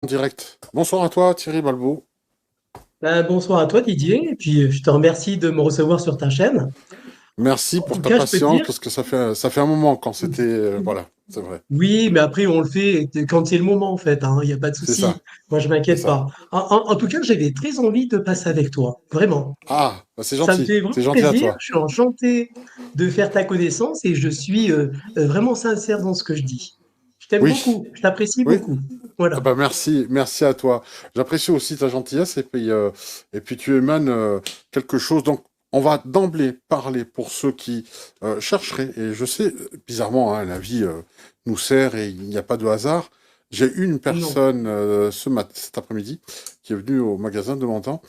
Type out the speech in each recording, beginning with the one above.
En direct. Bonsoir à toi, Thierry Balbo. Bonsoir à toi Didier, et puis je te remercie de me recevoir sur ta chaîne. Merci En pour tout ta cas, je peux te patience dire, parce que ça fait un moment quand c'était. Voilà, c'est vrai. oui, mais après on le fait quand c'est le moment en fait, hein, il n'y a pas de C'est souci. ça, Moi, je c'est m'inquiète ça. pas. En tout cas, j'avais très envie de passer avec toi, vraiment. Ah, bah c'est Ça me gentil. fait C'est vraiment gentil à plaisir, toi. je suis enchanté de faire ta connaissance et je suis vraiment sincère dans ce que je dis. Je t'aime Oui, beaucoup, je t'apprécie oui. beaucoup. Ah Voilà. bah merci, merci à toi. J'apprécie aussi ta gentillesse et puis tu émanes quelque chose. Donc, on va d'emblée parler pour ceux qui chercheraient. Et je sais, bizarrement, hein, la vie nous sert et il n'y a pas de hasard. J'ai une Non. personne cet après-midi qui est venue au magasin demandant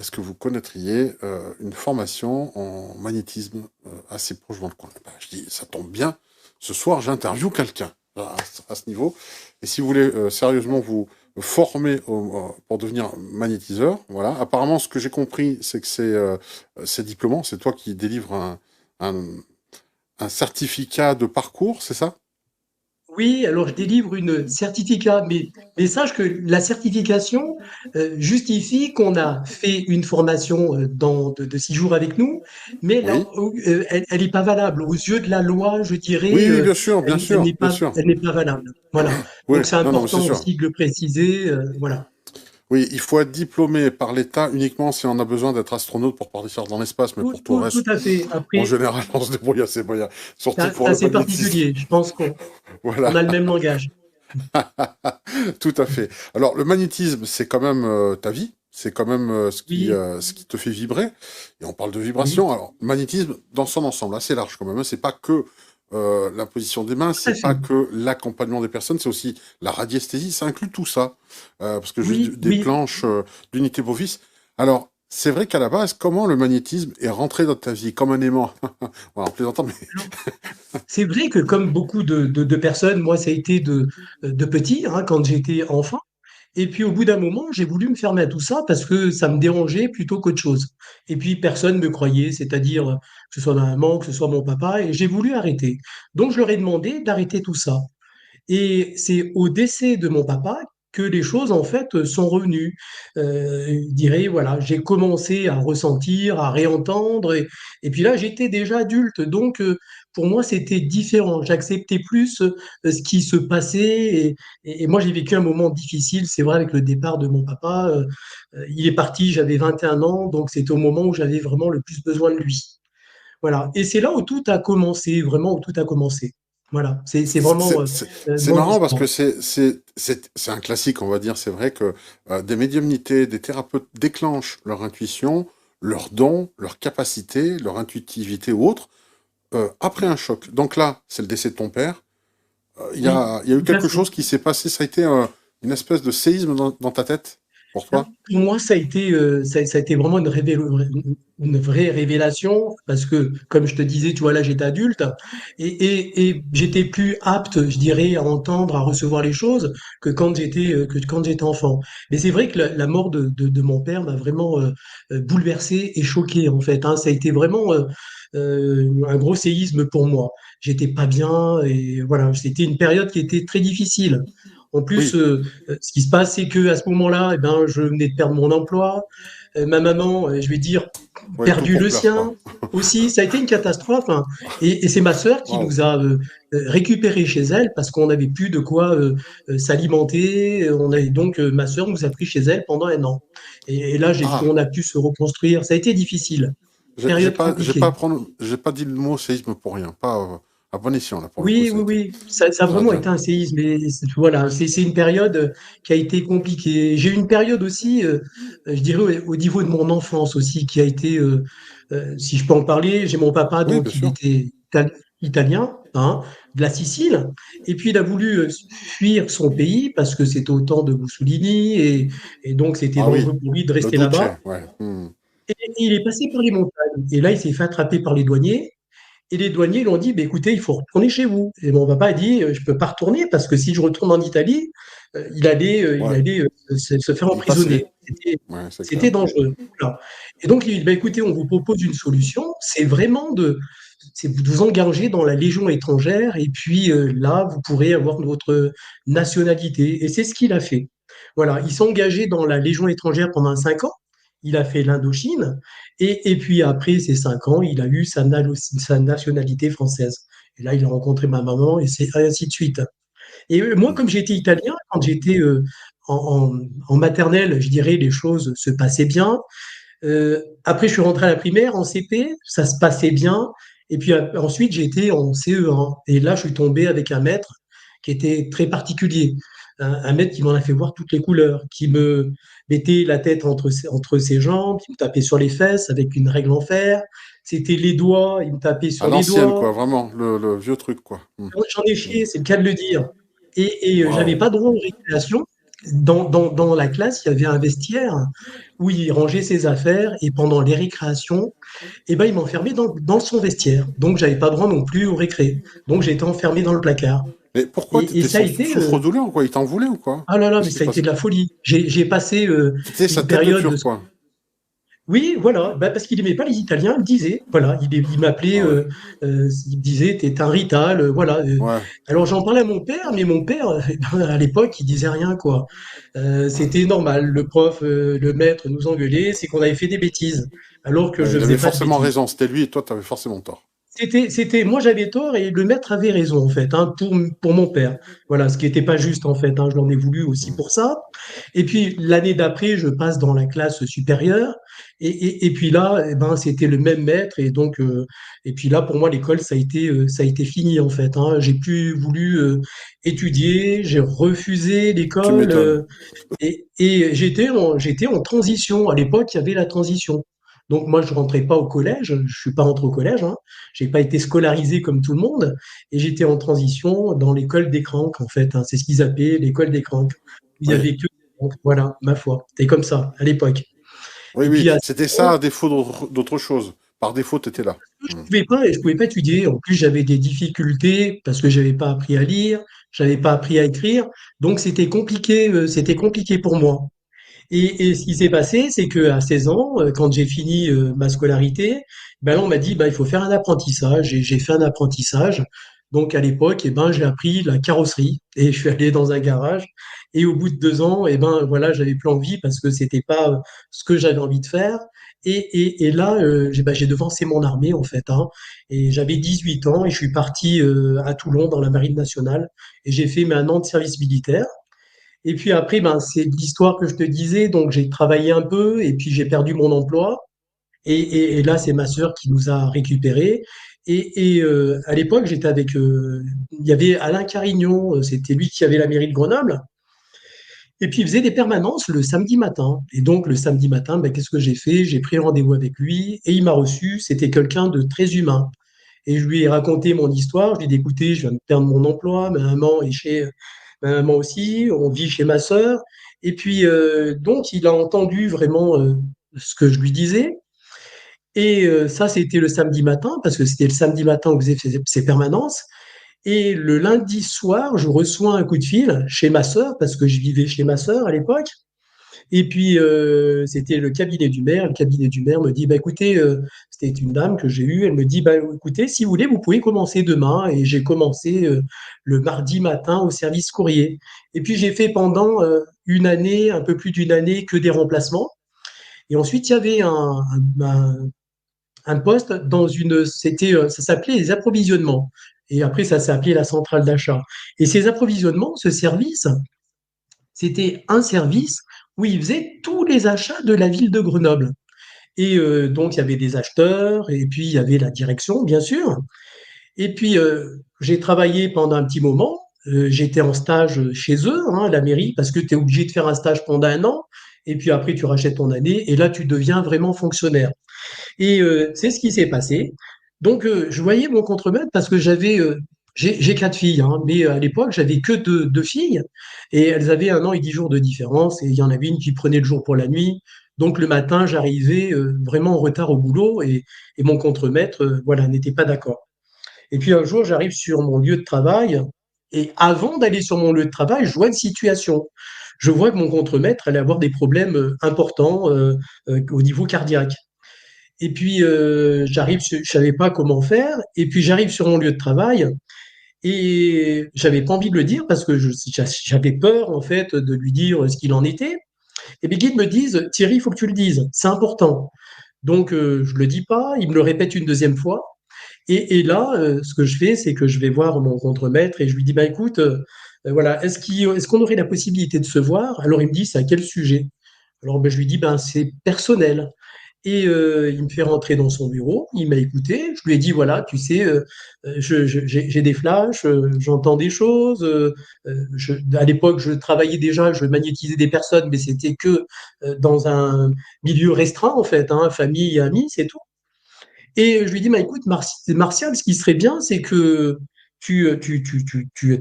est-ce que vous connaîtriez une formation en magnétisme assez proche dans le coin. Bah, je dis, ça tombe bien. Ce soir, j'interviewe quelqu'un à ce niveau. Et si vous voulez sérieusement vous former pour devenir magnétiseur, voilà. Apparemment, ce que j'ai compris, c'est que c'est diplômant. C'est toi qui délivres un, un certificat de parcours, c'est ça? Oui, alors je délivre une certificat, mais sache que la certification justifie qu'on a fait une formation de 6 jours avec nous, mais Oui. elle n'est pas valable. Aux yeux de la loi, je dirais, Oui, bien sûr, bien sûr, bien sûr. elle n'est pas valable. Voilà. Oui, Donc c'est non, non, mais c'est important sûr. aussi de le préciser. Voilà. Oui, il faut être diplômé par l'État uniquement si on a besoin d'être astronaute pour partir dans l'espace, mais pour tout le Tout reste, à fait. en Après, général, on se débrouille assez bien. Surtout c'est pour le assez magnétisme. particulier. Je pense qu'on Voilà. a le même langage. Tout à fait. Alors, le magnétisme, c'est quand même ta vie, c'est quand même Oui, ce qui te fait vibrer. Et on parle de oui, vibration. Alors, le magnétisme, dans son ensemble, assez large quand même, hein. C'est pas que la position des mains, tout à c'est pas fait. que l'accompagnement des personnes, c'est aussi la radiesthésie, ça inclut tout ça. Parce que juste Oui, des oui. planches d'unité bovis. Alors, c'est vrai qu'à la base, comment le magnétisme est rentré dans ta vie comme un aimant? Voilà, en plaisantant, mais C'est vrai que comme beaucoup de personnes, moi, ça a été de petit, hein, quand j'étais enfant. Et puis au bout d'un moment, j'ai voulu me fermer à tout ça parce que ça me dérangeait plutôt qu'autre chose. Et puis personne me croyait, c'est-à-dire que ce soit ma maman, que ce soit mon papa, et j'ai voulu arrêter. Donc je leur ai demandé d'arrêter tout ça. Et c'est au décès de mon papa que les choses, en fait, sont revenues. Je dirais, voilà, j'ai commencé à ressentir, à réentendre, et puis là, j'étais déjà adulte, donc pour moi, c'était différent. J'acceptais plus ce qui se passait, et moi, j'ai vécu un moment difficile, c'est vrai, avec le départ de mon papa. Il est parti, j'avais 21 ans, donc c'était au moment où j'avais vraiment le plus besoin de lui. Voilà. Et c'est là où tout a commencé, vraiment où tout a commencé. Voilà. C'est vraiment c'est mon marrant parce histoire. que c'est un classique, on va dire. C'est vrai que des médiumnités, des thérapeutes déclenchent leur intuition, leurs dons, leur capacité, leur intuitivité ou autre après un choc. Donc là, c'est le décès de ton père. Oui, Il y a eu tout à quelque fait. chose qui s'est passé. Ça a été une espèce de séisme dans ta tête pour Alors, toi? pour moi, ça a été vraiment une vraie révélation parce que, comme je te disais, tu vois, là, j'étais adulte et j'étais plus apte, je dirais, à entendre, à recevoir les choses que quand j'étais enfant. Mais c'est vrai que la mort de mon père m'a vraiment bouleversé et choqué, en fait, hein. Ça a été vraiment un gros séisme pour moi. J'étais pas bien et voilà, c'était une période qui était très difficile. En plus, Oui. ce qui se passe, c'est que à ce moment-là, eh ben, je venais de perdre mon emploi. Ma maman, je vais dire, Ouais, tout perdu pour le plaire, sien quoi. aussi. Ça a été une catastrophe, hein. Et c'est ma sœur qui Waouh. nous a récupérés chez elle parce qu'on n'avait plus de quoi s'alimenter. On avait donc ma sœur nous a pris chez elle pendant un an. Et là, Ah, on a pu se reconstruire. Ça a été difficile, période compliquée. j'ai pas dit le mot séisme pour rien. Pas à bon escient là pour le coup, Oui, ça a oui, été. oui, ça a Très vraiment bien. été un séisme. Et voilà, c'est une période qui a été compliquée. J'ai eu une période aussi, je dirais, au niveau de mon enfance aussi, qui a été, si je peux en parler, j'ai mon papa, Oui, bien donc il sûr. était italien, hein, de la Sicile, et puis il a voulu fuir son pays parce que c'était au temps de Mussolini, et donc c'était Ah oui, dangereux pour lui de le rester Duce, là-bas. ouais. Hmm. Et il est passé par les montagnes. Et là, il s'est fait attraper par les douaniers. Et les douaniers lui ont dit, bah, écoutez, il faut retourner chez vous. Et mon papa a dit, je ne peux pas retourner parce que si je retourne en Italie, il Ouais, allait se faire y passer. emprisonner. Ouais, c'est clair. C'était dangereux. Voilà. Et donc, il dit, bah, écoutez, on vous propose une solution, c'est de vous engager dans la Légion étrangère et puis là, vous pourrez avoir votre nationalité. Et c'est ce qu'il a fait. Voilà, il s'est engagé dans la Légion étrangère pendant 5 ans. Il a fait l'Indochine. Et puis après ces 5 ans, il a eu sa nationalité française. Et là, il a rencontré ma maman et c'est ainsi de suite. Et moi, comme j'étais italien, quand j'étais en maternelle, je dirais, les choses se passaient bien. Après, je suis rentré à la primaire, en CP, ça se passait bien. Et puis ensuite, j'ai été en CE1. Et là, je suis tombé avec un maître qui était très particulier. Un maître qui m'en a fait voir toutes les couleurs, qui me mettait la tête entre ses jambes, qui me tapait sur les fesses avec une règle en fer. C'était les doigts, il me tapait À sur les l'ancienne, doigts. quoi, vraiment, le vieux truc, quoi. J'en ai Mm. chié, c'est le cas de le dire. Et j'avais Waouh. pas droit aux récréations. Dans la classe, il y avait un vestiaire où il rangeait ses affaires et pendant les récréations, eh ben, il m'enfermait dans son vestiaire. Donc, j'avais pas droit non plus aux récré. Donc, j'ai été enfermé dans le placard. Mais pourquoi Et t'étais ça a été, souffre-douleur, ou quoi? Il t'en voulait, ou quoi? ah là là, mais Qu'est-ce qui ça se a été passait? de la folie. J'ai passé C'était sa une tête de période de. turc, quoi. Oui, voilà, bah, parce qu'il aimait pas les Italiens, il me disait, voilà, il m'appelait, Ah ouais. il me disait, t'es un rital, voilà. Ouais. Alors j'en parlais à mon père, mais mon père, à l'époque, il disait rien, quoi. C'était normal, le prof, le maître nous engueulait, c'est qu'on avait fait des bêtises, alors que Ouais, je il faisais avait pas de forcément bêtises. raison. C'était lui et toi, t'avais forcément tort. Moi j'avais tort et le maître avait raison en fait, hein, pour mon père. Voilà, ce qui n'était pas juste en fait, hein, je l'en ai voulu aussi Mm. pour ça. Et puis l'année d'après, je passe dans la classe supérieure et puis là, eh ben, c'était le même maître et puis là pour moi l'école ça a été fini en fait, hein. J'ai plus voulu étudier, j'ai refusé Tu l'école m'étonnes. et j'étais en transition. À l'époque, il y avait la transition. Donc moi, je rentrais pas au collège, je suis pas rentré au collège, hein. J'ai pas été scolarisé comme tout le monde, et j'étais en transition dans l'école des cranks, en fait, hein. C'est ce qu'ils appelaient l'école des cranks. Il y Oui, avait que des cranks. Voilà, ma foi. C'était comme ça, à l'époque. oui, Et oui. puis, à C'était 16 ça ans, à défaut d'autre chose. Par défaut, t'étais là. Mm. je pouvais pas étudier. En plus, j'avais des difficultés parce que j'avais pas appris à lire, j'avais pas appris à écrire. Donc, c'était compliqué pour moi. Et ce qui s'est passé, c'est qu'à 16 ans, quand j'ai fini ma scolarité, ben là, on m'a dit, ben, il faut faire un apprentissage. Et j'ai fait un apprentissage. Donc, à l'époque, eh ben, j'ai appris la carrosserie et je suis allé dans un garage. Et au bout de 2 ans, eh ben, voilà, j'avais plus envie parce que c'était pas ce que j'avais envie de faire. Et là, j'ai devancé mon armée, en fait, hein. Et j'avais 18 ans et je suis parti à Toulon dans la Marine nationale. Et j'ai fait un an de service militaire. Et puis après, ben, c'est l'histoire que je te disais. Donc, j'ai travaillé un peu et puis j'ai perdu mon emploi. Et là, c'est ma sœur qui nous a récupérés. Et à l'époque, j'étais avec. Il y avait Alain Carignon, c'était lui qui avait la mairie de Grenoble. Et puis, il faisait des permanences le samedi matin. Et donc, le samedi matin, ben, qu'est-ce que j'ai fait? J'ai pris rendez-vous avec lui et il m'a reçu. C'était quelqu'un de très humain. Et je lui ai raconté mon histoire. Je lui ai dit, écoutez, je viens de perdre mon emploi, ma maman est chez ma maman aussi, on vit chez ma sœur. Et puis, donc, il a entendu vraiment ce que je lui disais. Et ça, c'était le samedi matin, parce que c'était le samedi matin où faisait ses permanences. Et le lundi soir, je reçois un coup de fil chez ma sœur, parce que je vivais chez ma sœur à l'époque. Et puis, c'était le cabinet du maire. Le cabinet du maire me dit, bah, écoutez, c'était une dame que j'ai eue. Elle me dit, bah, écoutez, si vous voulez, vous pouvez commencer demain. Et j'ai commencé le mardi matin au service courrier. Et puis, j'ai fait pendant une année, un peu plus d'une année, que des remplacements. Et ensuite, il y avait un poste ça s'appelait les approvisionnements. Et après, ça s'est appelé la centrale d'achat. Et ces approvisionnements, ce service, c'était un service où ils faisaient tous les achats de la ville de Grenoble. Et donc, il y avait des acheteurs, et puis il y avait la direction, bien sûr. Et puis, j'ai travaillé pendant un petit moment. J'étais en stage chez eux, hein, à la mairie, parce que tu es obligé de faire un stage pendant un an. Et puis après, tu rachètes ton année, et là, tu deviens vraiment fonctionnaire. Et c'est ce qui s'est passé. Donc, je voyais mon contremaître parce que j'ai 4 filles, hein, mais à l'époque, j'avais que deux filles et elles avaient 1 an et 10 jours de différence et il y en avait une qui prenait le jour pour la nuit. Donc, le matin, j'arrivais vraiment en retard au boulot et mon contremaître, voilà, n'était pas d'accord. Et puis un jour, j'arrive sur mon lieu de travail et avant d'aller sur mon lieu de travail, je vois une situation. Je vois que mon contremaître allait avoir des problèmes importants au niveau cardiaque. Et puis, je savais pas comment faire. Et puis, j'arrive sur mon lieu de travail. Et j'avais pas envie de le dire parce que j'avais peur, en fait, de lui dire ce qu'il en était. Et mes guides me disent, Thierry, il faut que tu le dises, c'est important. Donc, je le dis pas, il me le répète une deuxième fois. Et là, ce que je fais, c'est que je vais voir mon contremaître et je lui dis, bah écoute, voilà, est-ce qu'on aurait la possibilité de se voir? Alors il me dit, c'est à quel sujet? Alors ben, je lui dis, ben c'est personnel. Et il me fait rentrer dans son bureau, il m'a écouté, je lui ai dit, voilà, tu sais, j'ai des flashs, j'entends des choses. À l'époque, je travaillais déjà, je magnétisais des personnes, mais c'était que dans un milieu restreint, en fait, hein, famille et amis, c'est tout. Et je lui dis, bah, écoute, Martial, ce qui serait bien, c'est que tu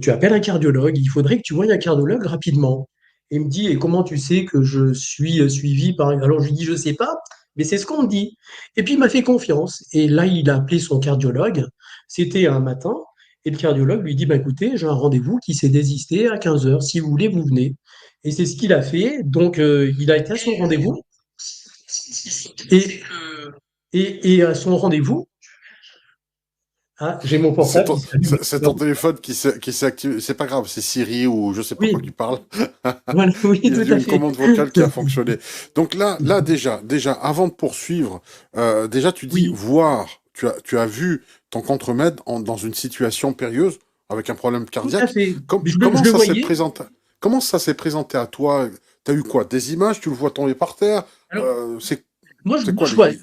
appelles un cardiologue. Il faudrait que tu voies un cardiologue rapidement. Et il me dit, et comment tu sais que je suis suivi par... Alors je lui dis, je sais pas, mais c'est ce qu'on me dit. Et puis il m'a fait confiance. Et là, il a appelé son cardiologue. C'était un matin. Et le cardiologue lui dit, bah, écoutez, j'ai un rendez-vous qui s'est désisté à 15 heures. Si vous voulez, vous venez. Et c'est ce qu'il a fait. Donc, il a été à son rendez-vous. Et, et à son rendez-vous, ah, j'ai mon C'est portable ton, qui s'allume. c'est ton téléphone qui s'est activé. C'est pas grave, c'est Siri ou je sais pas quoi qui Oui, parle. voilà, oui, Il y a tout à une fait. commande vocale qui a fonctionné. Donc là déjà, avant de poursuivre, déjà tu dis Oui, voir. Tu as vu ton contremaître dans une situation périlleuse avec un problème tout à cardiaque. fait. Comment Je le ça s'est voyais. présenté? Comment ça s'est présenté à toi? T'as eu quoi? Des images? Tu le vois tomber par terre? Alors, Euh, c'est c'est moi, quoi je vois, les...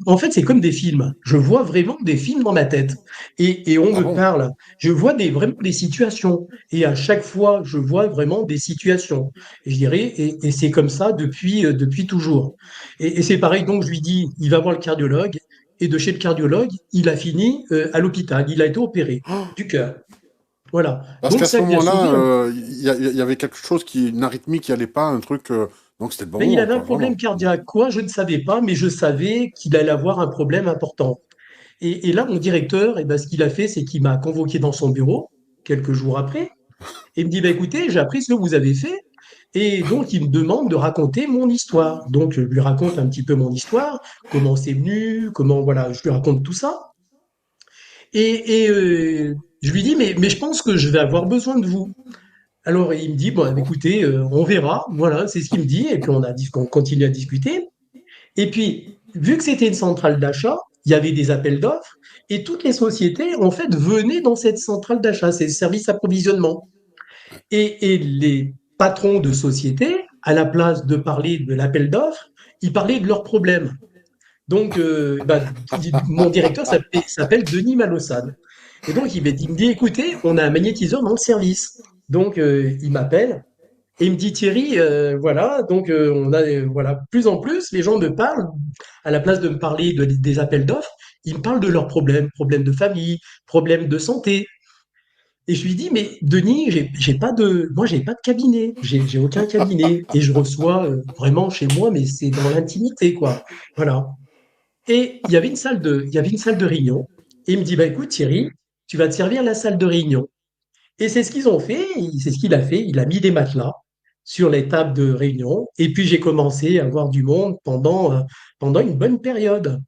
en fait, c'est comme des films. Je vois vraiment des films dans ma tête. Et on Ah me bon? parle. Je vois vraiment des situations. Et à chaque fois, je vois vraiment des situations. Et je dirais, et c'est comme ça depuis toujours. Et c'est pareil, donc je lui dis, il va voir le cardiologue. Et de chez le cardiologue, il a fini à l'hôpital. Il a été opéré du cœur. Voilà. Parce Donc qu'à ce ça lui a sauvé moment-là, un... il y avait quelque chose une arythmie qui allait pas, un truc. Donc c'était le bon Mais il moment, avait un quoi, problème vraiment. cardiaque. Quoi, je ne savais pas, mais je savais qu'il allait avoir un problème important. Et là, mon directeur, eh ben, ce qu'il a fait, c'est qu'il m'a convoqué dans son bureau quelques jours après et il me dit, bah, écoutez, j'ai appris ce que vous avez fait. Et donc, il me demande de raconter mon histoire. Donc, je lui raconte un petit peu mon histoire, comment c'est venu, comment, voilà, je lui raconte tout ça. Et je lui dis, mais je pense que je vais avoir besoin de vous. Alors, il me dit, bon, Ah bon? écoutez, on verra. Voilà, c'est ce qu'il me dit. Et puis, on continue à discuter. Et puis, vu que c'était une centrale d'achat, il y avait des appels d'offres et toutes les sociétés, en fait, venaient dans cette centrale d'achat, c'est le service approvisionnement. Et les patrons de sociétés, à la place de parler de l'appel d'offres, ils parlaient de leurs problèmes. Donc, bah, mon directeur s'appelle Denis Malossade. Et donc, il me dit, écoutez, on a un magnétiseur dans le service. Donc, il m'appelle et il me dit Thierry, voilà, donc on a voilà, plus en plus, les gens me parlent, à la place de me parler des appels d'offres, ils me parlent de leurs problèmes, problèmes de famille, problèmes de santé. Et je lui dis, mais Denis, moi j'ai pas de cabinet, j'ai aucun cabinet, et je reçois vraiment chez moi, mais c'est dans l'intimité, quoi. Voilà. Et il y avait une salle de réunion, et il me dit, bah écoute Thierry, tu vas te servir la salle de réunion. Et c'est ce qu'ils ont fait, c'est ce qu'il a fait. Il a mis des matelas sur les tables de réunion. Et puis j'ai commencé à voir du monde pendant une bonne période.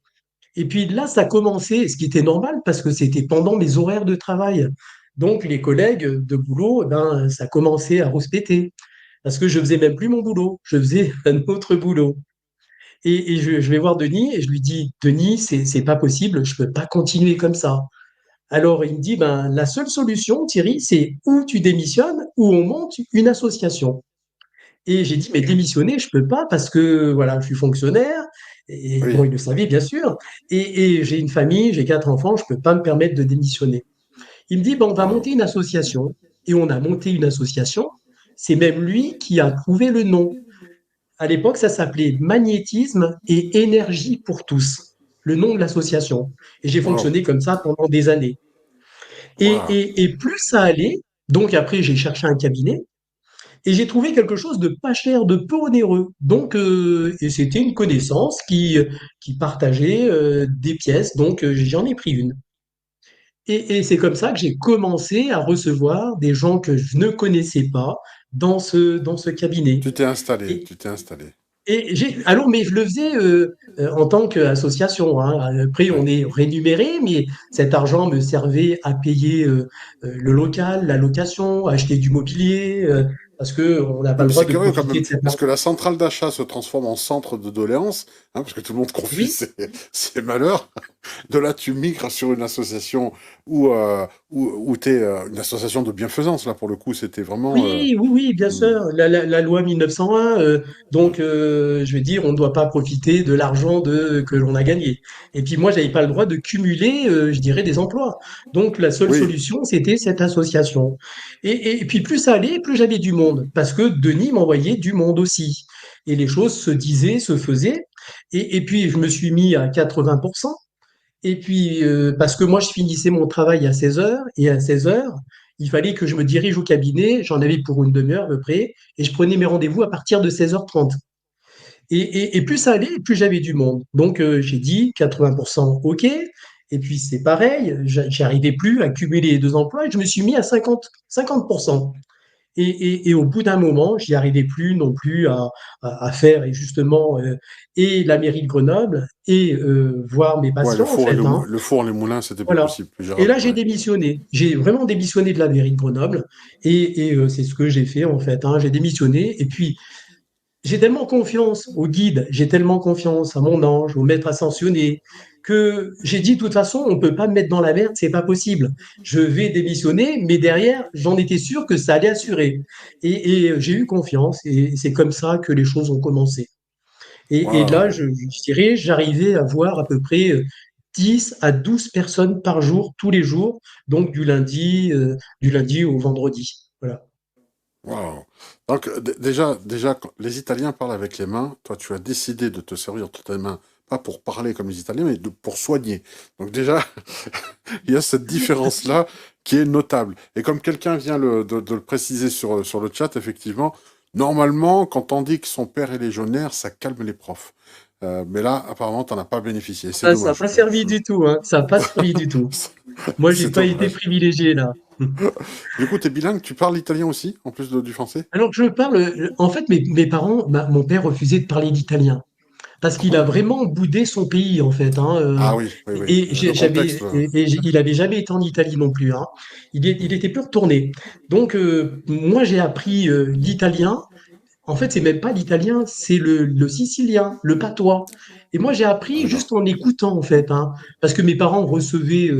Et puis là, ça a commencé, ce qui était normal parce que c'était pendant mes horaires de travail. Donc les collègues de boulot, ben, ça commençait à rouspéter. Parce que je faisais même plus mon boulot, je faisais un autre boulot. Et je vais voir Denis et je lui dis, Denis, c'est pas possible, je peux pas continuer comme ça. Alors, il me dit, ben, la seule solution, Thierry, c'est ou tu démissionnes ou on monte une association. Et j'ai dit, mais démissionner, je peux pas parce que voilà, je suis fonctionnaire. Et bon, Oui. il le savait, bien sûr. Et j'ai une famille, j'ai 4 enfants, je peux pas me permettre de démissionner. Il me dit, ben, on va monter une association. Et on a monté une association. C'est même lui qui a trouvé le nom. À l'époque, ça s'appelait Magnétisme et énergie pour tous, le nom de l'association. Et j'ai Waouh. fonctionné comme ça pendant des années. Waouh. Et plus ça allait, donc après j'ai cherché un cabinet et j'ai trouvé quelque chose de pas cher, de peu onéreux. Donc et c'était une connaissance qui partageait des pièces, donc j'en ai pris une. Et c'est comme ça que j'ai commencé à recevoir des gens que je ne connaissais pas dans ce cabinet. Tu t'es installé. Et, Tu t'es installé. alors, mais je le faisais en tant qu'association, hein. Après, on Ouais. est rémunéré, mais cet argent me servait à payer le local, la location, à acheter du mobilier, parce que on n'a pas Oui, le mais droit c'est de curieux quand profiter même, de cet parce argent. que la centrale d'achat se transforme en centre de doléances, hein, parce que tout le monde confie Oui, ses malheurs. De là, tu migres sur une association où tu es une association de bienfaisance. Là, pour le coup, c'était vraiment. oui, oui, oui, bien Hmm. sûr. La loi 1901, donc je veux dire, on ne doit pas profiter de l'argent que l'on a gagné. Et puis moi, j'avais pas le droit de cumuler, je dirais, des emplois. Donc la seule Oui, solution, c'était cette association. Et puis plus ça allait, plus j'avais du monde, parce que Denis m'envoyait du monde aussi. Et les choses se disaient, se faisaient. Et puis je me suis mis à 80%. Et puis, parce que moi, je finissais mon travail à 16 heures, et à 16 heures, il fallait que je me dirige au cabinet, j'en avais pour une demi-heure à peu près, et je prenais mes rendez-vous à partir de 16h30. Et plus ça allait, plus j'avais du monde. Donc, j'ai dit 80%, OK. Et puis, c'est pareil, j'arrivais plus à cumuler les deux emplois, et je me suis mis à 50%. Et au bout d'un moment, j'y arrivais plus non plus à faire et justement et la mairie de Grenoble et voir mes ouais, le patients en four et fait, hein. le four, les moulins, c'était plus Voilà. possible, plus Et gérable. là, j'ai Ouais. démissionné. J'ai vraiment démissionné de la mairie de Grenoble et c'est ce que j'ai fait en fait, hein. J'ai démissionné et puis j'ai tellement confiance au guide, j'ai tellement confiance à mon ange, au maître ascensionné, que j'ai dit de toute façon, on ne peut pas me mettre dans la merde, c'est pas possible. Je vais démissionner, mais derrière, j'en étais sûr que ça allait assurer. Et j'ai eu confiance et c'est comme ça que les choses ont commencé. Et là, Waouh. je dirais, j'arrivais à voir à peu près 10 à 12 personnes par jour, tous les jours, donc du lundi au vendredi. Voilà. Waouh. Donc, déjà, quand les Italiens parlent avec les mains. Toi, tu as décidé de te servir de tes mains, pas pour parler comme les Italiens, mais pour soigner. Donc, déjà, il y a cette différence-là qui est notable. Et comme quelqu'un vient de le préciser sur le chat, effectivement, normalement, quand on dit que son père est légionnaire, ça calme les profs. Mais là, apparemment, tu n'en as pas bénéficié. C'est Ah, ça n'a dommage. pas servi du tout, hein. Ça n'a pas servi du tout. Moi, j'ai C'est pas été dommage. privilégié là. Du coup, tu es bilingue, tu parles italien aussi, en plus du français? Alors, je parle, en fait, mes parents, mon père refusait de parler d'italien parce Ah qu'il a bon? vraiment boudé son pays, en fait, hein. Ah oui, oui, oui. Le contexte. Il avait jamais été en Italie non plus, hein. Il était plus retourné. Donc, moi, j'ai appris l'italien. En fait, c'est même pas l'italien, c'est le sicilien, le patois. Et moi, j'ai Ah, appris d'accord. juste en écoutant, en fait, hein, parce que mes parents recevaient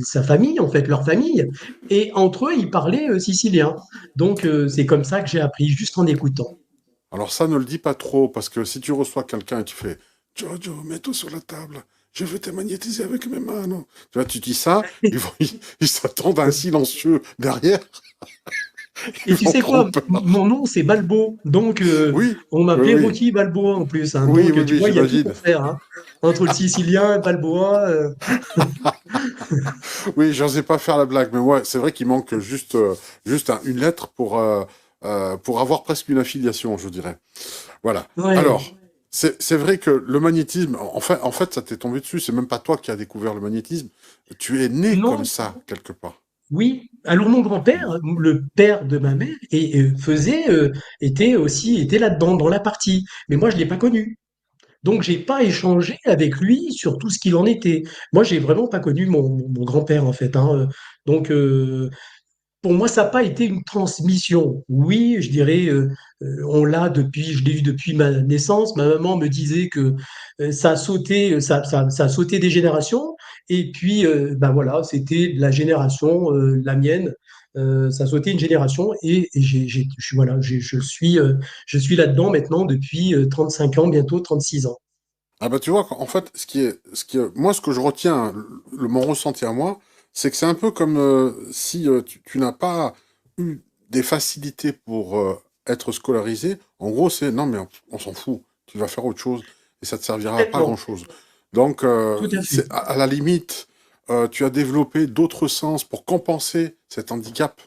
sa famille, en fait, leur famille, et entre eux, ils parlaient sicilien. Donc, c'est comme ça que j'ai appris, juste en écoutant. Alors ça, ne le dis pas trop, parce que si tu reçois quelqu'un et tu fais Jojo, mets tout sur la table, je veux te magnétiser avec mes mains, non? Tu vois, tu dis ça, ils s'attendent à un silencieux derrière, ils Et tu vont sais prendre quoi, peur. mon nom, c'est Balbo. Donc, Oui, on oui, m'appelait oui, Rocky Balboa en plus, hein. oui, Donc, oui, tu oui, vois, il y a tout j'imagine. pour faire, hein. Entre le sicilien, Balboa. Oui, j'osais pas faire la blague, mais ouais, c'est vrai qu'il manque juste une lettre pour avoir presque une affiliation, je dirais. Voilà. Alors, Ouais. c'est vrai que le magnétisme, en fait, ça t'est tombé dessus. C'est même pas toi qui as découvert le magnétisme. Tu es né comme Non, ça, quelque part. oui, alors mon grand-père, le père de ma mère, était là-dedans, dans la partie. Mais moi, je l'ai pas connu. Donc, j'ai pas échangé avec lui sur tout ce qu'il en était. Moi, j'ai vraiment pas connu mon grand-père, en fait, hein. Donc, pour moi, ça n'a pas été une transmission. Oui, je dirais, je l'ai eu depuis ma naissance. Ma maman me disait que ça a sauté, ça a sauté des générations. Et puis, ben voilà, c'était la génération, la mienne. Ça a sauté une génération et voilà, je suis là-dedans maintenant depuis 35 ans, bientôt 36 ans. Ah bah tu vois, en fait, moi, ce que je retiens, mon ressenti à moi, c'est que c'est un peu comme si tu n'as pas eu des facilités pour être scolarisé. En gros, c'est non, mais on s'en fout. Tu vas faire autre chose et ça te servira à pas Complètement, grand-chose. Donc, tout à fait. c'est à la limite, tu as développé d'autres sens pour compenser cet handicap.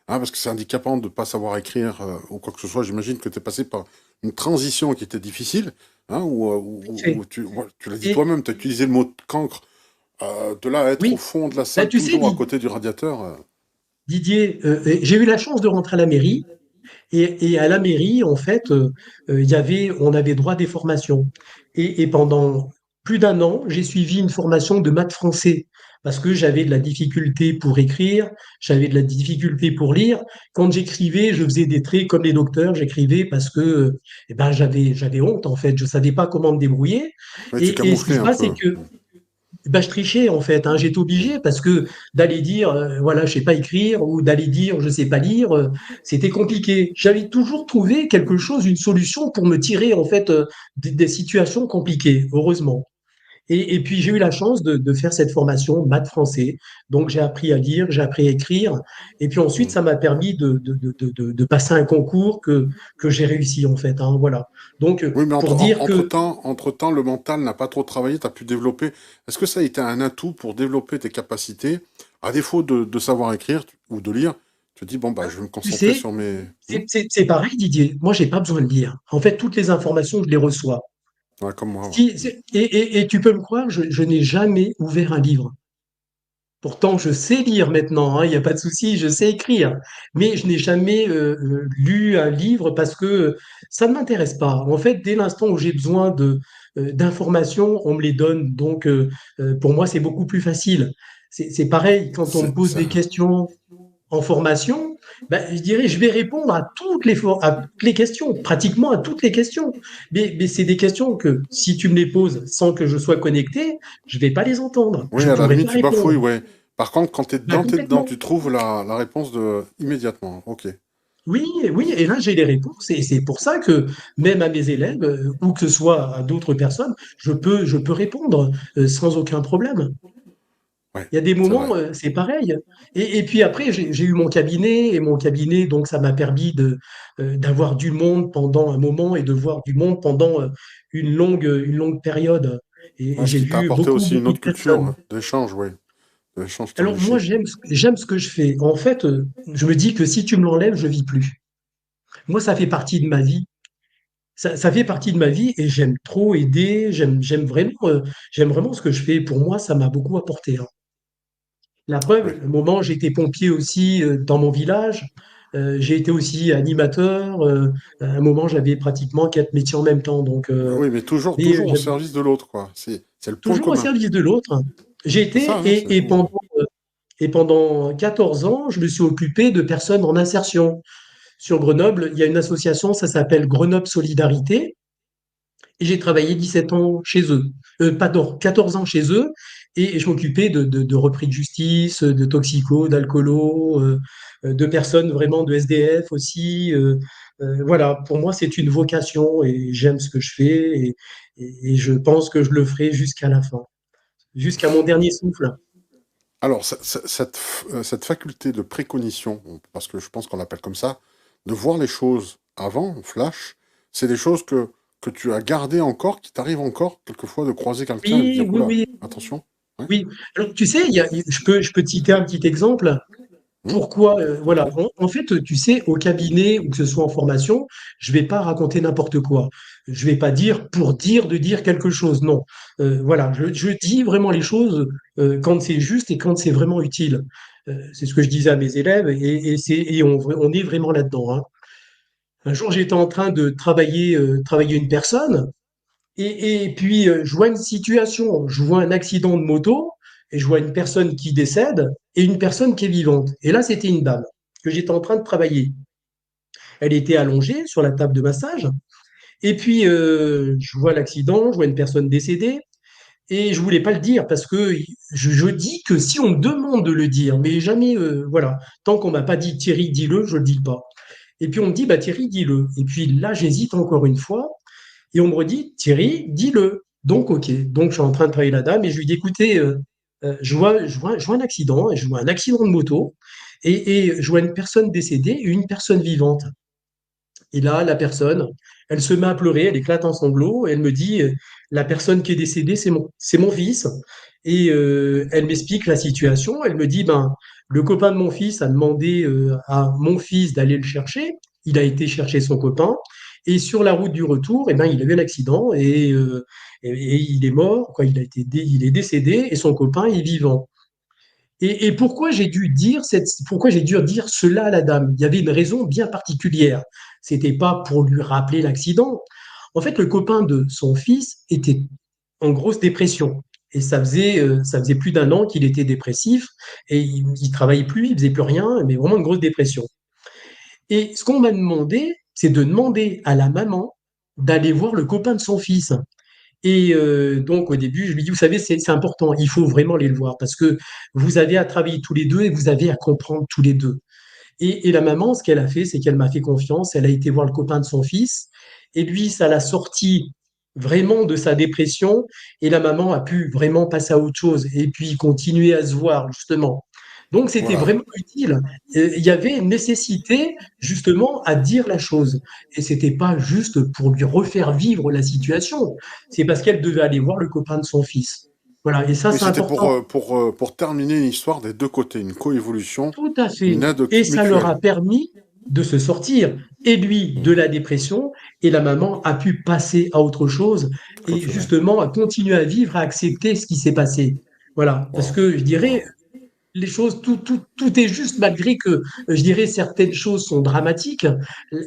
Hein, parce que c'est handicapant de ne pas savoir écrire ou quoi que ce soit. J'imagine que tu es passé par une transition qui était difficile. Hein, où tu l'as dit Et toi-même, tu as utilisé le mot cancre. De là à être au oui, fond de la bah, salle, tu sais, toujours à côté du radiateur. Didier, j'ai eu la chance de rentrer à la mairie. Et à la mairie, en fait, on avait droit à des formations. Et pendant plus d'un an, j'ai suivi une formation de maths français parce que j'avais de la difficulté pour écrire, j'avais de la difficulté pour lire. Quand j'écrivais, je faisais des traits comme les docteurs, j'écrivais parce que eh ben, j'avais honte, en fait, je savais pas comment me débrouiller. Ouais, tu Et ce qui camouflais se un passe, c'est peu. que bah, je trichais en fait, hein. J'étais obligé parce que d'aller dire voilà, je sais pas écrire ou d'aller dire je sais pas lire, c'était compliqué. J'avais toujours trouvé quelque chose, une solution pour me tirer en fait des situations compliquées, heureusement. Et puis j'ai eu la chance de faire cette formation maths français. Donc j'ai appris à lire, j'ai appris à écrire. Et puis ensuite, Mm. ça m'a permis de passer un concours que j'ai réussi en fait, hein, voilà. Donc Oui, mais pour dire que entre-temps, le mental n'a pas trop travaillé, tu as pu développer. Est-ce que ça a été un atout pour développer tes capacités? À défaut de savoir écrire ou de lire, tu te dis, bon, bah, je vais me tu concentrer sais, sur mes... Hmm. c'est pareil, Didier. Moi, j'ai pas besoin de lire. En fait, toutes les informations, je les reçois. Ouais, comme moi, ouais. Si, Hmm. et tu peux me croire, je n'ai jamais ouvert un livre. Pourtant, je sais lire maintenant, hein, il n'y a pas de souci, je sais écrire. Mais je n'ai jamais lu un livre parce que ça ne m'intéresse pas. En fait, dès l'instant où j'ai besoin d'informations, on me les donne. Donc, pour moi, c'est beaucoup plus facile. C'est pareil quand on me C'est pose ça. des questions en formation, ben, je dirais, je vais répondre à toutes les questions, pratiquement à toutes les questions. Mais c'est des questions que si tu me les poses sans que je sois connecté, je vais pas les entendre. Oui, Je à la pourrai limite, pas tu bafouilles, répondre. ouais. Par contre, quand Ben, t'es dedans, complètement. tu trouves la réponse immédiatement. Ok. Oui, oui, et là j'ai les réponses, et c'est pour ça que même à mes élèves, ou que ce soit à d'autres personnes, je peux répondre sans aucun problème. Ouais, Il y a des c'est vrai. moments, c'est pareil. Et puis après, j'ai eu mon cabinet, et mon cabinet, donc ça m'a permis d'avoir du monde pendant un moment et de voir du monde pendant une longue période. Et Ouais, ce j'ai qui t'a vu apporté aussi une beaucoup de autre culture personnes. hein, d'échange, ouais. D'échange qui Alors moi, enrichit. j'aime ce que je fais. En fait, je me dis que si tu me l'enlèves, je vis plus. Moi, ça fait partie de ma vie. Ça fait partie de ma vie et j'aime trop aider. J'aime vraiment ce que je fais. Pour moi, ça m'a beaucoup apporté, hein. La preuve, Ouais. le moment, j'ai été pompier aussi dans mon village. J'ai été aussi animateur. À un moment, j'avais pratiquement quatre métiers en même temps. Donc, Oui, mais mais toujours au j'aime service de l'autre, quoi. C'est le point toujours au commun. service de l'autre. J'ai C'est ça, hein, été et pendant 14 ans, je me suis occupé de personnes en insertion. Sur Grenoble, il y a une association, ça s'appelle Grenoble Solidarité. Et j'ai travaillé 17 ans chez eux, pardon, 14 ans chez eux, et je m'occupais de repris de justice, de toxicos, d'alcoolos, de personnes vraiment de SDF aussi. Voilà, pour moi, c'est une vocation et j'aime ce que je fais et je pense que je le ferai jusqu'à la fin, jusqu'à mon dernier souffle. Alors, cette faculté de précognition, parce que je pense qu'on l'appelle comme ça, de voir les choses avant, flash, c'est des choses que tu as gardées encore, qui t'arrivent encore, quelquefois, de croiser quelqu'un et de Oui, dire, oui, oula, oui, attention. Ouais. oui. Alors, tu sais, je peux te citer un petit exemple. Hmm, Pourquoi, je t'en voilà, prie. en fait, tu sais, au cabinet ou que ce soit en formation, je vais pas raconter n'importe quoi. Je vais pas dire pour dire de dire quelque chose. Non. Voilà, je dis vraiment les choses quand c'est juste et quand c'est vraiment utile. C'est ce que je disais à mes élèves et on est vraiment là-dedans, hein. Un jour, j'étais en train de travailler une personne et puis, je vois une situation, je vois un accident de moto et je vois une personne qui décède et une personne qui est vivante. Et là, c'était une dame que j'étais en train de travailler. Elle était allongée sur la table de massage. Et puis, je vois l'accident, je vois une personne décédée. Et je voulais pas le dire parce que je dis que si on me demande de le dire, mais jamais, voilà, tant qu'on m'a pas dit Thierry, dis-le, je le dis pas. Et puis on me dit, bah Thierry, dis-le. Et puis là, j'hésite encore une fois. Et on me redit, Thierry, dis-le. Donc, OK. Donc, je suis en train de travailler la dame et je lui dis, écoutez, je vois un accident, et je vois un accident de moto, et je vois une personne décédée et une personne vivante. Et là, la personne, elle se met à pleurer, elle éclate en sanglots, et elle me dit, la personne qui est décédée, c'est mon fils. Et elle m'explique la situation. Elle me dit, ben, le copain de mon fils a demandé à mon fils d'aller le chercher. Il a été chercher son copain. Et sur la route du retour, eh ben, il a eu un accident et il est mort, quoi. Il est décédé et son copain est vivant. Et pourquoi j'ai dû dire cela à la dame? Il y avait une raison bien particulière. C'était pas pour lui rappeler l'accident. En fait, le copain de son fils était en grosse dépression. Et ça faisait plus d'un an qu'il était dépressif et il travaillait plus, il faisait plus rien, mais vraiment une grosse dépression. Et ce qu'on m'a demandé, c'est de demander à la maman d'aller voir le copain de son fils. Et donc au début, je lui dis, vous savez, c'est important, il faut vraiment aller le voir parce que vous avez à travailler tous les deux et vous avez à comprendre tous les deux. Et la maman, ce qu'elle a fait, c'est qu'elle m'a fait confiance, elle a été voir le copain de son fils et lui, ça l'a sorti vraiment de sa dépression et la maman a pu vraiment passer à autre chose et puis continuer à se voir justement. Donc c'était Voilà. vraiment utile. Il y avait une nécessité justement à dire la chose. Et c'était pas juste pour lui refaire vivre la situation. C'est parce qu'elle devait aller voir le copain de son fils. Voilà. Et ça, Oui, c'est c'était important. pour terminer une histoire des deux côtés, une coévolution, Tout à une fait. aide Et ça leur mutuelle. a permis de se sortir. Et lui, de Mm. la dépression. Et la maman a pu passer à autre chose et Clôturer. justement à continuer à vivre, à accepter ce qui s'est passé. Voilà. Parce Wow. que je dirais, Wow. les choses, tout est juste malgré que, je dirais, certaines choses sont dramatiques.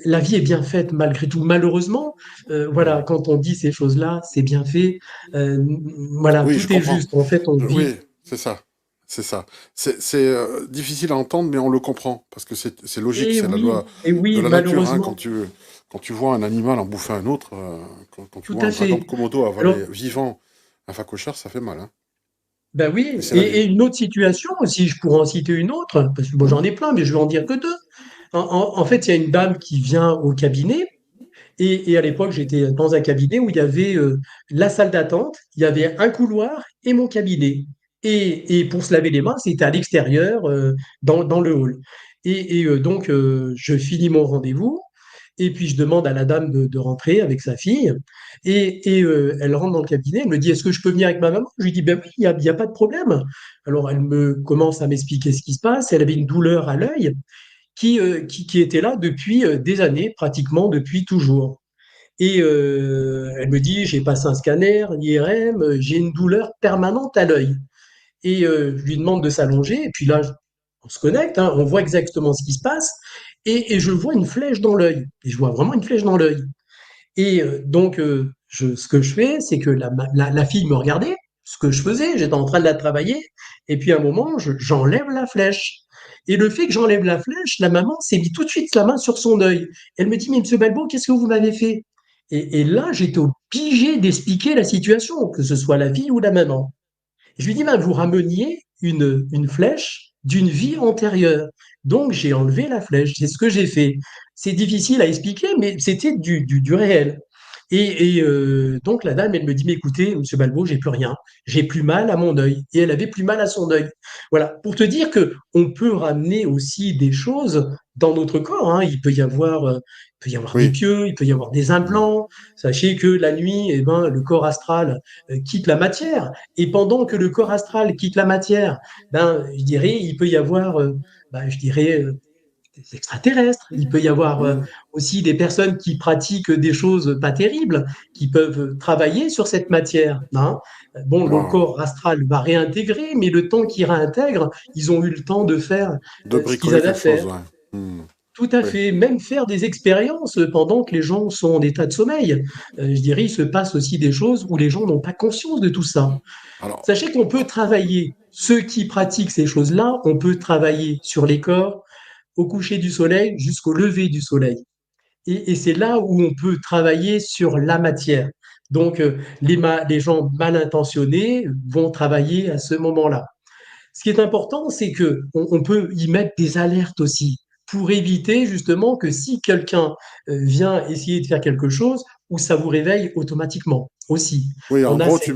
La vie est bien faite malgré tout. Malheureusement, voilà, Mm. quand on dit ces choses-là, c'est bien fait. Euh, voilà, Oui, je tout est comprends. juste. En fait, on vit. Oui, c'est ça. C'est ça. C'est difficile à entendre, mais on le comprend. Parce que c'est logique, c'est la loi Et de oui, la nature. Hein. malheureusement, Quand tu vois un animal en bouffer un autre, quand tu tout vois un à dragon de fait. Komodo Alors, avaler vivant un phacochère, ça fait mal. Hein. ben Mais oui, c'est la et vie. une autre situation aussi, je pourrais en citer une autre, parce que bon, Hmm. j'en ai plein, mais je vais en dire que deux. En fait, il y a une dame qui vient au cabinet. Et à l'époque, j'étais dans un cabinet où il y avait la salle d'attente, il y avait un couloir et mon cabinet. Et pour se laver les mains, c'était à l'extérieur, dans le hall. Donc, je finis mon rendez-vous et puis je demande à la dame de rentrer avec sa fille. Elle rentre dans le cabinet, elle me dit, est-ce que je peux venir avec ma maman? Je lui dis, ben oui, il y a pas de problème. Alors, elle me commence à m'expliquer ce qui se passe. Elle avait une douleur à l'œil qui était là depuis des années, pratiquement depuis toujours. Et elle me dit, j'ai passé un scanner, un IRM, j'ai une douleur permanente à l'œil. Et je lui demande de s'allonger, et puis là, on se connecte, hein, on voit exactement ce qui se passe, et je vois une flèche dans l'œil. Et je vois vraiment une flèche dans l'œil. Et donc, ce que je fais, c'est que la fille me regardait, ce que je faisais, j'étais en train de la travailler, et puis à un moment, j'enlève la flèche. Et le fait que j'enlève la flèche, la maman s'est mis tout de suite la main sur son œil. Elle me dit, mais monsieur Balbo, qu'est-ce que vous m'avez fait? Et là, j'étais obligé d'expliquer la situation, que ce soit la fille ou la maman. Je lui dis, ben, vous rameniez une flèche d'une vie antérieure. Donc, j'ai enlevé la flèche. C'est ce que j'ai fait. C'est difficile à expliquer, mais c'était du réel. Donc, la dame, elle me dit, mais écoutez, monsieur Balbo, j'ai plus rien. J'ai plus mal à mon œil. Et elle avait plus mal à son œil. Voilà. Pour te dire que on peut ramener aussi des choses dans notre corps, hein. Il peut y avoir des Oui. pieux, il peut y avoir des Hmm. implants. Sachez que la nuit, eh ben, le corps astral quitte la matière. Et pendant que le corps astral quitte la matière, ben, je dirais, il peut y avoir, je dirais, des extraterrestres. Il peut y avoir Hmm. aussi des personnes qui pratiquent des choses pas terribles, qui peuvent travailler sur cette matière, hein. Bon, le Wow. corps astral va réintégrer, mais le temps qu'ils réintègrent, ils ont eu le temps de faire De ce qu'ils bricoler avaient à quelque chose, faire. ouais. Hmm. Tout à Oui. fait, même faire des expériences pendant que les gens sont en état de sommeil. Je dirais, il se passe aussi des choses où les gens n'ont pas conscience de tout ça. Alors, Sachez qu'on peut travailler, ceux qui pratiquent ces choses-là, on peut travailler sur les corps au coucher du soleil jusqu'au lever du soleil. Et c'est là où on peut travailler sur la matière. Donc, les gens mal intentionnés vont travailler à ce moment-là. Ce qui est important, c'est que on peut y mettre des alertes aussi pour éviter justement que si quelqu'un vient essayer de faire quelque chose, où ça vous réveille automatiquement aussi. oui, en On a gros, cette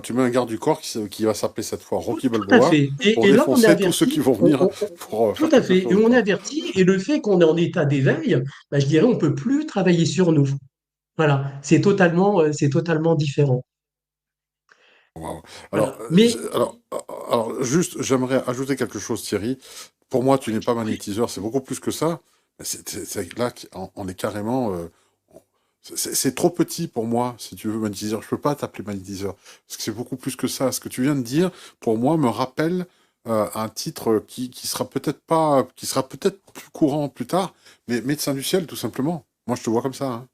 tu mets un garde du corps qui va s'appeler cette fois Rocky tout à Balboa fait. pour Et là, on est défoncer tous ceux qui averti. vont venir pour Tout faire à quelque fait. Et chose, on est quoi. averti. Et le fait qu'on est en état d'éveil, je dirais, on peut plus travailler sur nous. Voilà. C'est totalement différent. Wow. Alors, Voilà. Mais juste, j'aimerais ajouter quelque chose, Thierry. Pour moi, tu n'es pas magnétiseur, c'est beaucoup plus que ça. Mais là on est carrément. C'est trop petit pour moi, si tu veux, magnétiseur. Je peux pas t'appeler magnétiseur. Parce que c'est beaucoup plus que ça. Ce que tu viens de dire, pour moi, me rappelle un titre qui sera peut-être pas, qui sera peut-être plus courant plus tard, mais médecin du ciel, tout simplement. Moi, je te vois comme ça, hein.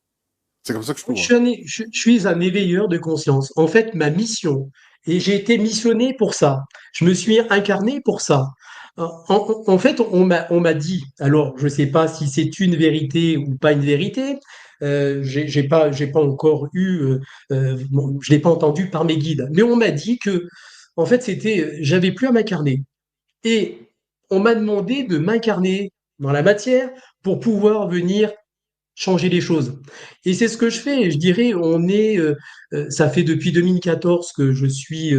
C'est comme ça que je te Oui, vois. je suis un éveilleur de conscience. En fait, ma mission, et j'ai été missionné pour ça. Je me suis incarné pour ça. En fait, on m'a dit, alors je ne sais pas si c'est une vérité ou pas une vérité, j'ai pas encore eu, bon, je l'ai pas entendu par mes guides, mais on m'a dit que, en fait, j'avais plus à m'incarner. Et on m'a demandé de m'incarner dans la matière pour pouvoir venir changer les choses. Et c'est ce que je fais. Je dirais, ça fait depuis 2014 que je suis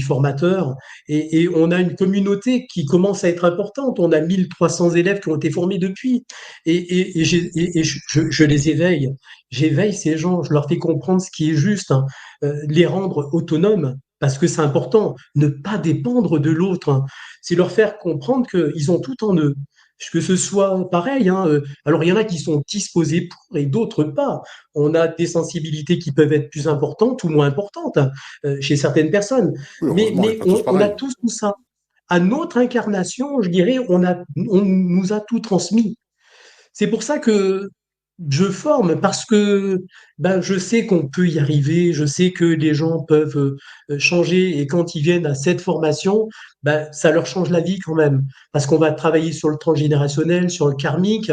formateur et on a une communauté qui commence à être importante. On a 1300 élèves qui ont été formés depuis et je les éveille. J'éveille ces gens, je leur fais comprendre ce qui est juste, hein, les rendre autonomes. Parce que c'est important, ne pas dépendre de l'autre, hein. C'est leur faire comprendre qu'ils ont tout en eux, que ce soit pareil, hein, alors, il y en a qui sont disposés pour et d'autres pas. On a des sensibilités qui peuvent être plus importantes ou moins importantes, hein, chez certaines personnes. Oui, heureusement, on n'est Mais pas tous on a pareils. tous tout ça. À notre incarnation, je dirais, on nous a tout transmis. C'est pour ça que je forme, parce que ben, je sais qu'on peut y arriver, je sais que les gens peuvent changer, et quand ils viennent à cette formation, ben, ça leur change la vie quand même, parce qu'on va travailler sur le transgénérationnel, sur le karmique.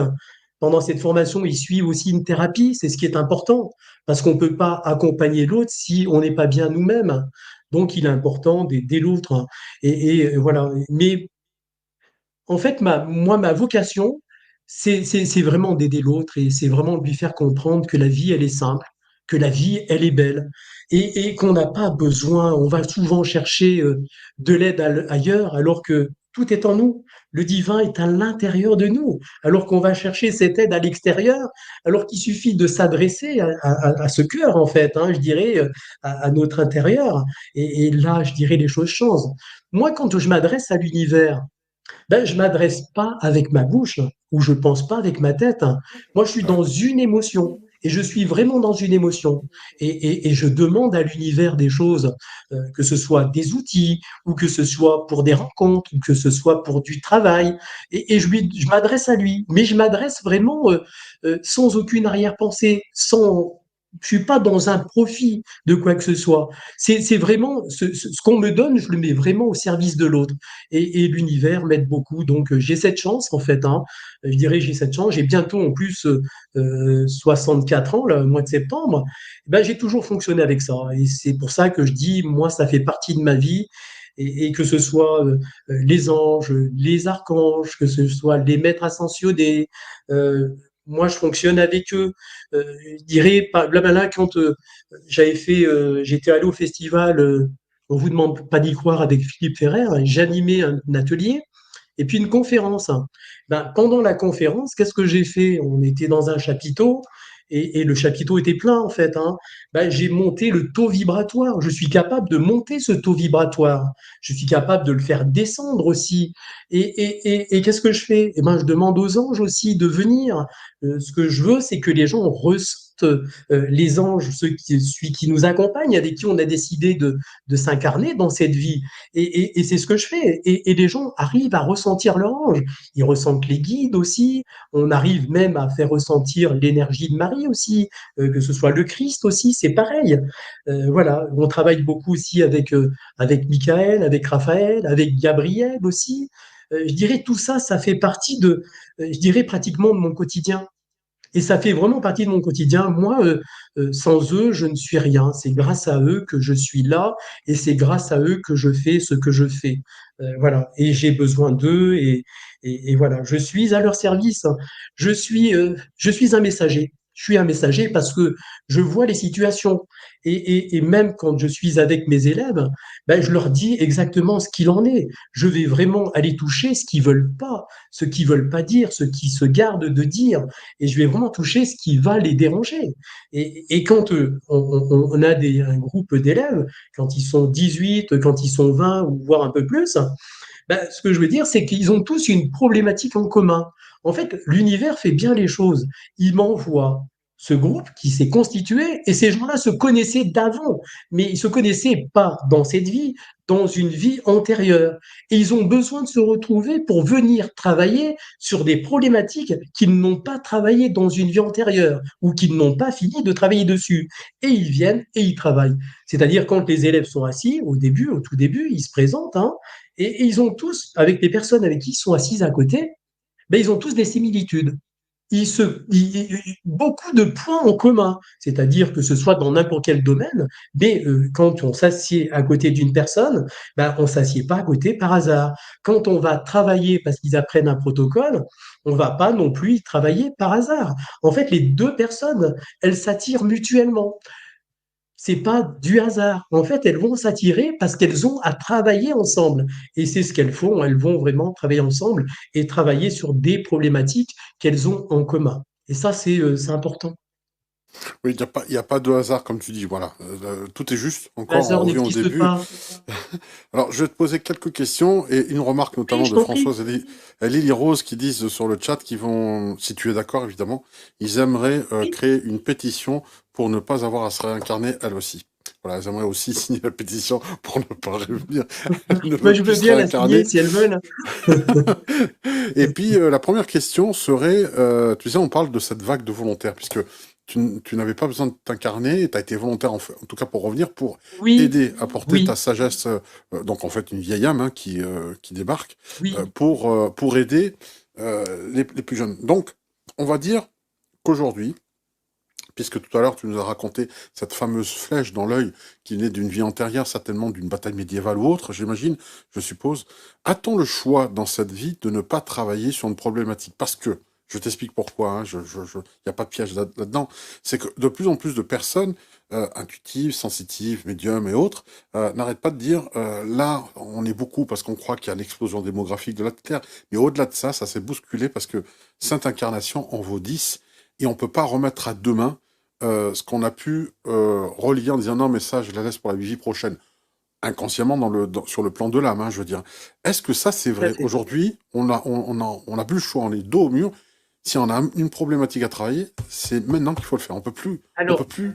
Pendant cette formation, ils suivent aussi une thérapie, c'est ce qui est important, parce qu'on ne peut pas accompagner l'autre si on n'est pas bien nous-mêmes. Donc, il est important d'aider l'autre, hein. Et voilà. Mais en fait, ma vocation, c'est vraiment d'aider l'autre et c'est vraiment de lui faire comprendre que la vie, elle est simple, que la vie, elle est belle et qu'on n'a pas besoin, on va souvent chercher de l'aide ailleurs alors que tout est en nous. Le divin est à l'intérieur de nous, alors qu'on va chercher cette aide à l'extérieur, alors qu'il suffit de s'adresser à ce cœur, en fait, hein, je dirais, à notre intérieur. Et là, je dirais, les choses changent. Moi, quand je m'adresse à l'univers, ben, je m'adresse pas avec ma bouche ou je pense pas avec ma tête, hein. Moi, je suis Ouais. dans une émotion et je suis vraiment dans une émotion. Et je demande à l'univers des choses, que ce soit des outils ou que ce soit pour des rencontres ou que ce soit pour du travail. Et je m'adresse à lui, mais je m'adresse vraiment sans aucune arrière-pensée, sans. Je suis pas dans un profit de quoi que ce soit. C'est vraiment ce qu'on me donne, je le mets vraiment au service de l'autre et l'univers m'aide beaucoup. Donc, j'ai cette chance, en fait, hein. Je dirais, j'ai cette chance. J'ai bientôt, en plus, 64 ans, là, le mois de septembre. Ben, j'ai toujours fonctionné avec ça. Et c'est pour ça que je dis, moi, ça fait partie de ma vie. Et que ce soit les anges, les archanges, que ce soit les maîtres ascensionnés, euh, moi, je fonctionne avec eux. Je dirais, là, quand j'étais allé au festival, on vous demande pas d'y croire, avec Philippe Ferrer, j'animais un atelier et puis une conférence. Ben, pendant la conférence, qu'est-ce que j'ai fait? On était dans un chapiteau et le chapiteau était plein en fait, hein. Ben, j'ai monté le taux vibratoire. Je suis capable de monter ce taux vibratoire. Je suis capable de le faire descendre aussi. Et qu'est-ce que je fais? Eh ben, je demande aux anges aussi de venir. Ce que je veux, c'est que les gens ressentent les anges, celui qui nous accompagne, avec qui on a décidé de s'incarner dans cette vie. Et c'est ce que je fais. Et les gens arrivent à ressentir leur ange. Ils ressentent les guides aussi. On arrive même à faire ressentir l'énergie de Marie aussi, que ce soit le Christ aussi, c'est pareil. Voilà, on travaille beaucoup aussi avec Michael, avec Raphaël, avec Gabriel aussi. Je dirais tout ça, ça fait partie je dirais pratiquement de mon quotidien. Et ça fait vraiment partie de mon quotidien. Moi, sans eux, je ne suis rien. C'est grâce à eux que je suis là et c'est grâce à eux que je fais ce que je fais. Voilà. Et j'ai besoin d'eux et voilà. Je suis à leur service. Je suis un messager. Je suis un messager parce que je vois les situations. Et même quand je suis avec mes élèves, ben, je leur dis exactement ce qu'il en est. Je vais vraiment aller toucher ce qu'ils veulent pas dire, ce qui se gardent de dire et je vais vraiment toucher ce qui va les déranger. Et quand on a un groupe d'élèves, quand ils sont 18, quand ils sont 20 ou voire un peu plus, ben, ce que je veux dire, c'est qu'ils ont tous une problématique en commun. En fait, l'univers fait bien les choses. Il m'envoie ce groupe qui s'est constitué, et ces gens-là se connaissaient d'avant, mais ils se connaissaient pas dans cette vie, dans une vie antérieure. Et ils ont besoin de se retrouver pour venir travailler sur des problématiques qu'ils n'ont pas travaillé dans une vie antérieure ou qu'ils n'ont pas fini de travailler dessus. Et ils viennent et ils travaillent. C'est-à-dire quand les élèves sont assis, au début, au tout début, ils se présentent, hein, et ils ont tous, avec les personnes avec qui ils sont assis à côté, ben, ils ont tous des similitudes. Beaucoup de points en commun, c'est-à-dire que ce soit dans n'importe quel domaine, mais quand on s'assied à côté d'une personne, ben, on ne s'assied pas à côté par hasard. Quand on va travailler parce qu'ils apprennent un protocole, on ne va pas non plus y travailler par hasard. En fait, les deux personnes, elles s'attirent mutuellement. C'est pas du hasard. En fait, elles vont s'attirer parce qu'elles ont à travailler ensemble. Et c'est ce qu'elles font. Elles vont vraiment travailler ensemble et travailler sur des problématiques qu'elles ont en commun. Et ça, c'est important. Oui, il y a pas de hasard, comme tu dis, voilà. Tout est juste. Le Encore, on hasard revient au n'existe début. pas. Alors, je vais te poser quelques questions et une remarque Oui, notamment je de t'en prie. Françoise et Lily Rose qui disent sur le chat qu'ils vont, si tu es d'accord évidemment, ils aimeraient Oui, créer une pétition pour ne pas avoir à se réincarner elles aussi. Voilà, elles aimeraient aussi signer la pétition pour ne pas revenir. Elles ne moi, veulent je plus veux se bien la signer réincarner. si elles veulent. Et puis, la première question serait, tu sais, on parle de cette vague de volontaires, puisque tu n'avais pas besoin de t'incarner, tu as été volontaire, en tout cas pour revenir, pour Oui, aider, apporter ta oui, sagesse, donc en fait une vieille âme hein, qui débarque, oui. pour aider les plus jeunes. Donc, on va dire qu'aujourd'hui, puisque tout à l'heure tu nous as raconté cette fameuse flèche dans l'œil qui venait d'une vie antérieure, certainement d'une bataille médiévale ou autre, j'imagine, je suppose, a-t-on le choix dans cette vie de ne pas travailler sur une problématique? Parce que, je t'explique pourquoi, hein, y a pas de piège là-dedans, c'est que de plus en plus de personnes intuitives, sensitives, médiums et autres, n'arrêtent pas de dire, là, on est beaucoup parce qu'on croit qu'il y a l'explosion démographique de la Terre, mais au-delà de ça, ça s'est bousculé parce que Sainte Incarnation en vaut 10 et on peut pas remettre à demain ce qu'on a pu relier en disant non mais ça je la laisse pour la vie prochaine inconsciemment sur le plan de l'âme hein, je veux dire est-ce que ça c'est Tout à vrai fait. aujourd'hui on a plus le choix on est dos au mur si on a une problématique à travailler c'est maintenant qu'il faut le faire on peut Alors, plus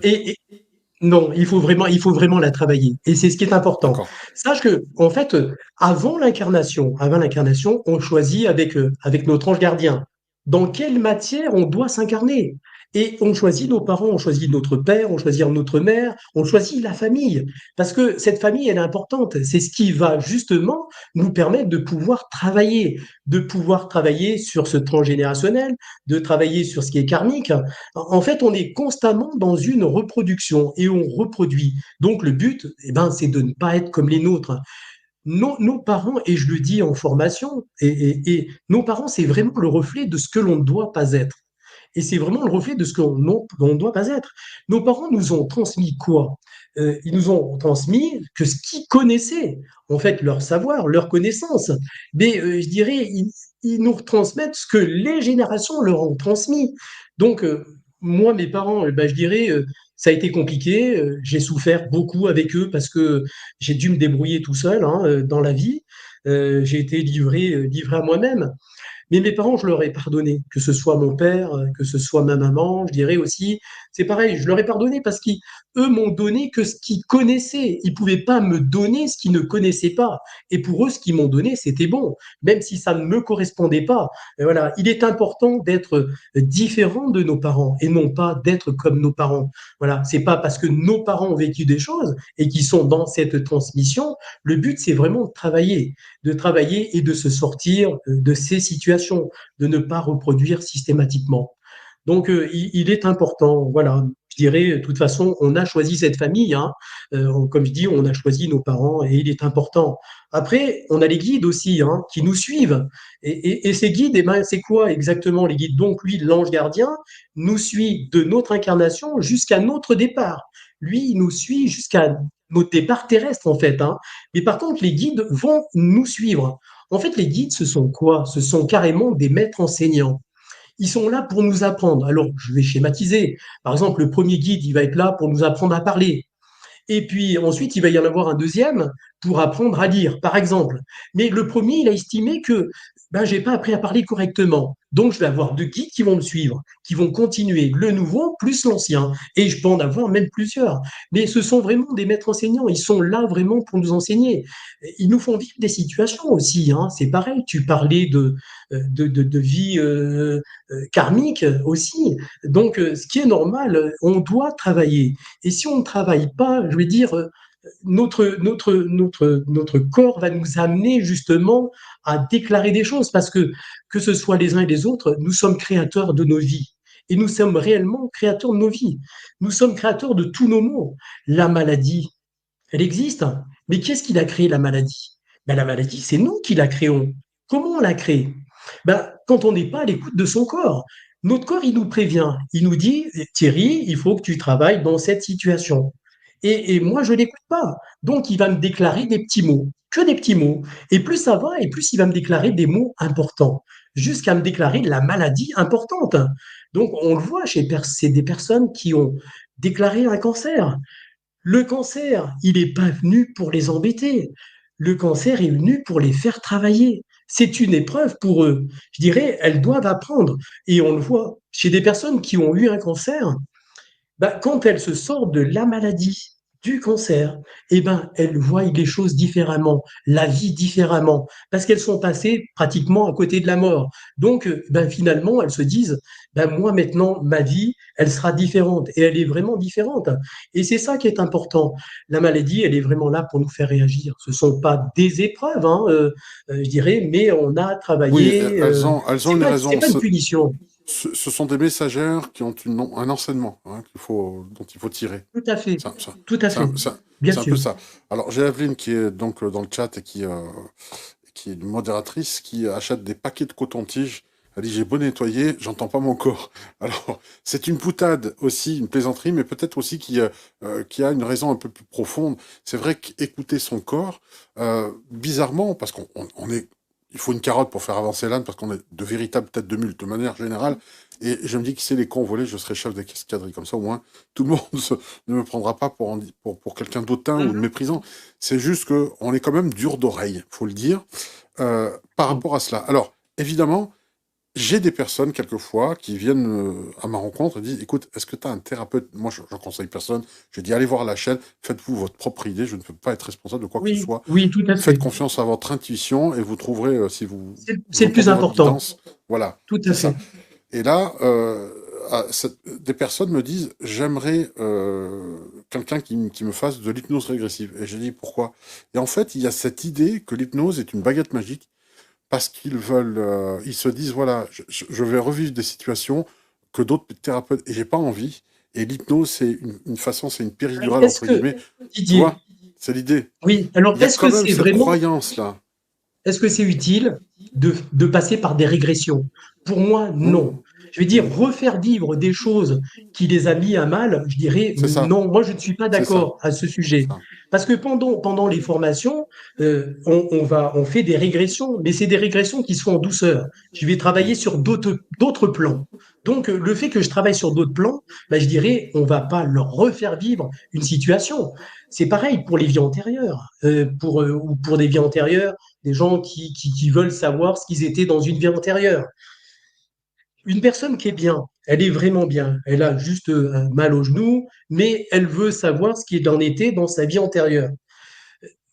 non, il faut vraiment la travailler. Et c'est ce qui est important. d'accord Sache que, en fait, avant l'incarnation, on choisit avec notre ange gardien dans quelle matière on doit s'incarner. Et on choisit nos parents, on choisit notre père, on choisit notre mère, on choisit la famille. Parce que cette famille, elle est importante. C'est ce qui va justement nous permettre de pouvoir travailler sur ce transgénérationnel, de travailler sur ce qui est karmique. En fait, on est constamment dans une reproduction et on reproduit. Donc, le but, eh ben, c'est de ne pas être comme les nôtres. Nos parents, et je le dis en formation, et nos parents, c'est vraiment le reflet de ce que l'on ne doit pas être. Et c'est vraiment le reflet de ce qu'on ne doit pas être. Nos parents nous ont transmis quoi? Ils nous ont transmis que ce qu'ils connaissaient, en fait, leur savoir, leur connaissance. Mais je dirais, ils nous transmettent ce que les générations leur ont transmis. Donc, moi, mes parents, ben, je dirais, ça a été compliqué. J'ai souffert beaucoup avec eux parce que j'ai dû me débrouiller tout seul hein, dans la vie. J'ai été livré à moi-même. Mais mes parents, je leur ai pardonné, que ce soit mon père, que ce soit ma maman, je dirais aussi, c'est pareil, je leur ai pardonné parce qu'eux m'ont donné que ce qu'ils connaissaient. Ils ne pouvaient pas me donner ce qu'ils ne connaissaient pas. Et pour eux, ce qu'ils m'ont donné, c'était bon, même si ça ne me correspondait pas. Et voilà, il est important d'être différent de nos parents et non pas d'être comme nos parents. Voilà, c'est pas parce que nos parents ont vécu des choses et qui sont dans cette transmission. Le but, c'est vraiment de travailler et de se sortir de ces situations, de ne pas reproduire systématiquement. Donc, il est important, voilà. Je dirais, de toute façon, on a choisi cette famille, hein. Comme je dis, on a choisi nos parents et il est important. Après, on a les guides aussi, hein, qui nous suivent. Et ces guides, eh ben, c'est quoi exactement les guides? Donc, lui, l'ange gardien, nous suit de notre incarnation jusqu'à notre départ. Lui, il nous suit jusqu'à notre départ terrestre, en fait, hein. Mais par contre, les guides vont nous suivre. En fait, les guides, ce sont quoi? Ce sont carrément des maîtres enseignants. Ils sont là pour nous apprendre. Alors, je vais schématiser. Par exemple, le premier guide, il va être là pour nous apprendre à parler. Et puis ensuite, il va y en avoir un deuxième pour apprendre à lire, par exemple. Mais le premier, il a estimé que ben, j'ai pas appris à parler correctement. Donc, je vais avoir deux guides qui vont me suivre, qui vont continuer le nouveau plus l'ancien. Et je peux en avoir même plusieurs. Mais ce sont vraiment des maîtres enseignants. Ils sont là vraiment pour nous enseigner. Ils nous font vivre des situations aussi, hein. C'est pareil. Tu parlais de vie karmique aussi. Donc, ce qui est normal, on doit travailler. Et si on ne travaille pas, je vais dire, notre corps va nous amener justement à déclarer des choses parce que ce soit les uns et les autres, nous sommes créateurs de nos vies. Et nous sommes réellement créateurs de nos vies. Nous sommes créateurs de tous nos maux. La maladie, elle existe. Mais qui est-ce qui a créé la maladie? Ben, la maladie, c'est nous qui la créons. Comment on la crée? Ben, quand on n'est pas à l'écoute de son corps. Notre corps, il nous prévient. Il nous dit, Thierry, il faut que tu travailles dans cette situation. Et moi, je ne l'écoute pas. Donc, il va me déclarer des petits mots, que des petits mots. Et plus ça va, et plus il va me déclarer des mots importants, jusqu'à me déclarer la maladie importante. Donc, on le voit c'est des personnes qui ont déclaré un cancer. Le cancer, il n'est pas venu pour les embêter. Le cancer est venu pour les faire travailler. C'est une épreuve pour eux. Je dirais, elles doivent apprendre. Et on le voit chez des personnes qui ont eu un cancer, bah, quand elles se sortent de la maladie, du cancer, eh ben, elles voient les choses différemment, la vie différemment, parce qu'elles sont passées pratiquement à côté de la mort. Donc, ben, finalement, elles se disent, ben, moi maintenant, ma vie, elle sera différente, et elle est vraiment différente. Et c'est ça qui est important. La maladie, elle est vraiment là pour nous faire réagir. Ce ne sont pas des épreuves, hein, je dirais, mais on a Oui, travaillé. elles ont une C'est raison. pas une punition. Ce sont des messagères qui ont un enseignement, hein, dont il faut tirer. Tout à fait. Ça, ça- Tout à C'est fait. un, ça- Bien c'est un peu sûr. ça. Alors, j'ai Evelyne qui est donc dans le chat et qui est une modératrice qui achète des paquets de coton-tige. Elle dit, j'ai beau nettoyer, j'entends pas mon corps. Alors, c'est une boutade aussi, une plaisanterie, mais peut-être aussi qui a une raison un peu plus profonde. C'est vrai qu'écouter son corps, bizarrement, parce qu'on est, il faut une carotte pour faire avancer l'âne, parce qu'on est de véritables têtes de mule de manière générale. Et je me dis que si les cons volaient, je serais chef d'escadrille. Comme ça, au moins, tout le monde ne me prendra pas pour quelqu'un d'autant ou de Mhm. méprisant. C'est juste que on est quand même dur d'oreille, faut le dire, par rapport à cela. Alors, évidemment, j'ai des personnes, quelquefois, qui viennent à ma rencontre et disent, écoute, est-ce que tu as un thérapeute? Moi, je conseille personne. Je dis, allez voir la chaîne, faites-vous votre propre idée, je ne peux pas être responsable de quoi que ce Oui, soit. oui, tout à Faites fait. confiance à votre intuition et vous trouverez, si vous C'est le plus entendez votre important. guidance, voilà, Tout à c'est ça. fait. Et là, des personnes me disent, j'aimerais quelqu'un qui me fasse de l'hypnose régressive. Et j'ai dit, pourquoi? Et en fait, il y a cette idée que l'hypnose est une baguette magique parce qu'ils veulent, ils se disent, voilà, je vais revivre des situations que d'autres thérapeutes, et j'ai pas envie. Et l'hypnose, c'est une façon, c'est une Alors, péridurale, est-ce entre que, guillemets. Tu Didier, vois? C'est l'idée. oui, alors Il y a quand même cette croyance-là. est-ce que c'est utile de passer par des régressions? Pour moi, Hmm, non. Je vais dire, hmm. refaire vivre des choses qui les a mis à mal, je dirais C'est ça, non. Moi, je ne suis pas c'est ça, d'accord à ce c'est sujet. ça. Parce que pendant les formations, on fait des régressions, mais c'est des régressions qui sont en douceur. Je vais Hmm. travailler sur d'autres plans. Donc, le fait que je travaille sur d'autres plans, ben, je dirais, on va pas leur refaire vivre une situation. C'est pareil pour les vies antérieures, ou pour des vies antérieures, des gens qui veulent savoir ce qu'ils étaient dans une vie antérieure. Une personne qui est bien, elle est vraiment bien, elle a juste mal au genou, mais elle veut savoir ce qu'il en était dans sa vie antérieure.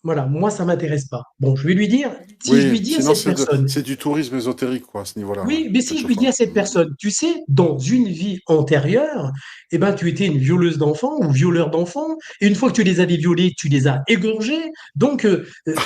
Voilà, moi, ça m'intéresse pas. Bon, je vais lui dire, si je Oui, lui dis à sinon cette personne, c'est du tourisme ésotérique, quoi, à ce niveau-là, ouais. oui, mais C'est si je toujours lui dis ça. à cette Hmm. personne, tu sais, dans une vie antérieure, eh ben, tu étais une violeuse d'enfants ou violeur d'enfants, et une fois que tu les avais violés, tu les as égorgés. Donc,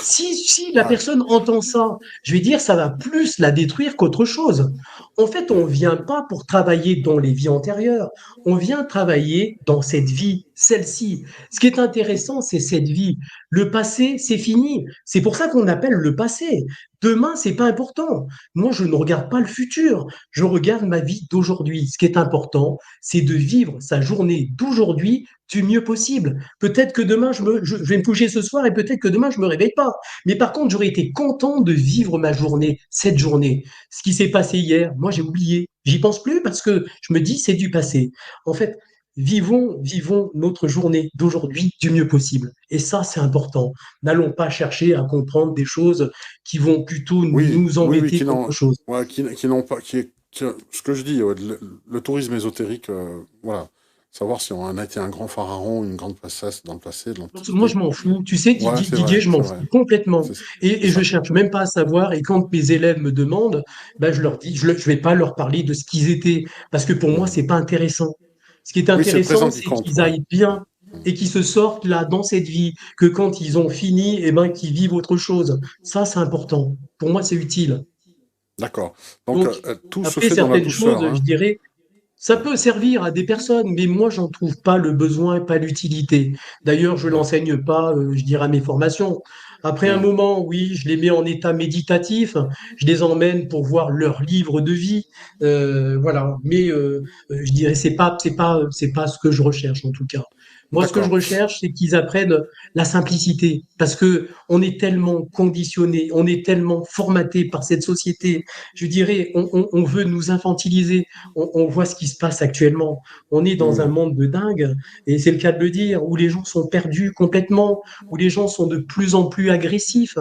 si la Ouais. personne entend ça, je vais dire, ça va plus la détruire qu'autre chose. En fait, on vient pas pour travailler dans les vies antérieures, on vient travailler dans cette vie, celle-ci. Ce qui est intéressant, c'est cette vie. Le passé, c'est fini. C'est pour ça qu'on appelle le passé. Demain, c'est pas important. Moi, je ne regarde pas le futur, je regarde ma vie d'aujourd'hui. Ce qui est important, c'est de vivre sa journée d'aujourd'hui du mieux possible. Peut-être que demain, je vais me coucher ce soir et peut-être que demain, je me réveille pas. Mais par contre, j'aurais été content de vivre ma journée, cette journée. Ce qui s'est passé hier, moi, j'ai oublié. J'y pense plus parce que je me dis, c'est du passé. En fait, vivons notre journée d'aujourd'hui du mieux possible. Et ça, c'est important. N'allons pas chercher à comprendre des choses qui vont plutôt Oui, nous oui, oui, embêter qu'autre chose. qui n'ont pas, ce que je dis, ouais, le tourisme ésotérique, voilà, savoir si on a été un grand pharaon, une grande princesse dans le passé, de Donc, moi, l'Antiquité. je m'en fous. Tu sais, Ouais, Didier, je m'en c'est fous vrai, complètement. c'est c'est Et je ça. cherche même pas à savoir. Et quand mes élèves me demandent, ben, je leur dis, je vais pas leur parler de ce qu'ils étaient, parce que pour moi, Mhm. c'est pas intéressant. Ce qui est Oui, c'est le intéressant, présent qui c'est compte, qu'ils ouais. aillent bien Mhm. et qu'ils se sortent là dans cette vie, que quand ils ont fini, eh ben, qu'ils vivent autre chose. Ça, c'est important. Pour moi, c'est utile. D'accord. Donc, Donc, tout se après, fait dans la certaines douceur, choses, je hein. dirais, ça peut servir à des personnes, mais moi, j'en trouve pas le besoin, pas l'utilité. D'ailleurs, je Ouais. l'enseigne pas, je dirais, à mes formations. Après un Mhm. moment, oui, je les mets en état méditatif, je les emmène pour voir leur livre de vie, voilà. Mais je dirais, c'est pas ce que je recherche en tout cas. Moi, ce que je D'accord. recherche, c'est qu'ils apprennent la simplicité, parce que on est tellement conditionné, on est tellement formaté par cette société. Je dirais, on veut nous infantiliser, on voit ce qui se passe actuellement. On est dans un Mhm. monde de dingue, et c'est le cas de le dire, où les gens sont perdus complètement, où les gens sont de plus en plus agressifs.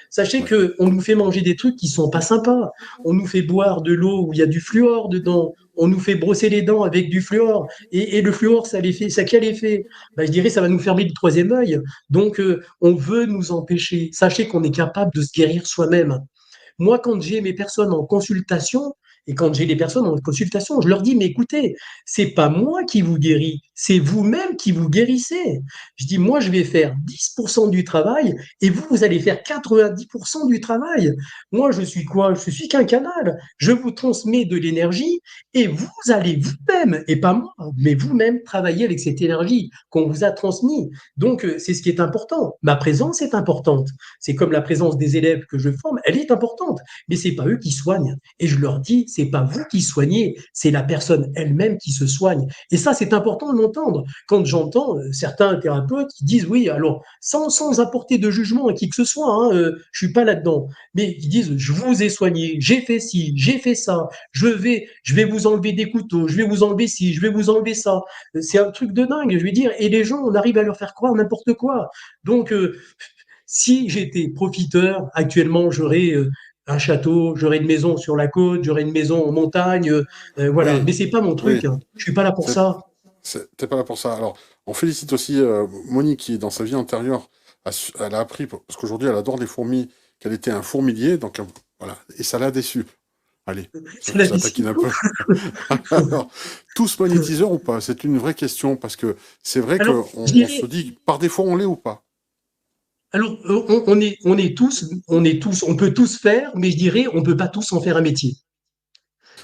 Sachez Ouais. que on nous fait manger des trucs qui sont pas sympas. On nous fait boire de l'eau où il y a du fluor dedans. On nous fait brosser les dents avec du fluor. Et le fluor, ça a quel effet? Ben, je dirais, ça va nous fermer le troisième œil. Donc, on veut nous empêcher. Sachez qu'on est capable de se guérir soi-même. Moi, quand j'ai mes personnes en consultation, et quand j'ai les personnes en consultation, je leur dis, mais écoutez, c'est pas moi qui vous guéris, c'est vous-même qui vous guérissez. Je dis, moi, je vais faire 10% du travail et vous, vous allez faire 90% du travail. Moi, je suis quoi? Je suis qu'un canal. Je vous transmets de l'énergie et vous allez vous-même, et pas moi, mais vous-même travailler avec cette énergie qu'on vous a transmise. Donc, c'est ce qui est important. Ma présence est importante. C'est comme la présence des élèves que je forme, elle est importante, mais c'est pas eux qui soignent. Et je leur dis, c'est pas vous qui soignez, c'est la personne elle-même qui se soigne. Et ça, c'est important de l'entendre. Quand j'entends certains thérapeutes qui disent, oui, alors sans apporter de jugement à qui que ce soit, hein, je suis pas là-dedans, mais qui disent, je vous ai soigné, j'ai fait ci, j'ai fait ça, je vais vous enlever des couteaux, je vais vous enlever ci, je vais vous enlever ça. C'est un truc de dingue, je veux dire. Et les gens, on arrive à leur faire croire n'importe quoi. Donc, si j'étais profiteur, actuellement, j'aurais un château, j'aurais une maison sur la côte, j'aurais une maison en montagne, voilà. Oui, Mais c'est pas mon oui. truc, hein. Je suis pas là pour C'est ça. T'es pas là pour ça. Alors, on félicite aussi Monique qui, dans sa vie antérieure, elle a appris, parce qu'aujourd'hui elle adore les fourmis, qu'elle était un fourmilier, donc voilà, et ça l'a déçu. Allez, C'est la ça taquine un peu. Alors, tous magnétiseurs ou pas? C'est une vraie question, parce que c'est vrai Alors, qu'on je on se dirais, dit, par défaut, on l'est ou pas? alors, on peut tous faire, mais je dirais, on peut pas tous en faire un métier.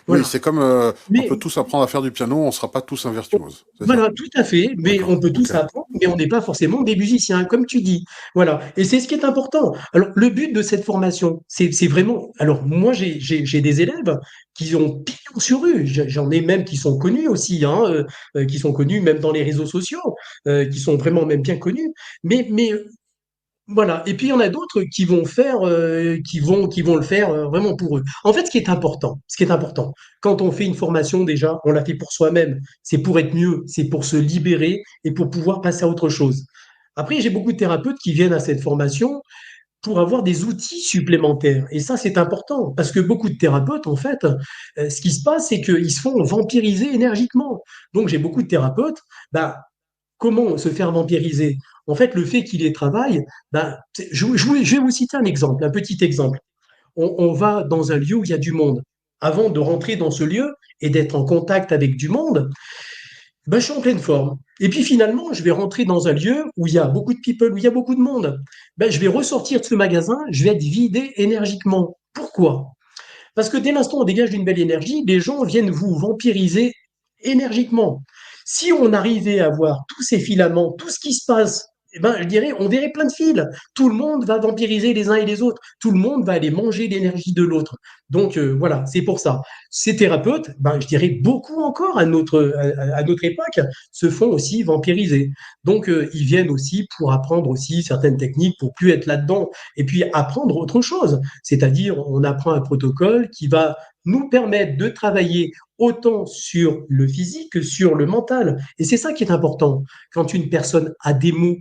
Oui, Voilà. c'est comme, on peut Mais tous apprendre à faire du piano, on sera pas tous un virtuose, c'est ça? voilà, tout à fait, mais D'accord, on peut ok. tous apprendre, mais on n'est pas forcément des musiciens, comme tu dis. Voilà, et c'est ce qui est important. Alors, le but de cette formation, c'est vraiment. Alors, moi, j'ai des élèves qui ont pignon sur rue. J'en ai même qui sont connus aussi, hein, qui sont connus même dans les réseaux sociaux, qui sont vraiment même bien connus. Mais voilà. Et puis il y en a d'autres qui vont faire, qui vont le faire vraiment pour eux. En fait, ce qui est important, quand on fait une formation déjà, on la fait pour soi-même. C'est pour être mieux, c'est pour se libérer et pour pouvoir passer à autre chose. Après, j'ai beaucoup de thérapeutes qui viennent à cette formation pour avoir des outils supplémentaires. Et ça, c'est important parce que beaucoup de thérapeutes, en fait, ce qui se passe, c'est qu'ils se font vampiriser énergiquement. Donc, j'ai beaucoup de thérapeutes, bah, comment se faire vampiriser? En fait, le fait qu'il y ait travail, ben, je vais vous citer un exemple, un petit exemple. On va dans un lieu où il y a du monde. Avant de rentrer dans ce lieu et d'être en contact avec du monde, ben, je suis en pleine forme. Et puis finalement, je vais rentrer dans un lieu où il y a beaucoup de people, où il y a beaucoup de monde. Ben, je vais ressortir de ce magasin, je vais être vidé énergiquement. Pourquoi? Parce que dès l'instant où on dégage d'une belle énergie, les gens viennent vous vampiriser énergiquement. Si on arrivait à voir tous ces filaments, tout ce qui se passe eh ben, je dirais, on verrait plein de fils. Tout le monde va vampiriser les uns et les autres. Tout le monde va aller manger l'énergie de l'autre. Donc voilà, c'est pour ça. Ces thérapeutes, ben, je dirais beaucoup encore à notre époque, se font aussi vampiriser. Donc ils viennent aussi pour apprendre aussi certaines techniques pour plus être là-dedans et puis apprendre autre chose. C'est-à-dire, on apprend un protocole qui va nous permettre de travailler autant sur le physique que sur le mental. Et c'est ça qui est important. Quand une personne a des mots,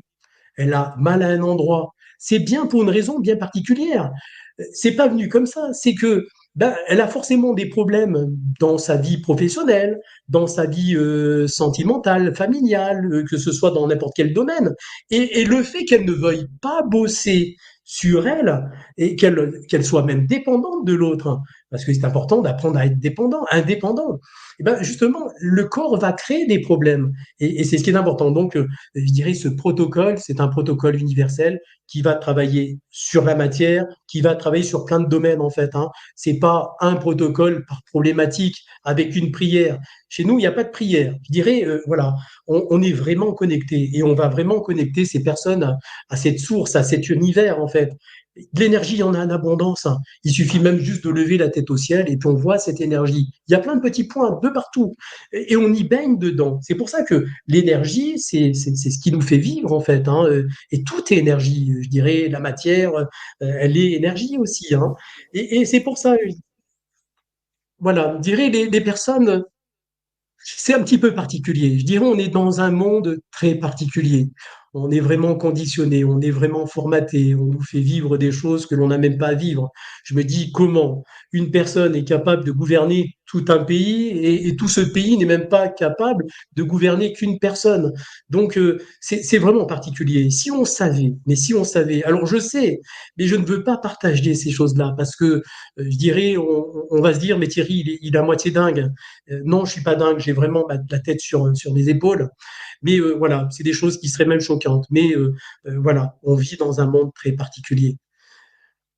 elle a mal à un endroit, c'est bien pour une raison bien particulière. C'est pas venu comme ça, c'est que ben, elle a forcément des problèmes dans sa vie professionnelle, dans sa vie sentimentale, familiale, que ce soit dans n'importe quel domaine. Et le fait qu'elle ne veuille pas bosser sur elle et qu'elle soit même dépendante de l'autre, hein, parce que c'est important d'apprendre à être dépendant, indépendant. Et ben justement, le corps va créer des problèmes et c'est ce qui est important. Donc, je dirais ce protocole, c'est un protocole universel qui va travailler sur la matière, qui va travailler sur plein de domaines en fait. Hein. C'est pas un protocole par problématique avec une prière. Chez nous, il n'y a pas de prière. Je dirais, voilà, on est vraiment connecté et on va vraiment connecter ces personnes à cette source, à cet univers en fait. De l'énergie, il y en a en abondance. Hein. Il suffit même juste de lever la tête au ciel et puis on voit cette énergie. Il y a plein de petits points de partout et on y baigne dedans. C'est pour ça que l'énergie, c'est ce qui nous fait vivre en fait. Hein. Et tout est énergie. Je dirais, la matière, elle est énergie aussi. Hein. Et c'est pour ça, voilà, je dirais les personnes c'est un petit peu particulier. Je dirais on est dans un monde très particulier. On est vraiment conditionné, on est vraiment formaté, on nous fait vivre des choses que l'on n'a même pas à vivre. Je me dis comment une personne est capable de gouverner tout un pays et tout ce pays n'est même pas capable de gouverner qu'une personne. Donc c'est vraiment particulier. Si on savait, mais si on savait, alors je sais, mais je ne veux pas partager ces choses-là parce que je dirais, on va se dire, mais Thierry, il est à moitié dingue. Non, je suis pas dingue, j'ai vraiment la tête sur les épaules. Mais voilà, c'est des choses qui seraient même choquantes. Mais voilà, on vit dans un monde très particulier.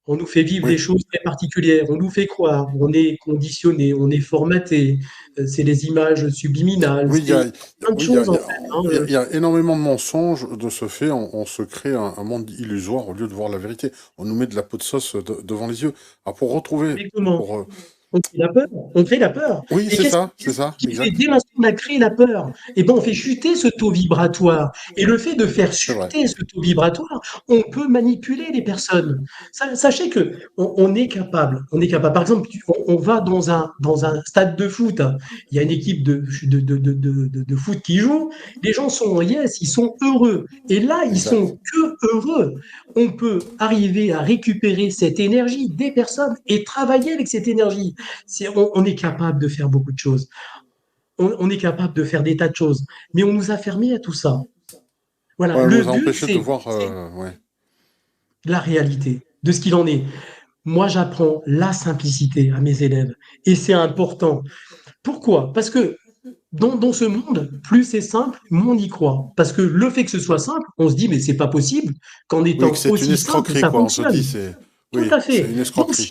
On nous fait vivre Oui, des choses très particulières, on nous fait croire, on est conditionné, on est formaté, c'est les images subliminales, oui, c'est plein de oui, choses en fait. Hein, il y a énormément de mensonges de ce fait. On se crée un monde illusoire au lieu de voir la vérité. On nous met de la peau de sauce devant les yeux. Alors pour retrouver, mais comment? pour, On crée la peur, on crée la peur. oui, Et qu'est-ce c'est ça, qui fait exact. dès l'instant qu'on a créé la peur? Eh ben, on fait chuter ce taux vibratoire. Et le fait de faire C'est vrai. chuter ce taux vibratoire, on peut manipuler les personnes. Sachez que on est capable. On est capable. Par exemple, on va dans un stade de foot. Il y a une équipe de foot qui joue. Les gens sont en yes, ils sont heureux. Et là, ils Exact. sont que heureux. On peut arriver à récupérer cette énergie des personnes et travailler avec cette énergie. On est capable de faire beaucoup de choses. On est capable de faire des tas de choses. Mais on nous a fermés à tout ça. Voilà. Ouais, on Le nous a but, empêchés de voir, ouais. la réalité de ce qu'il en est. Moi, j'apprends la simplicité à mes élèves. Et c'est important. Pourquoi? Parce que dans ce monde, plus c'est simple, moins on y croit. Parce que le fait que ce soit simple, on se dit, mais c'est pas possible qu'en Oui, que étant c'est une aussi simple, escroquerie, ça quoi. On se dit, fonctionne. c'est, Tout oui, à c'est fait. une Donc, escroquerie.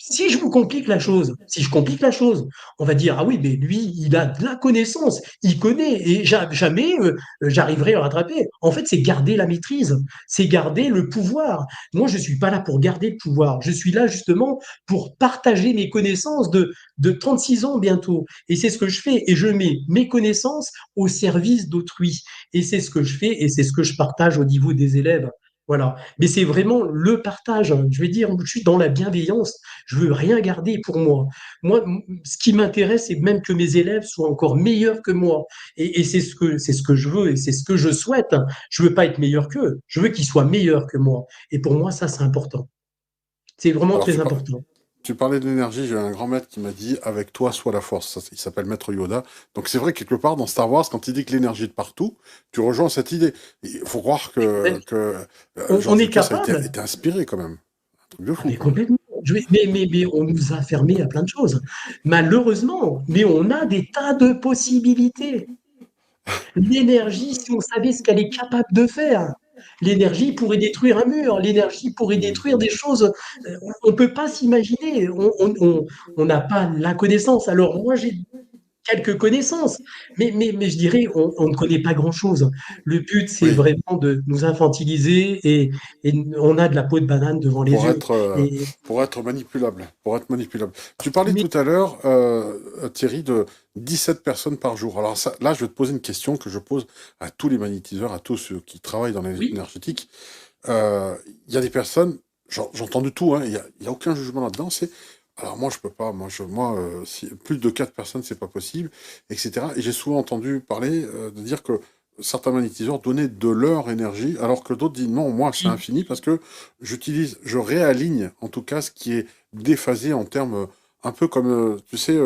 si je vous complique la chose, si je complique la chose, on va dire, ah oui, mais lui, il a de la connaissance, il connaît, et jamais j'arriverai à le rattraper. En fait, c'est garder la maîtrise, c'est garder le pouvoir. Moi, je suis pas là pour garder le pouvoir, je suis là justement pour partager mes connaissances de 36 ans bientôt. Et c'est ce que je fais, et je mets mes connaissances au service d'autrui. Et c'est ce que je fais, et c'est ce que je partage au niveau des élèves. Voilà. Mais c'est vraiment le partage. Je vais dire, je suis dans la bienveillance. Je veux rien garder pour moi. Moi, ce qui m'intéresse, c'est même que mes élèves soient encore meilleurs que moi. Et c'est ce que je veux et c'est ce que je souhaite. Je veux pas être meilleur qu'eux. Je veux qu'ils soient meilleurs que moi. Et pour moi, ça, c'est important. C'est vraiment Alors, très important. tu parlais de l'énergie, j'ai un grand maître qui m'a dit avec toi soit la force. Il s'appelle Maître Yoda. Donc c'est vrai quelque part dans Star Wars, quand il dit que l'énergie est de partout, tu rejoins cette idée. Il faut croire que On George est Lucas a capable. été inspiré quand même. Un truc de Ah, fou mais quoi. complètement. Mais on nous a fermés à plein de choses. Malheureusement, mais on a des tas de possibilités. L'énergie, si on savait ce qu'elle est capable de faire, l'énergie pourrait détruire un mur, l'énergie pourrait Mm. détruire des choses. On ne peut pas s'imaginer, on n'a pas la connaissance. Alors moi, j'ai quelques connaissances. Mais je dirais, on ne connaît pas grand-chose. Le but, c'est Oui, vraiment de nous infantiliser et on a de la peau de banane devant les pour yeux. être, Et, pour être manipulable. Pour être manipulable. Tu parlais mais tout à l'heure, Thierry, de 17 personnes par jour. Alors ça, là, je vais te poser une question que je pose à tous les magnétiseurs, à tous ceux qui travaillent dans oui, l'énergétique. Il y a des personnes, j'entends de tout, hein, il y a aucun jugement là-dedans. C'est, alors moi, je peux pas. Si, plus de 4 personnes, c'est pas possible, etc. Et j'ai souvent entendu parler de dire que certains magnétiseurs donnaient de leur énergie, alors que d'autres disent non, moi, c'est oui, infini parce que je réaligne en tout cas ce qui est déphasé en termes un peu comme, tu sais,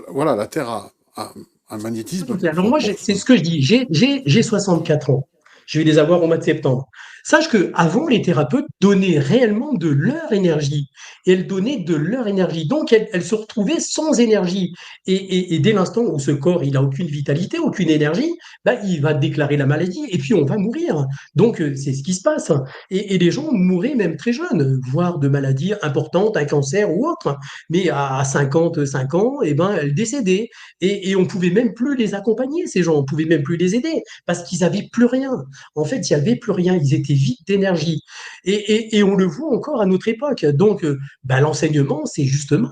voilà, la Terre a un magnétisme. tout à fait. Alors moi, c'est ce que je dis. J'ai 64 ans. Je vais les avoir au mois de septembre. Sache que avant, les thérapeutes donnaient réellement de leur énergie. Et elles donnaient de leur énergie. Donc, elles se retrouvaient sans énergie. Et dès l'instant où ce corps, il a aucune vitalité, aucune énergie, bah, il va déclarer la maladie et puis on va mourir. Donc, c'est ce qui se passe. Et les gens mouraient même très jeunes, voire de maladies importantes, un cancer ou autre. Mais à 55 ans, eh ben, elles décédaient. Et on pouvait même plus les accompagner, ces gens, on pouvait même plus les aider, parce qu'ils n'avaient plus rien. En fait, il n'y avait plus rien, ils étaient vides d'énergie. Et on le voit encore à notre époque. Donc, bah, l'enseignement, c'est justement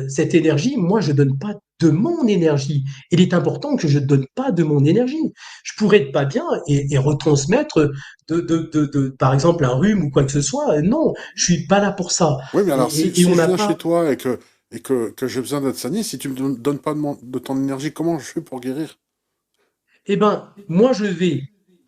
cette énergie. Moi, je ne donne pas de mon énergie. Il est important que je ne donne pas de mon énergie. Je pourrais être pas bien et retransmettre par exemple, un rhume ou quoi que ce soit. Non, je suis pas là pour ça. Oui, mais alors Et si on je n'a viens pas. chez toi et que j'ai besoin d'être soigné, si tu me donnes pas de ton énergie, comment je fais pour guérir? Eh ben, moi, je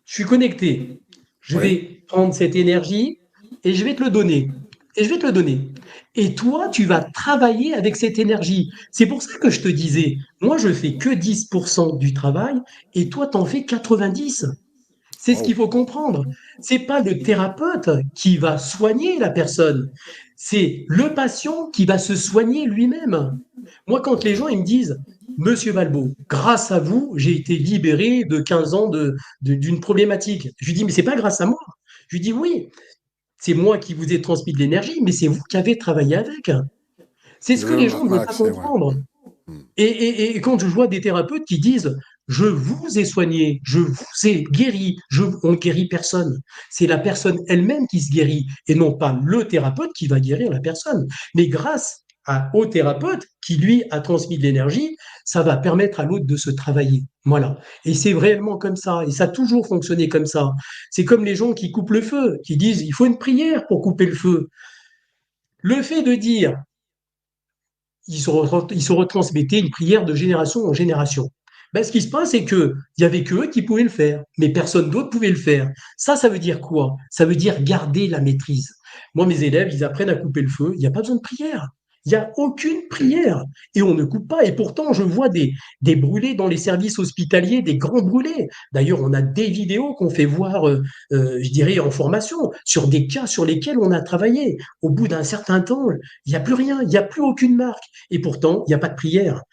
suis connecté. Je Oui, vais prendre cette énergie et je vais te le donner. Et je vais te le donner. Et toi, tu vas travailler avec cette énergie. C'est pour ça que je te disais, moi, je fais que 10% du travail et toi, t'en fais 90. C'est ce waouh. qu'il faut comprendre. C'est pas le thérapeute qui va soigner la personne. C'est le patient qui va se soigner lui-même. Moi, quand les Ok. gens ils me disent, Monsieur Valbot, grâce à vous, j'ai été libéré de 15 ans d'une problématique. Je lui dis, mais c'est pas grâce à moi. Je lui dis, oui, c'est moi qui vous ai transmis de l'énergie, mais c'est vous qui avez travaillé avec. C'est J'ai ce que les même gens ne veulent pas accès, ouais. comprendre. Hmm. Et quand je vois des thérapeutes qui disent je vous ai soigné, je vous ai guéri, on ne guérit personne. C'est la personne elle-même qui se guérit et non pas le thérapeute qui va guérir la personne. Mais grâce au thérapeute qui lui a transmis de l'énergie, ça va permettre à l'autre de se travailler. Voilà. Et c'est réellement comme ça. Et ça a toujours fonctionné comme ça. C'est comme les gens qui coupent le feu, qui disent il faut une prière pour couper le feu. Le fait de dire ils se retransmettaient une prière de génération en génération. Ben, ce qui se passe, c'est qu'il n'y avait que eux qui pouvaient le faire, mais personne d'autre pouvait le faire. Ça veut dire quoi? Ça veut dire garder la maîtrise. Moi, mes élèves, ils apprennent à couper le feu, il n'y a pas besoin de prière. Il n'y a aucune prière. Et on ne coupe pas. Et pourtant, je vois des brûlés dans les services hospitaliers, des grands brûlés. D'ailleurs, on a des vidéos qu'on fait voir, je dirais, en formation, sur des cas sur lesquels on a travaillé. Au bout d'un certain temps, il n'y a plus rien, il n'y a plus aucune marque. Et pourtant, il n'y a pas de prière.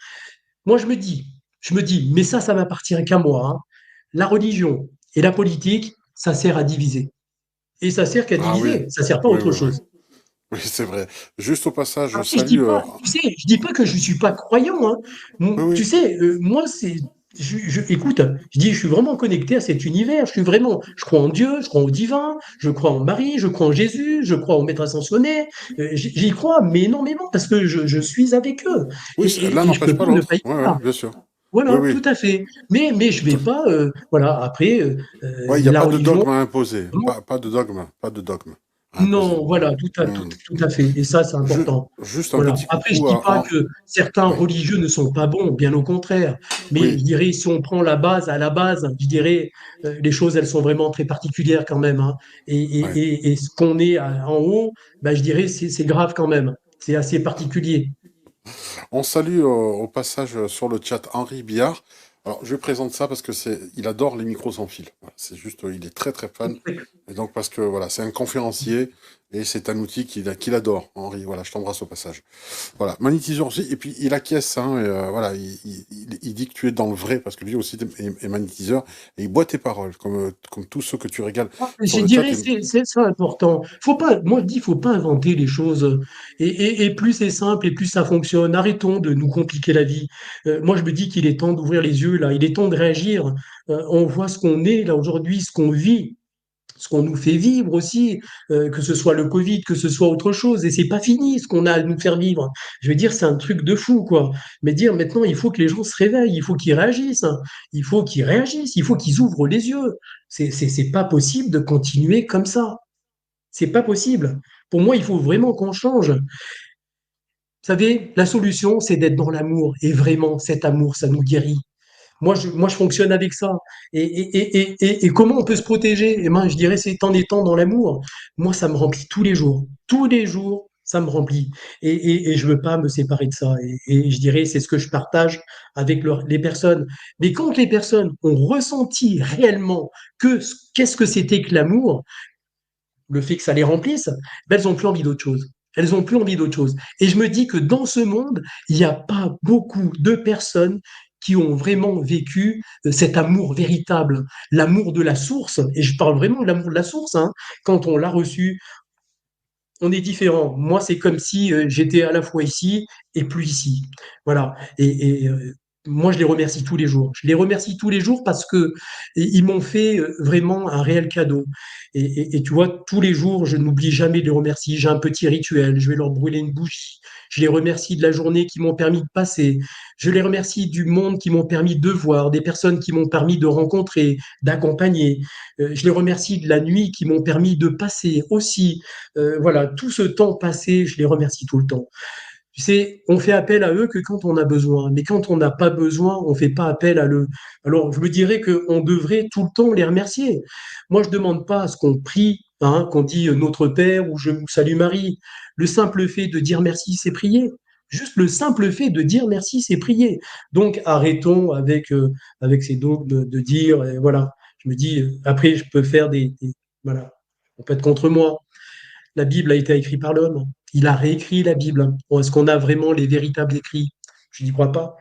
Moi, je me dis, mais ça m'appartient qu'à moi, hein. La religion et la politique, ça sert à diviser. Et ça sert qu'à Ah oui, diviser, ça sert pas à oui, autre oui, oui. chose. Oui, c'est vrai. Juste au passage, je Après, je dis salue. pas, tu sais, je dis pas que je suis pas croyant, hein. Oui, Tu oui. sais, moi, écoute, je dis, je suis vraiment connecté à cet univers. Je crois en Dieu, je crois au divin, je crois en Marie, je crois en Jésus, je crois au Maître ascensionné. J'y crois, mais énormément parce que je suis avec eux Oui, l'un et je n'empêche peux pas pas ne pas l'autre. y Oui, oui, croire. bien sûr. Oui, Voilà, oui. tout à fait. Mais je Tout vais à fait. pas, voilà. Après, Ouais, il n'y a la pas de religion, dogme à imposer. vraiment, Pas de dogme. Pas de dogme à imposer. non, voilà, Hmm. tout à fait. Et ça, c'est Ju- important. Juste un Voilà. petit Après, je coucou dis pas que certains Oui, religieux ne sont pas bons, bien au contraire. Mais oui, je dirais, si on prend la base à la base, je dirais, les choses, elles sont vraiment très particulières quand même, hein. ouais. Et ce qu'on est en haut, bah, je dirais, c'est grave quand même. C'est assez particulier. On salue au passage sur le chat Henri Biard. Alors, je présente ça parce que il adore les micros sans fil. Voilà, c'est juste, il est très très fan. Et donc, parce que voilà, c'est un conférencier et c'est un outil qu'il adore, Henri. Voilà, je t'embrasse au passage. Voilà, magnétiseur aussi. Et puis, il acquiesce, hein, et, voilà, il dit que tu es dans le vrai parce que lui aussi est magnétiseur et il boit tes paroles, comme tous ceux que tu régales Ah, sur je le chat. dirais c'est ça important. Faut pas, moi je dis, faut pas inventer les choses. Et plus c'est simple et plus ça fonctionne. Arrêtons de nous compliquer la vie. Moi je me dis qu'il est temps d'ouvrir les yeux là. Il est temps de réagir. On voit ce qu'on est là aujourd'hui, ce qu'on vit, ce qu'on nous fait vivre aussi, que ce soit le Covid, que ce soit autre chose. Et c'est pas fini ce qu'on a à nous faire vivre. Je veux dire, c'est un truc de fou, quoi. Mais dire maintenant, il faut que les gens se réveillent, il faut qu'ils réagissent, hein. Il faut qu'ils réagissent, il faut qu'ils ouvrent les yeux. C'est pas possible de continuer comme ça. C'est pas possible. Pour moi, il faut vraiment qu'on change. Vous savez, la solution, c'est d'être dans l'amour. Et vraiment, cet amour, ça nous guérit. Moi, je fonctionne avec ça. Et comment on peut se protéger? Eh ben, je dirais, c'est en étant dans l'amour. Moi, ça me remplit tous les jours. Tous les jours, ça me remplit. Et je veux pas me séparer de ça. Et je dirais, c'est ce que je partage avec les personnes. Mais quand les personnes ont ressenti réellement qu'est-ce que c'était que l'amour, le fait que ça les remplisse, ben, elles ont plus envie d'autre chose. Elles ont plus envie d'autre chose. Et je me dis que dans ce monde, il n'y a pas beaucoup de personnes qui ont vraiment vécu cet amour véritable, l'amour de la source. Et je parle vraiment de l'amour de la source, hein. Quand on l'a reçu, on est différent. Moi, c'est comme si j'étais à la fois ici et plus ici. Voilà. Moi, je les remercie tous les jours. Je les remercie tous les jours parce que ils m'ont fait vraiment un réel cadeau. Et tu vois, tous les jours, je n'oublie jamais de les remercier. J'ai un petit rituel. Je vais leur brûler une bougie. Je les remercie de la journée qui m'ont permis de passer. Je les remercie du monde qui m'ont permis de voir, des personnes qui m'ont permis de rencontrer, d'accompagner. Je les remercie de la nuit qui m'ont permis de passer aussi. Voilà, tout ce temps passé, je les remercie tout le temps. Tu sais, on fait appel à eux que quand on a besoin, mais quand on n'a pas besoin, on ne fait pas appel à eux. Alors, je me dirais qu'on devrait tout le temps les remercier. Moi, je ne demande pas à ce qu'on prie, hein, qu'on dit Notre Père ou Je vous salue Marie. Le simple fait de dire merci, c'est prier. Juste le simple fait de dire merci, c'est prier. Donc, arrêtons avec ces dogmes de dire, voilà. Je me dis, après, je peux faire voilà, on peut être contre moi. La Bible a été écrite par l'homme. Il a réécrit la Bible. Bon, est-ce qu'on a vraiment les véritables écrits? Je n'y crois pas.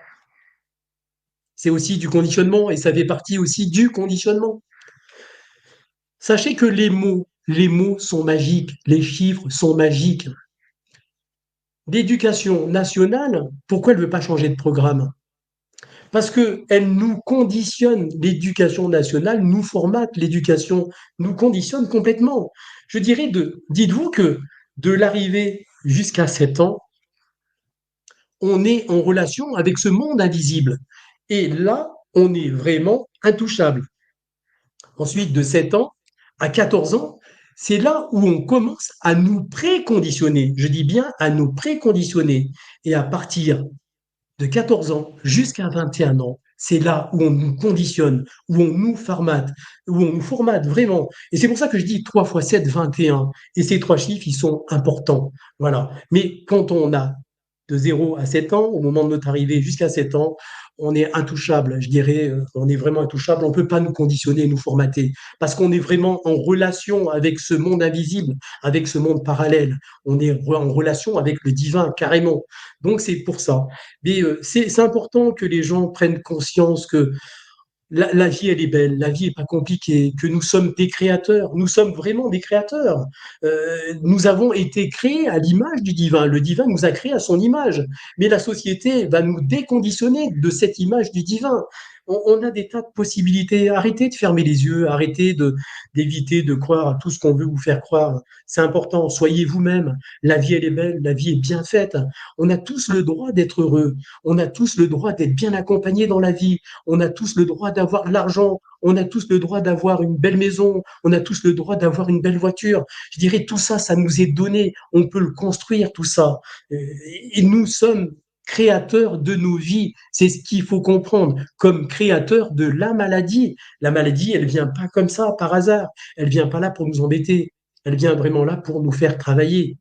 C'est aussi du conditionnement et ça fait partie aussi du conditionnement. Sachez que les mots sont magiques, les chiffres sont magiques. L'éducation nationale, pourquoi elle ne veut pas changer de programme? Parce qu'elle nous conditionne, l'éducation nationale nous formate, l'éducation nous conditionne complètement. Je dirais, dites-vous que de l'arrivée jusqu'à 7 ans, on est en relation avec ce monde invisible. Et là, on est vraiment intouchable. Ensuite, de 7 ans à 14 ans, c'est là où on commence à nous préconditionner. Je dis bien à nous préconditionner. Et à partir de 14 ans jusqu'à 21 ans, c'est là où on nous conditionne, où on nous formate, où on nous formate vraiment. Et c'est pour ça que je dis 3 fois 7, 21. Et ces trois chiffres, ils sont importants. Voilà. Mais quand on a de 0 à 7 ans, au moment de notre arrivée jusqu'à 7 ans, on est intouchable, je dirais, on est vraiment intouchable, on ne peut pas nous conditionner, nous formater, parce qu'on est vraiment en relation avec ce monde invisible, avec ce monde parallèle, on est en relation avec le divin, carrément. Donc c'est pour ça. Mais c'est important que les gens prennent conscience que la vie, elle est belle, la vie est pas compliquée, que nous sommes des créateurs, nous sommes vraiment des créateurs. Nous avons été créés à l'image du divin, le divin nous a créés à son image, mais la société va nous déconditionner de cette image du divin. On a des tas de possibilités. Arrêtez de fermer les yeux, arrêtez d'éviter de croire à tout ce qu'on veut vous faire croire. C'est important, soyez vous-même. La vie, elle est belle, la vie est bien faite. On a tous le droit d'être heureux, on a tous le droit d'être bien accompagnés dans la vie. On a tous le droit d'avoir de l'argent, on a tous le droit d'avoir une belle maison, on a tous le droit d'avoir une belle voiture. Je dirais tout ça, ça nous est donné, on peut le construire tout ça. Et nous sommes créateurs de nos vies, c'est ce qu'il faut comprendre, comme créateurs de la maladie. La maladie, elle vient pas comme ça par hasard, elle vient pas là pour nous embêter, elle vient vraiment là pour nous faire travailler.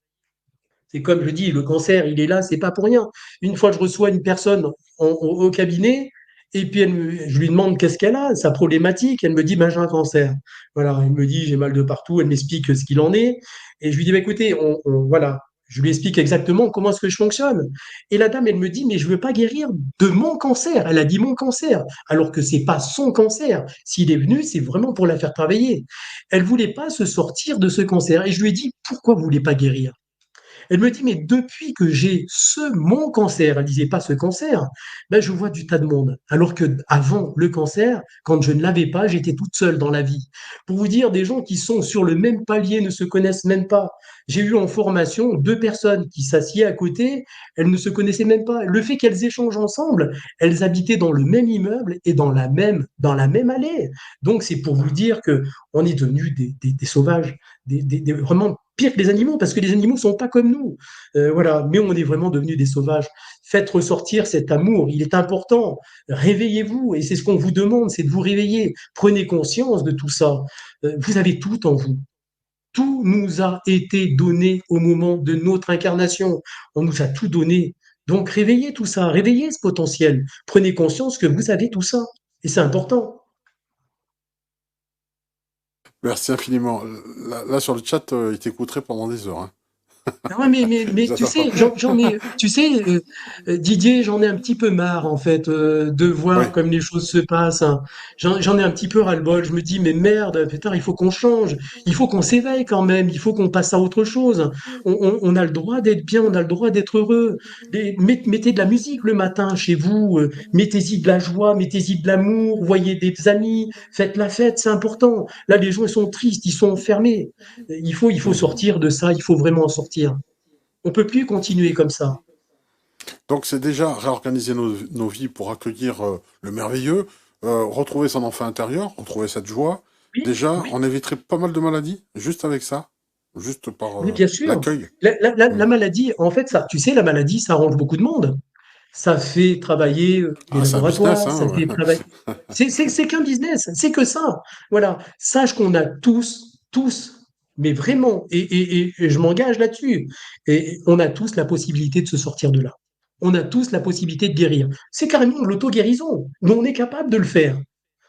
C'est comme je dis, le cancer, il est là, c'est pas pour rien. Une fois, je reçois une personne au cabinet Et puis je lui demande qu'est-ce qu'elle a, sa problématique. Elle me dit, ben, j'ai un cancer. Voilà, elle me dit, j'ai mal de partout. Elle m'explique ce qu'il en est. Et je lui dis, bah, écoutez, voilà, je lui explique exactement comment est-ce que je fonctionne. Et la dame, elle me dit, mais je veux pas guérir de mon cancer. Elle a dit mon cancer, alors que c'est pas son cancer. S'il est venu, c'est vraiment pour la faire travailler. Elle voulait pas se sortir de ce cancer. Et je lui ai dit, pourquoi vous voulez pas guérir? Elle me dit, mais depuis que j'ai mon cancer, elle disait pas ce cancer, ben je vois du tas de monde. Alors que avant le cancer, quand je ne l'avais pas, j'étais toute seule dans la vie. Pour vous dire, des gens qui sont sur le même palier ne se connaissent même pas. J'ai eu en formation deux personnes qui s'assiedent à côté, elles ne se connaissaient même pas. Le fait qu'elles échangent ensemble, elles habitaient dans le même immeuble et dans la même allée. Donc c'est pour vous dire que on est devenus des sauvages, vraiment pire que les animaux, parce que les animaux sont pas comme nous. Voilà, mais on est vraiment devenus des sauvages. Faites ressortir cet amour, il est important. Réveillez-vous, et c'est ce qu'on vous demande, c'est de vous réveiller. Prenez conscience de tout ça. Vous avez tout en vous. Tout nous a été donné au moment de notre incarnation. On nous a tout donné. Donc réveillez tout ça, réveillez ce potentiel. Prenez conscience que vous avez tout ça. Et c'est important. Merci infiniment. Là, sur le chat, il t'écouterait pendant des heures, hein. Ah ouais, mais tu J'adore. sais, Didier, j'en ai un petit peu marre en fait de Oui. voir comme les choses se passent, hein. J'en ai un petit peu ras-le-bol. Je me dis, mais merde, putain, il faut qu'on change, il faut qu'on s'éveille quand même, il faut qu'on passe à autre chose. On a le droit d'être bien, on a le droit d'être heureux. Mettez de la musique le matin chez vous, mettez-y de la joie, mettez-y de l'amour, voyez des amis, faites la fête, c'est important. Là, les gens ils sont tristes, ils sont enfermés. Il faut sortir de ça, il faut vraiment en sortir. On peut plus continuer comme ça. Donc, c'est déjà réorganiser nos vies pour accueillir le merveilleux, retrouver son enfant intérieur, retrouver cette joie. Oui, Déjà, oui, on éviterait pas mal de maladies juste avec ça, juste par oui, bien sûr. l'accueil. Hmm. La maladie, en fait, ça, tu sais, la maladie, ça arrange beaucoup de monde. Ça fait travailler les Ah, c'est un business, laboratoires, ça hein. fait travailler. C'est qu'un business, c'est que ça. Voilà. Sache qu'on a tous, mais vraiment, et je m'engage là-dessus, et on a tous la possibilité de se sortir de là. On a tous la possibilité de guérir. C'est carrément de l'auto-guérison. Mais on est capable de le faire.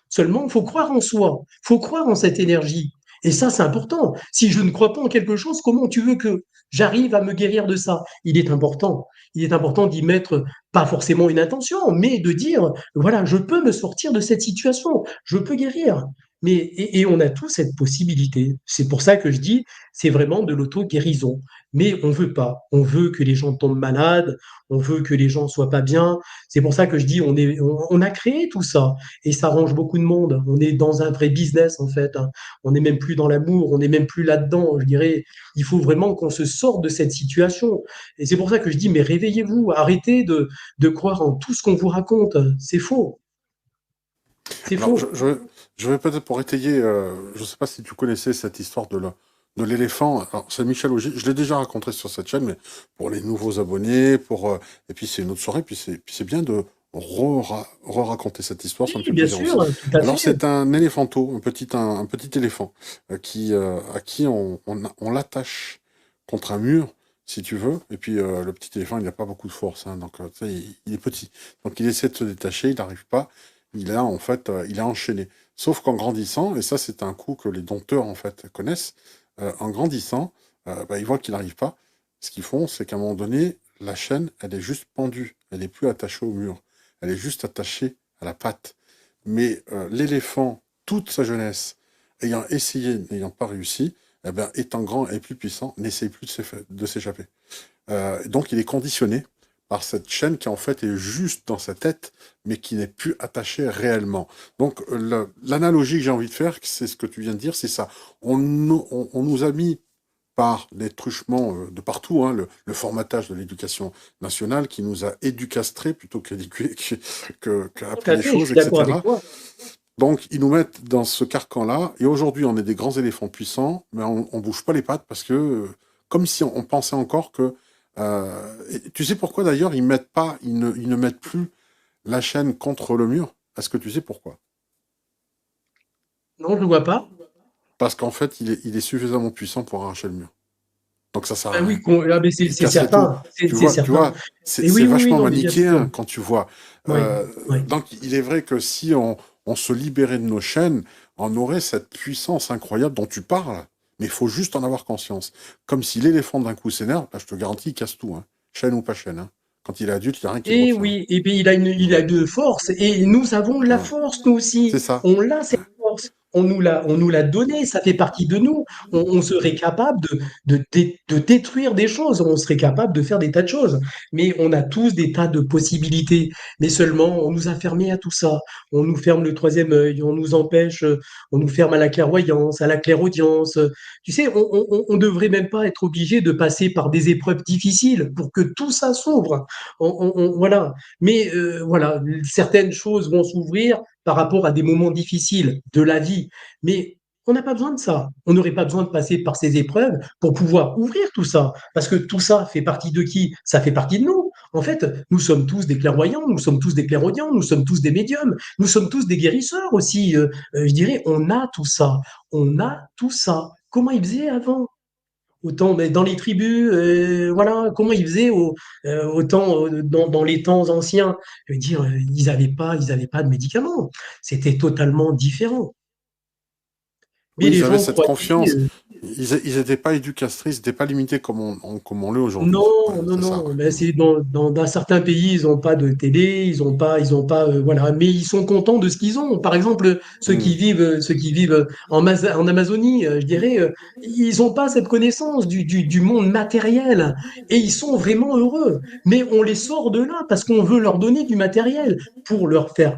Seulement, il faut croire en soi, il faut croire en cette énergie. Et ça, c'est important. Si je ne crois pas en quelque chose, comment tu veux que j'arrive à me guérir de ça? Il est important. Il est important d'y mettre pas forcément une intention, mais de dire, voilà, je peux me sortir de cette situation, je peux guérir. Et on a tous cette possibilité. C'est pour ça que je dis, c'est vraiment de l'auto-guérison. Mais on veut pas. On veut que les gens tombent malades, on veut que les gens soient pas bien. C'est pour ça que je dis, on a créé tout ça et ça arrange beaucoup de monde. On est dans un vrai business en fait, hein. On n'est même plus dans l'amour, on n'est même plus là-dedans. Je dirais, il faut vraiment qu'on se sorte de cette situation. Et c'est pour ça que je dis, mais réveillez-vous, arrêtez de croire en tout ce qu'on vous raconte. C'est faux, c'est Alors, faux. je vais peut-être pour étayer, je ne sais pas si tu connaissais cette histoire de l'éléphant. Alors, c'est Michel Augier. Je l'ai déjà raconté sur cette chaîne, mais pour les nouveaux abonnés, et puis c'est une autre soirée, puis c'est bien de re-raconter cette histoire, ça me Oui, fait bien plaisir sûr, aussi. tout à Alors, fait. c'est un éléphanteau, un petit éléphant, à qui on l'attache contre un mur, si tu veux. Et puis, le petit éléphant, il n'a pas beaucoup de force, hein, donc, tu sais, il est petit. Donc, il essaie de se détacher, il n'arrive pas. En fait, il a enchaîné. Sauf qu'en grandissant, et ça c'est un coup que les dompteurs en fait connaissent, en grandissant, ils voient qu'il n'arrive pas. Ce qu'ils font, c'est qu'à un moment donné, la chaîne, elle est juste pendue, elle n'est plus attachée au mur, elle est juste attachée à la patte. Mais l'éléphant, toute sa jeunesse, ayant essayé, n'ayant pas réussi, étant grand et plus puissant, n'essaye plus de s'échapper. Donc il est conditionné par cette chaîne qui en fait est juste dans sa tête, mais qui n'est plus attachée réellement. Donc l'analogie que j'ai envie de faire, c'est ce que tu viens de dire, c'est ça. On nous a mis par les truchements de partout, hein, le formatage de l'éducation nationale qui nous a éducastrés plutôt qu'éduqués, Tout qu'appris à les fait, je choses, suis d'accord avec etc. toi. Donc, ils nous mettent dans ce carcan-là, et aujourd'hui, on est des grands éléphants puissants, mais on bouge pas les pattes parce que, comme si on pensait encore que, et tu sais pourquoi d'ailleurs ils ne mettent plus la chaîne contre le mur? Est-ce que tu sais pourquoi? Non, je ne vois pas. Parce qu'en fait, il est suffisamment puissant pour arracher le mur. Donc ça sert Ah à oui, rien. mais Il c'est casserait tout. certain, c'est Tu certain. vois, Et c'est oui, oui, oui, vachement non, mais bien manichéen sûr. quand tu vois. Oui, oui. Donc il est vrai que si on se libérait de nos chaînes, on aurait cette puissance incroyable dont tu parles, mais il faut juste en avoir conscience. Comme si l'éléphant d'un coup s'énerve, bah, je te garantis, il casse tout, hein. Chaîne ou pas chaîne, hein. Quand il est adulte, il n'y a rien qui le Et retient. oui, et puis il Hein. a de force, et nous avons de la Hein. force, nous C'est aussi. ça. On l'a, cette force. On nous l'a donnée, ça fait partie de nous. On serait capable de détruire des choses, on serait capable de faire des tas de choses. Mais on a tous des tas de possibilités. Mais seulement, on nous a fermés à tout ça. On nous ferme le troisième œil, on nous empêche, on nous ferme à la clairvoyance, à la clairaudience. Tu sais, on devrait même pas être obligé de passer par des épreuves difficiles pour que tout ça s'ouvre. Voilà. Mais voilà, certaines choses vont s'ouvrir par rapport à des moments difficiles de la vie. Mais on n'a pas besoin de ça. On n'aurait pas besoin de passer par ces épreuves pour pouvoir ouvrir tout ça. Parce que tout ça fait partie de qui? Ça fait partie de nous. En fait, nous sommes tous des clairvoyants, nous sommes tous des clairaudients, nous sommes tous des médiums, nous sommes tous des guérisseurs aussi. Je dirais, on a tout ça. On a tout ça. Comment ils faisaient avant? Autant mais dans les tribus, voilà, comment ils faisaient autant dans les temps anciens. Je veux dire, ils avaient pas de médicaments. C'était totalement différent. Mais Oui, les ils avaient gens cette croyaient. confiance. euh, Ils n'étaient pas éducatrices, ils n'étaient pas limités comme on l'est aujourd'hui. Ouais, non, non, c'est ça. non. Ben, Ouais. c'est dans certains pays, ils n'ont pas de télé, ils ont pas, voilà. Mais ils sont contents de ce qu'ils ont. Par exemple, Hmm. ceux qui vivent en Amazonie, je dirais, ils n'ont pas cette connaissance du monde matériel et ils sont vraiment heureux. Mais on les sort de là parce qu'on veut leur donner du matériel pour leur faire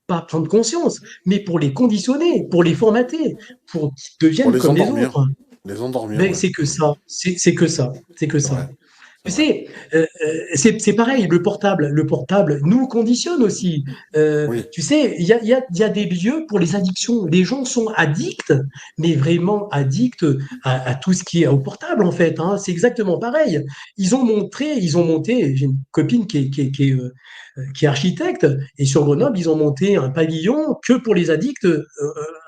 pas prendre conscience, mais pour les conditionner, pour les formater, pour qu'ils Pour deviennent les comme les endormir. autres. Les endormir, Ben, ouais. c'est que ça, c'est que ça, c'est que C'est vrai. ça. C'est Tu vrai. sais, c'est pareil, le portable nous conditionne aussi. Oui. Tu sais, il y a des lieux pour les addictions. Les gens sont addicts, mais vraiment addicts à tout ce qui est au portable, en fait. Hein. C'est exactement pareil. Ils ont monté, j'ai une copine qui est architecte, et sur Grenoble, ils ont monté un pavillon que pour les addicts,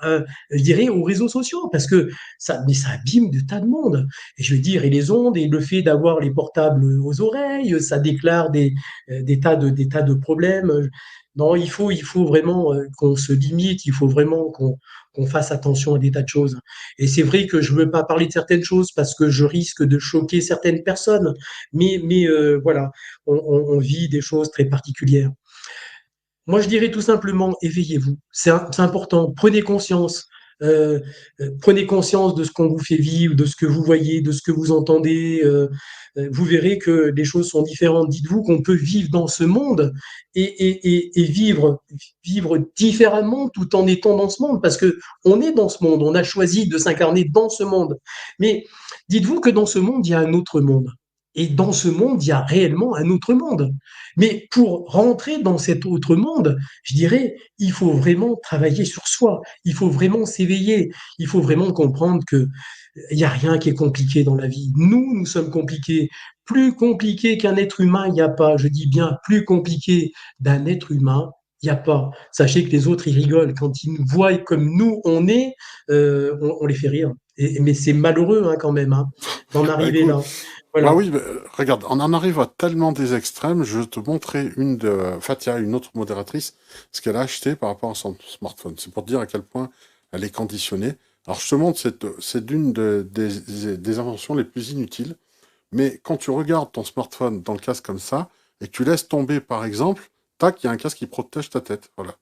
je dirais, aux réseaux sociaux, parce que mais ça abîme de tas de monde. Et je veux dire, et les ondes, et le fait d'avoir les portables aux oreilles, ça déclare des tas de problèmes. Non, il faut vraiment qu'on se limite, il faut vraiment qu'on fasse attention à des tas de choses. Et c'est vrai que je ne veux pas parler de certaines choses parce que je risque de choquer certaines personnes, mais voilà, on vit des choses très particulières. Moi, je dirais tout simplement, éveillez-vous. C'est important. Prenez conscience de ce qu'on vous fait vivre, de ce que vous voyez, de ce que vous entendez. Vous verrez que les choses sont différentes. Dites-vous qu'on peut vivre dans ce monde et vivre différemment tout en étant dans ce monde, parce que on est dans ce monde. On a choisi de s'incarner dans ce monde. Mais dites-vous que dans ce monde, il y a un autre monde. Et dans ce monde, il y a réellement un autre monde. Mais pour rentrer dans cet autre monde, je dirais, il faut vraiment travailler sur soi, il faut vraiment s'éveiller, il faut vraiment comprendre que il n'y a rien qui est compliqué dans la vie. Nous sommes compliqués. Plus compliqué qu'un être humain, il n'y a pas. Je dis bien plus compliqué d'un être humain, il n'y a pas. Sachez que les autres, ils rigolent. Quand ils nous voient comme nous, on est, on les fait rire. Mais c'est malheureux hein, quand même hein, d'en Bah arriver écoute, là. bah Voilà. oui, bah, regarde, on en arrive à tellement des extrêmes. Je vais te montrer une de Fatia, une autre modératrice, ce qu'elle a acheté par rapport à son smartphone. C'est pour te dire à quel point elle est conditionnée. Alors je te montre, c'est d'une des inventions les plus inutiles. Mais quand tu regardes ton smartphone dans le casque comme ça, et que tu laisses tomber par exemple, tac, il y a un casque qui protège ta tête. Voilà.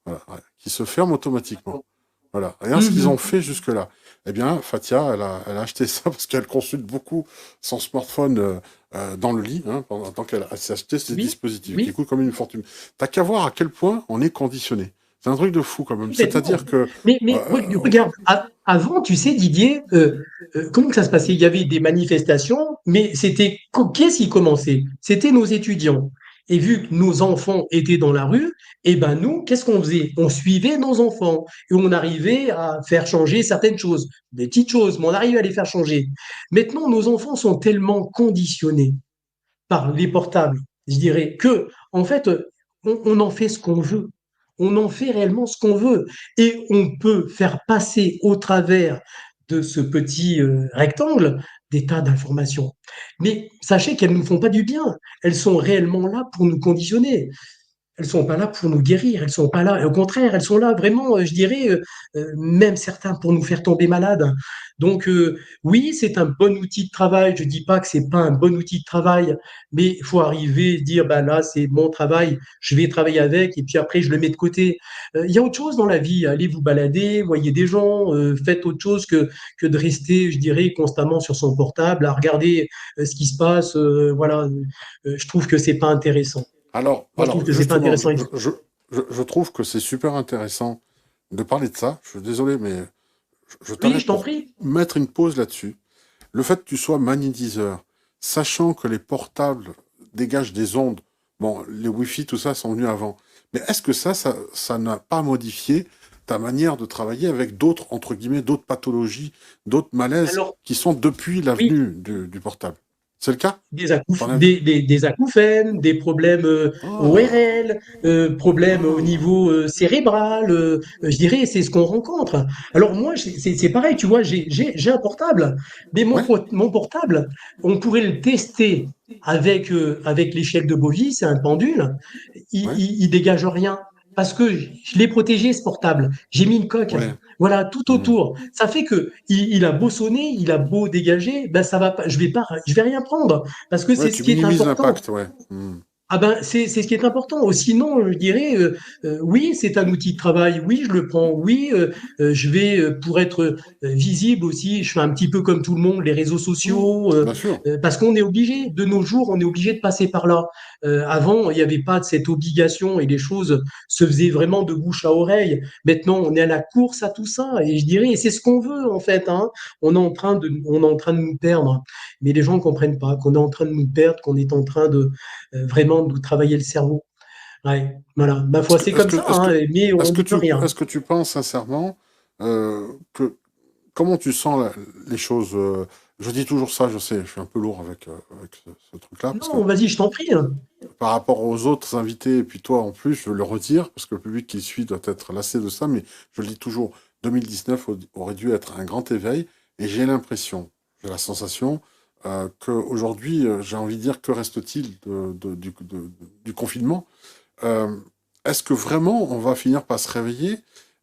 Voilà, ouais, qui se ferme automatiquement. Voilà, regarde ce qu'ils ont Mhm. fait jusque-là. Eh bien, Fatia, elle a acheté ça parce qu'elle consulte beaucoup son smartphone dans le lit, hein, pendant tant qu'elle s'est acheté ces Oui, dispositifs qui oui, coûtent comme une fortune. T'as qu'à voir à quel point on est conditionné. C'est un truc de fou quand même. complètement. C'est-à-dire que Regarde, avant, tu sais, Didier, comment que ça se passait? Il y avait des manifestations, mais qu'est-ce qui commençait? C'était nos étudiants. Et vu que nos enfants étaient dans la rue, eh ben nous, qu'est-ce qu'on faisait? On suivait nos enfants et on arrivait à faire changer certaines choses, des petites choses, mais on arrivait à les faire changer. Maintenant, nos enfants sont tellement conditionnés par les portables, je dirais, que, en fait, on en fait ce qu'on veut. On en fait réellement ce qu'on veut. Et on peut faire passer au travers de ce petit rectangle des tas d'informations. Mais sachez qu'elles ne nous font pas du bien. Elles sont réellement là pour nous conditionner. Elles sont pas là pour nous guérir, elles sont pas là, au contraire, elles sont là vraiment, je dirais, même certains pour nous faire tomber malades. Donc oui, c'est un bon outil de travail. Je dis pas que c'est pas un bon outil de travail, mais il faut arriver à dire, bah là, c'est mon travail, je vais travailler avec, et puis après, je le mets de côté. Il y a autre chose dans la vie. Allez vous balader, voyez des gens, faites autre chose que de rester, je dirais, constamment sur son portable, à regarder ce qui se passe. Voilà, je trouve que c'est pas intéressant. Moi, je trouve que c'est pas Justement, intéressant. je trouve que c'est super intéressant de parler de ça. Je suis désolé, mais je Oui, t'arrête je t'en pour prie. mettre une pause là-dessus. Le fait que tu sois magnétiseur, sachant que les portables dégagent des ondes, bon, les Wi-Fi, tout ça sont venus avant. Mais est-ce que ça n'a pas modifié ta manière de travailler avec d'autres, entre guillemets, d'autres pathologies, d'autres malaises Alors, qui sont depuis la oui, venue du portable? C'est le cas, ton avis? des acouphènes, des problèmes Ah, ORL, problèmes au ah, niveau cérébral, je dirais, c'est ce qu'on rencontre. Alors moi, c'est pareil, tu vois, j'ai un portable, mais ouais, mon portable, on pourrait le tester avec l'échelle de Bovie, c'est un pendule, ouais, il dégage rien. Parce que je l'ai protégé, ce portable. J'ai mis une coque, ouais. voilà, tout Hmm. autour. Ça fait que il a beau sonner, il a beau dégager, ben ça va pas, je vais rien prendre. Parce que Ouais, c'est ce tu qui est minimises important. l'impact, ouais. Hmm. Ah ben, c'est ce qui est important. Sinon, je dirais, oui, c'est un outil de travail. Oui, je le prends. Oui, je vais, pour être visible aussi, je fais un petit peu comme tout le monde, les réseaux Hmm. sociaux, Bien sûr. parce qu'on est obligé, de nos jours, on est obligé de passer par là. Avant, il n'y avait pas de cette obligation et les choses se faisaient vraiment de bouche à oreille. Maintenant, on est à la course à tout ça. Et je dirais, et c'est ce qu'on veut, en fait, hein. On est en train de nous perdre. Mais les gens ne comprennent pas qu'on est en train de nous perdre, qu'on est en train de vraiment de travailler le cerveau. Ouais, voilà. Ma foi, c'est comme ça, hein, mais on n'y peut rien. Est-ce que tu penses sincèrement que comment tu sens les choses je dis toujours ça, je sais, je suis un peu lourd avec ce truc-là, parce que Non, vas-y, je t'en prie, hein. par rapport aux autres invités, et puis toi en plus, je veux le redire, parce que le public qui suit doit être lassé de ça, mais je le dis toujours, 2019 aurait dû être un grand éveil, et j'ai l'impression, j'ai la sensation, qu'aujourd'hui, j'ai envie de dire, que reste-t-il du confinement? Euh, Est-ce que vraiment on va finir par se réveiller?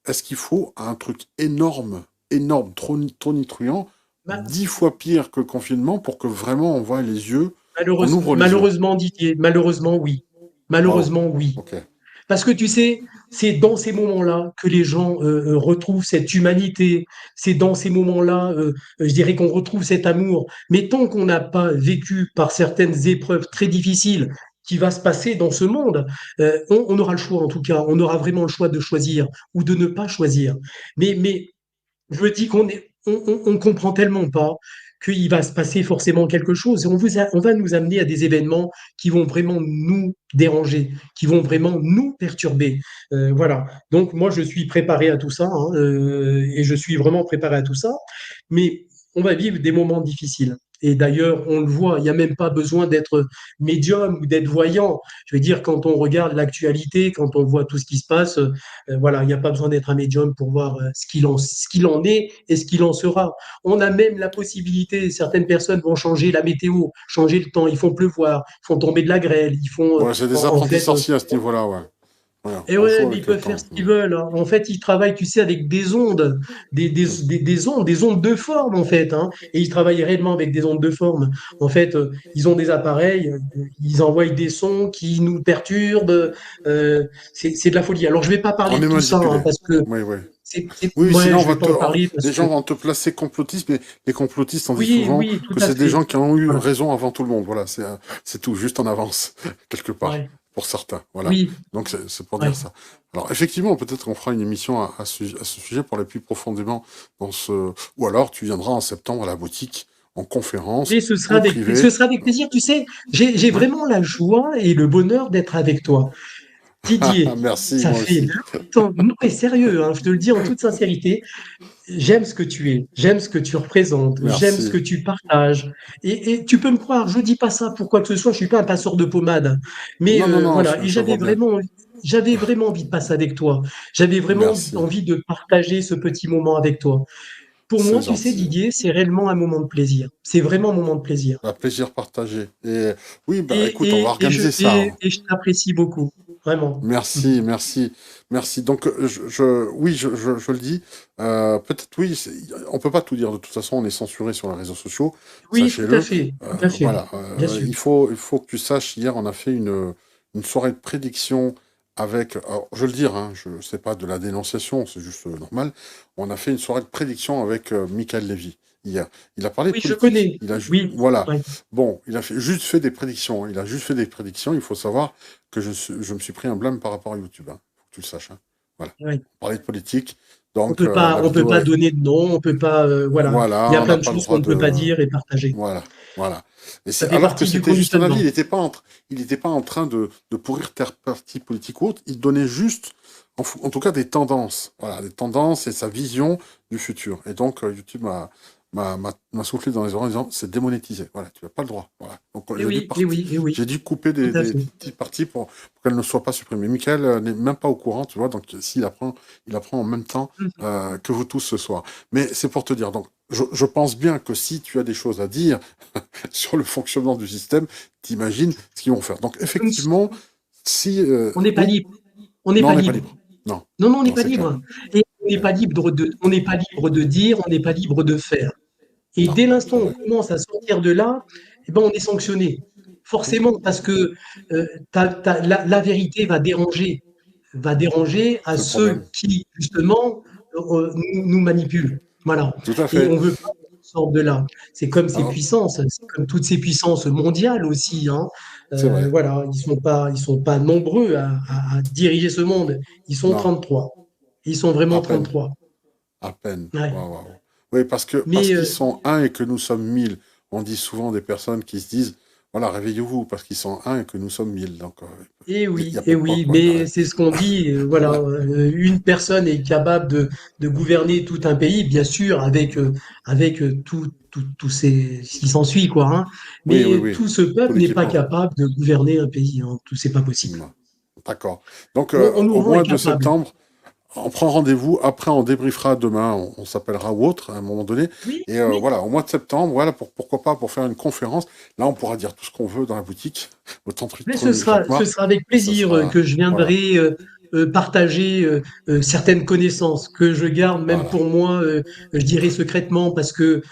Est-ce qu'il faut un truc énorme, énorme, tonitruant, Ma- 10 fois pire que le confinement pour que vraiment on voit les yeux, on ouvre les yeux? Malheureusement, Didier, malheureusement, oui. Bravo. Malheureusement, oui. Ok. Parce que tu sais, c'est dans ces moments-là que les gens retrouvent cette humanité. C'est dans ces moments-là, je dirais qu'on retrouve cet amour. Mais tant qu'on n'a pas vécu par certaines épreuves très difficiles qui va se passer dans ce monde, on aura le choix en tout cas. On aura vraiment le choix de choisir ou de ne pas choisir. Mais je me dis on comprend tellement pas qu'il va se passer forcément quelque chose et on va nous amener à des événements qui vont vraiment nous déranger, qui vont vraiment nous perturber. Voilà. Donc moi je suis préparé à tout ça, hein, et je suis vraiment préparé à tout ça, mais on va vivre des moments difficiles. Et d'ailleurs, on le voit, il n'y a même pas besoin d'être médium ou d'être voyant. Je veux dire, quand on regarde l'actualité, quand on voit tout ce qui se passe, voilà, il n'y a pas besoin d'être un médium pour voir ce qu'il en est et ce qu'il en sera. On a même la possibilité, certaines personnes vont changer la météo, changer le temps, ils font pleuvoir, ils font tomber de la grêle, ils font Ouais, c'est des en apprentis fait, sorciers à ce niveau-là, ouais. Ouais, et on ouais, joue mais ils avec le peuvent faire temps. ce qu'ils Hmm. veulent, hein. En fait, ils travaillent, tu sais, avec des ondes, Hmm. des ondes de forme, en fait, hein. Et ils travaillent réellement avec des ondes de forme. En fait, ils ont des appareils, ils envoient des sons qui nous perturbent. C'est de la folie. Alors, je vais pas parler On de est tout ça, hein, manipulé. parce que Oui, oui. Oui, ouais, sinon je vais pas en parler parce les que gens vont te placer complotiste, mais les complotistes, on dit oui, souvent oui, tout que à c'est des fait. gens qui ont eu Voilà. raison avant tout le monde. Voilà, c'est tout, juste en avance, quelque part, Ouais. pour certains. Voilà. Oui, Donc c'est pour dire ouais. ça. Alors effectivement, peut-être qu'on fera une émission à ce sujet pour aller plus profondément ou alors tu viendras en septembre à la boutique en conférence, Et en ce privé. sera avec plaisir. Tu sais, j'ai Ouais. vraiment la joie et le bonheur d'être avec toi. Didier, Merci, ça moi fait aussi. longtemps, non mais sérieux, hein, je te le dis en toute sincérité, j'aime ce que tu es, j'aime ce que tu représentes, j'aime ce que Merci. tu partages. Et tu peux me croire, je dis pas ça pour quoi que ce soit, je suis pas un passeur de pommade. Mais Non, non, non, voilà, et je vois bien. j'avais vraiment envie de passer avec toi. J'avais vraiment Merci. envie de partager ce petit moment avec toi. Pour C'est moi, tu sais, gentil. Didier, c'est réellement un moment de plaisir. C'est vraiment un moment de plaisir. Un plaisir partagé. Et oui, bah écoute, on va Et organiser ça, hein. et je t'apprécie beaucoup, vraiment. Merci, merci, merci. Donc, oui, je le dis. Peut-être, oui, on peut pas tout dire. De toute façon, on est censuré sur les réseaux sociaux. Oui, tout à Sachez-le. fait, tout à fait, Voilà. bien sûr. Il faut que tu saches. Hier, on a fait une soirée de prédiction avec. Alors, je veux le dire, hein, je sais pas de la dénonciation, c'est juste normal. On a fait une soirée de prédiction avec Michael Lévy hier. Il a parlé Oui, je politique. connais. Il a, Oui, voilà. ouais, Bon, juste fait des prédictions, hein. Il a juste fait des prédictions. Il faut savoir que je me suis pris un blâme par rapport à YouTube, hein. Faut que tu le saches, hein. Voilà. ouais. On parlait de politique, donc la On peut vidéo, pas donner de nom, on peut pas, voilà. Il y voilà, a on plein n'a de pas le choses qu'on droit ne peut pas de, dire et partager. voilà, voilà. Et Ça c'est fait alors que partie du c'était juste un avis. conditionnement. Il était pas en train de pourrir tel parti politique ou autre. Il donnait juste, en tout cas, des tendances, voilà, des tendances et sa vision du futur. Et donc YouTube m'a soufflé dans les oreilles en disant c'est démonétisé. Voilà, tu n'as pas le droit. Voilà. Donc Eh oui, eh oui, eh oui, j'ai dû couper tout à des fait. petites parties pour qu'elles ne soient pas supprimées. Michael n'est même pas au courant, tu vois. Donc s'il apprend, il apprend en même temps Mhm. que vous tous ce soir. Mais c'est pour te dire. Donc je pense bien que si tu as des choses à dire sur le fonctionnement du système, t'imagines ce qu'ils vont faire. Donc Nous ne effectivement, si On n'est pas oui, libre. On n'est non, on pas n'est pas libre. libre. Non, Non, non, on n'est non, pas c'est clair. libre. Et Ouais, on n'est pas libre de dire, on n'est pas libre de faire. Et non, dès c'est l'instant où vrai. on commence à sortir de là, eh ben, on est sanctionné. Forcément, parce que la vérité va déranger à C'est le ceux problème. qui, justement, nous manipulent. Voilà. Tout à Et fait. on veut pas qu'on sorte de là. C'est comme ces Alors, puissances, c'est comme toutes ces puissances mondiales aussi, hein. c'est vrai. Voilà, ils sont pas nombreux à diriger ce monde. Ils sont Non, 33. Ils sont vraiment à peine. 33. À peine. Ouais. Waouh, waouh. Oui, parce Mais qu'ils sont un et que nous sommes mille. On dit souvent des personnes qui se disent, voilà, réveillez-vous, parce qu'ils sont un et que nous sommes mille. Donc, il y a eh peu de quoi, oui, quoi. mais c'est ce qu'on dit, voilà, Ouais, une personne est capable de gouverner tout un pays, bien sûr, avec tout ce qui s'ensuit, quoi, hein. oui, oui, Mais oui. tout ce Tout peuple n'est pas l'équipement. capable de gouverner un pays, hein. Tout, c'est pas possible. Non. D'accord. Donc, On nous au rend mois de incapables. septembre, on prend rendez-vous. Après, on débriefera demain. On s'appellera ou autre à un moment donné. Oui, Et oui. voilà, au mois de septembre, voilà, pourquoi pas pour faire une conférence. Là, on pourra dire tout ce qu'on veut dans la boutique. Autant de Mais truc ce Jacques-Marc. sera avec Et ça plaisir sera, que je voilà, viendrai partager certaines connaissances que je garde même voilà. pour moi, je dirais secrètement, parce que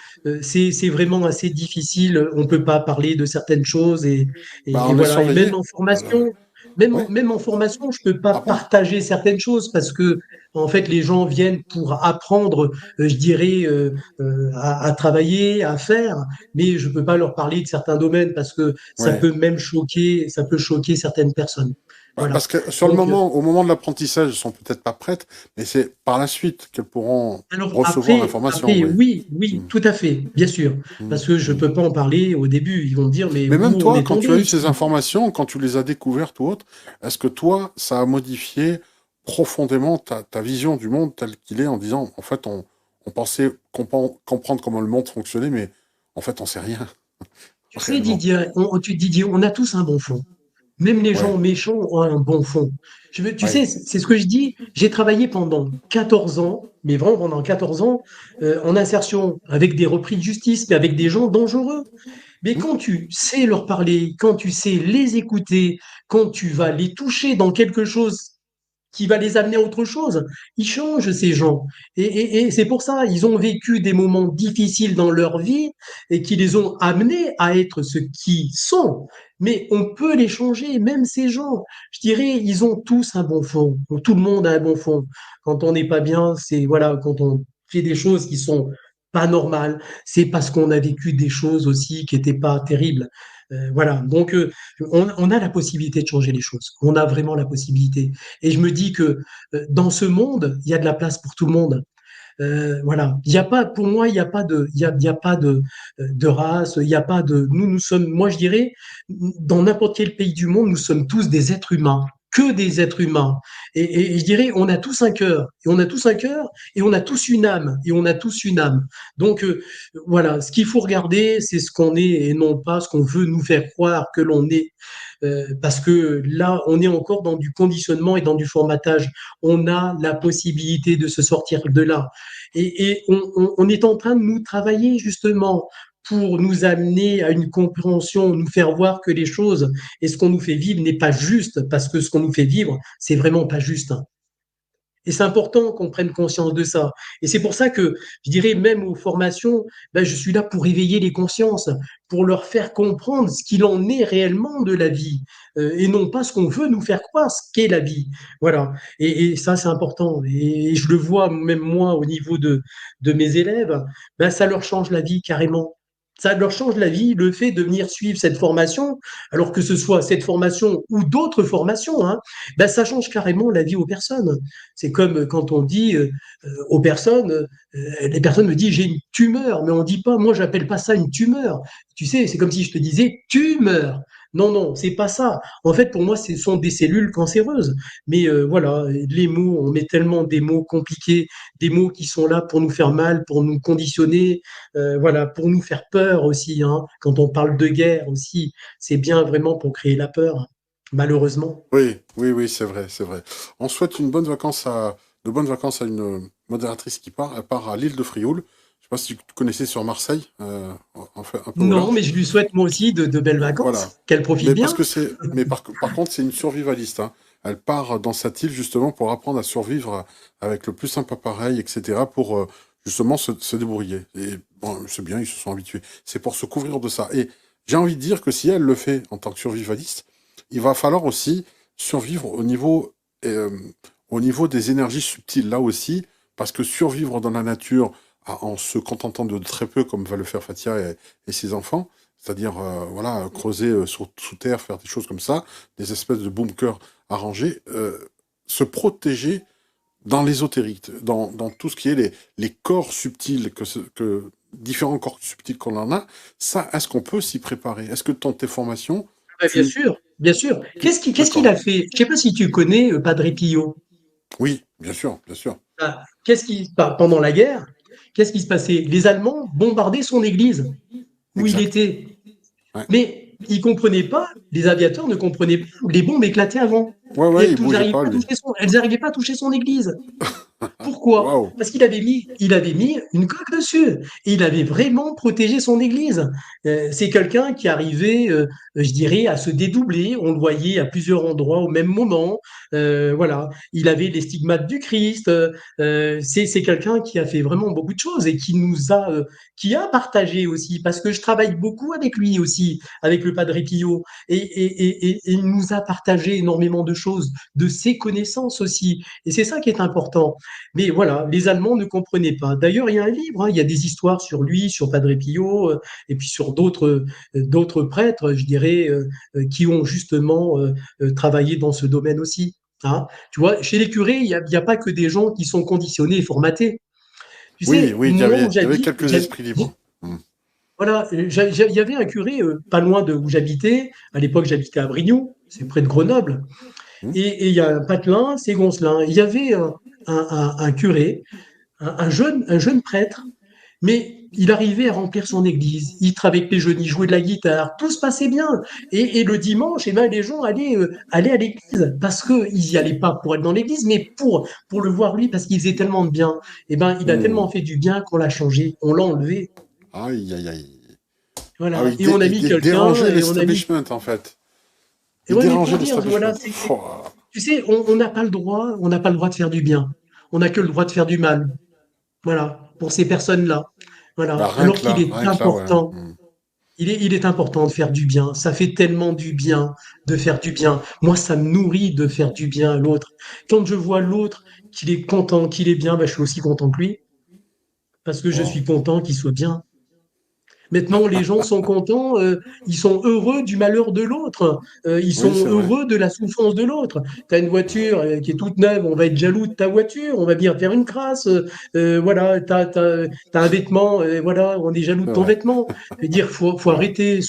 c'est vraiment assez difficile. On peut pas parler de certaines choses Bah, et on est voilà. Et même surveillé. en Voilà. formation, Ouais. même en formation, je peux pas Ah bon? partager certaines choses parce que en fait les gens viennent pour apprendre, je dirais, à travailler, à faire, mais je peux pas leur parler de certains domaines parce que Ouais. ça peut choquer certaines personnes. Ouais, parce Voilà. que sur le Donc, moment, au moment de l'apprentissage, elles sont peut-être pas prêtes, mais c'est par la suite qu'elles pourront alors recevoir l'information, oui. oui, oui, Mm, tout à fait, bien sûr, mm, parce que je mm. peux pas en parler au début. Ils vont me dire, mais Mais où même on toi, est quand tombé tu as eu ces ici? informations, quand tu les as découvertes ou autres, est-ce que toi, ça a modifié profondément ta vision du monde tel qu'il est en disant, en fait, on pensait comprendre comment le monde fonctionnait, mais en fait, on sait rien, Tu sais, réellement. Didier, on a tous un bon fond. Même les Ouais, gens méchants ont un bon fond. Tu ouais. sais, c'est ce que je dis. J'ai travaillé pendant 14 ans, mais vraiment pendant 14 ans, en insertion avec des repris de justice, mais avec des gens dangereux. Mais Mm, quand tu sais leur parler, quand tu sais les écouter, quand tu vas les toucher dans quelque chose qui va les amener à autre chose, ils changent ces gens. Et c'est pour ça, ils ont vécu des moments difficiles dans leur vie et qui les ont amenés à être ce qu'ils sont. Mais on peut les changer, même ces gens. Je dirais, ils ont tous un bon fond. Tout le monde a un bon fond. Quand on n'est pas bien, c'est voilà, quand on fait des choses qui sont pas normales, c'est parce qu'on a vécu des choses aussi qui n'étaient pas terribles. Voilà. Donc, on a la possibilité de changer les choses. On a vraiment la possibilité. Et je me dis que dans ce monde, il y a de la place pour tout le monde. Voilà. Il y a pas, pour moi, il y a pas de race. Il y a pas de. Nous sommes. Moi, je dirais, dans n'importe quel pays du monde, nous sommes tous des êtres humains. que des êtres humains. Et je dirais, on a tous un cœur, et on a tous un cœur, et on a tous une âme, et on a tous une âme. Donc voilà, ce qu'il faut regarder, c'est ce qu'on est et non pas ce qu'on veut nous faire croire que l'on est. Parce que là, on est encore dans du conditionnement et dans du formatage. On a la possibilité de se sortir de là. Et on est en train de nous travailler justement pour nous amener à une compréhension, nous faire voir que les choses et ce qu'on nous fait vivre n'est pas juste, parce que ce qu'on nous fait vivre, c'est vraiment pas juste, hein. Et c'est important qu'on prenne conscience de ça. Et c'est pour ça que je dirais même aux formations, ben, je suis là pour éveiller les consciences, pour leur faire comprendre ce qu'il en est réellement de la vie, et non pas ce qu'on veut nous faire croire, ce qu'est la vie. Voilà. Et ça, c'est important. Et je le vois même moi au niveau de mes élèves, ben, ça leur change la vie carrément. Ça leur change la vie, le fait de venir suivre cette formation, alors que ce soit cette formation ou d'autres formations, hein, ben, ça change carrément la vie aux personnes. C'est comme quand on dit aux personnes, les personnes me disent j'ai une tumeur, mais on dit pas, moi j'appelle pas ça une tumeur. Tu sais, c'est comme si je te disais tu meurs. Non, non, c'est pas ça. En fait, pour moi, ce sont des cellules cancéreuses. Mais voilà, les mots, on met tellement des mots compliqués, des mots qui sont là pour nous faire mal, pour nous conditionner, voilà, pour nous faire peur aussi, hein. Quand on parle de guerre aussi, c'est bien vraiment pour créer la peur, malheureusement. Oui, oui, oui, c'est vrai, c'est vrai. On souhaite de bonnes vacances à une modératrice qui part. Elle part à l'île de Frioul. Je sais pas si tu connaissais sur Marseille, en fait, un peu au Non, large. mais je lui souhaite moi aussi de belles Voilà. vacances, qu'elle profite Mais parce bien. que mais par contre, c'est une survivaliste, hein. Elle part dans cette île justement pour apprendre à survivre avec le plus simple appareil, etc., pour justement se débrouiller. Et bon, c'est bien, ils se sont habitués. C'est pour se couvrir de ça. Et j'ai envie de dire que si elle le fait en tant que survivaliste, il va falloir aussi survivre euh, au niveau des énergies subtiles, là aussi, parce que survivre dans la nature en se contentant de très peu, comme va le faire Fatia et ses enfants, c'est-à-dire voilà, creuser sous terre, faire des choses comme ça, des espèces de bunkers arrangés, se protéger dans l'ésotérique, dans tout ce qui est les corps subtils, que différents corps subtils qu'on en a, ça, est-ce qu'on peut s'y préparer? Est-ce que dans tes formations, Ouais, bien tu... sûr, bien sûr. Qu'est-ce qu'il D'accord. a fait? Je sais pas si tu connais Padre Pio. Oui, bien sûr, bien sûr. Ah, pendant la guerre, qu'est-ce qui se passait? Les Allemands bombardaient son église où il Exact. était. Ouais, Mais ils ne comprenaient pas, les aviateurs ne comprenaient pas, les bombes éclataient avant. ouais, Et ouais, il bougeait pas, lui. elles n'arrivaient pas à toucher son église. Pourquoi? Waouh. Parce qu'il avait mis une coque dessus. Et il avait vraiment protégé son église. C'est quelqu'un qui arrivait, je dirais, à se dédoubler. On le voyait à plusieurs endroits au même moment. Voilà. Il avait les stigmates du Christ. C'est quelqu'un qui a fait vraiment beaucoup de choses et qui a partagé aussi. Parce que je travaille beaucoup avec lui aussi, avec le Padre Pio. Et il nous a partagé énormément de choses, de ses connaissances aussi. Et c'est ça qui est important. Mais voilà, les Allemands ne comprenaient pas. D'ailleurs, il y a un livre, hein, il y a des histoires sur lui, sur Padre Pio, et puis sur d'autres prêtres, je dirais, qui ont justement travaillé dans ce domaine aussi, hein. Tu vois, chez les curés, il y a pas que des gens qui sont conditionnés et formatés. Tu Oui, sais, oui, moi où il y avait j'habite, quelques esprits libres. Hmm. voilà, il y avait un curé pas loin de où j'habitais. À l'époque, j'habitais à Brignoud, c'est près de Grenoble. Hmm. Et il y a un patelin, c'est Goncelin. Il y avait un curé, un jeune prêtre, mais il arrivait à remplir son église. Il travaillait avec les jeunes, il jouait de la guitare, tout se passait bien. Et le dimanche, eh ben, les gens allaient à l'église parce qu'ils n'y allaient pas pour être dans l'église, mais pour le voir lui, parce qu'il faisait tellement de bien. Eh ben, il a Hmm. tellement fait du bien qu'on l'a changé, on l'a enlevé. Aïe, aïe, aïe. Ah Voilà. oui, Et on a mis il quelqu'un, dérangeait et on a mis. l'establishment, en fait. Et Il ouais, mais dérangeait pour dire, voilà, l'establishment. Oh. tu sais, on n'a pas le droit, on n'a pas le droit de faire du bien. On n'a que le droit de faire du mal. Voilà, pour ces personnes-là. Bah, Voilà. Alors qu'il est rien que là, ouais. important, Hmm. il est important de faire du bien. Ça fait tellement du bien de faire du bien. Moi, ça me nourrit de faire du bien à l'autre. Quand je vois l'autre qu'il est content, qu'il est bien, bah, je suis aussi content que lui, parce que je Wow. suis content qu'il soit bien. Maintenant, les gens sont contents, ils sont heureux du malheur de l'autre, ils Oui, sont c'est vrai. heureux de la souffrance de l'autre. Tu as une voiture qui est toute neuve, on va être jaloux de ta voiture, on va bien faire une crasse. Voilà, tu as un vêtement, voilà, on est jaloux C'est de ton vrai. vêtement. Je veux dire, faut C'est vrai. arrêter, Ouais.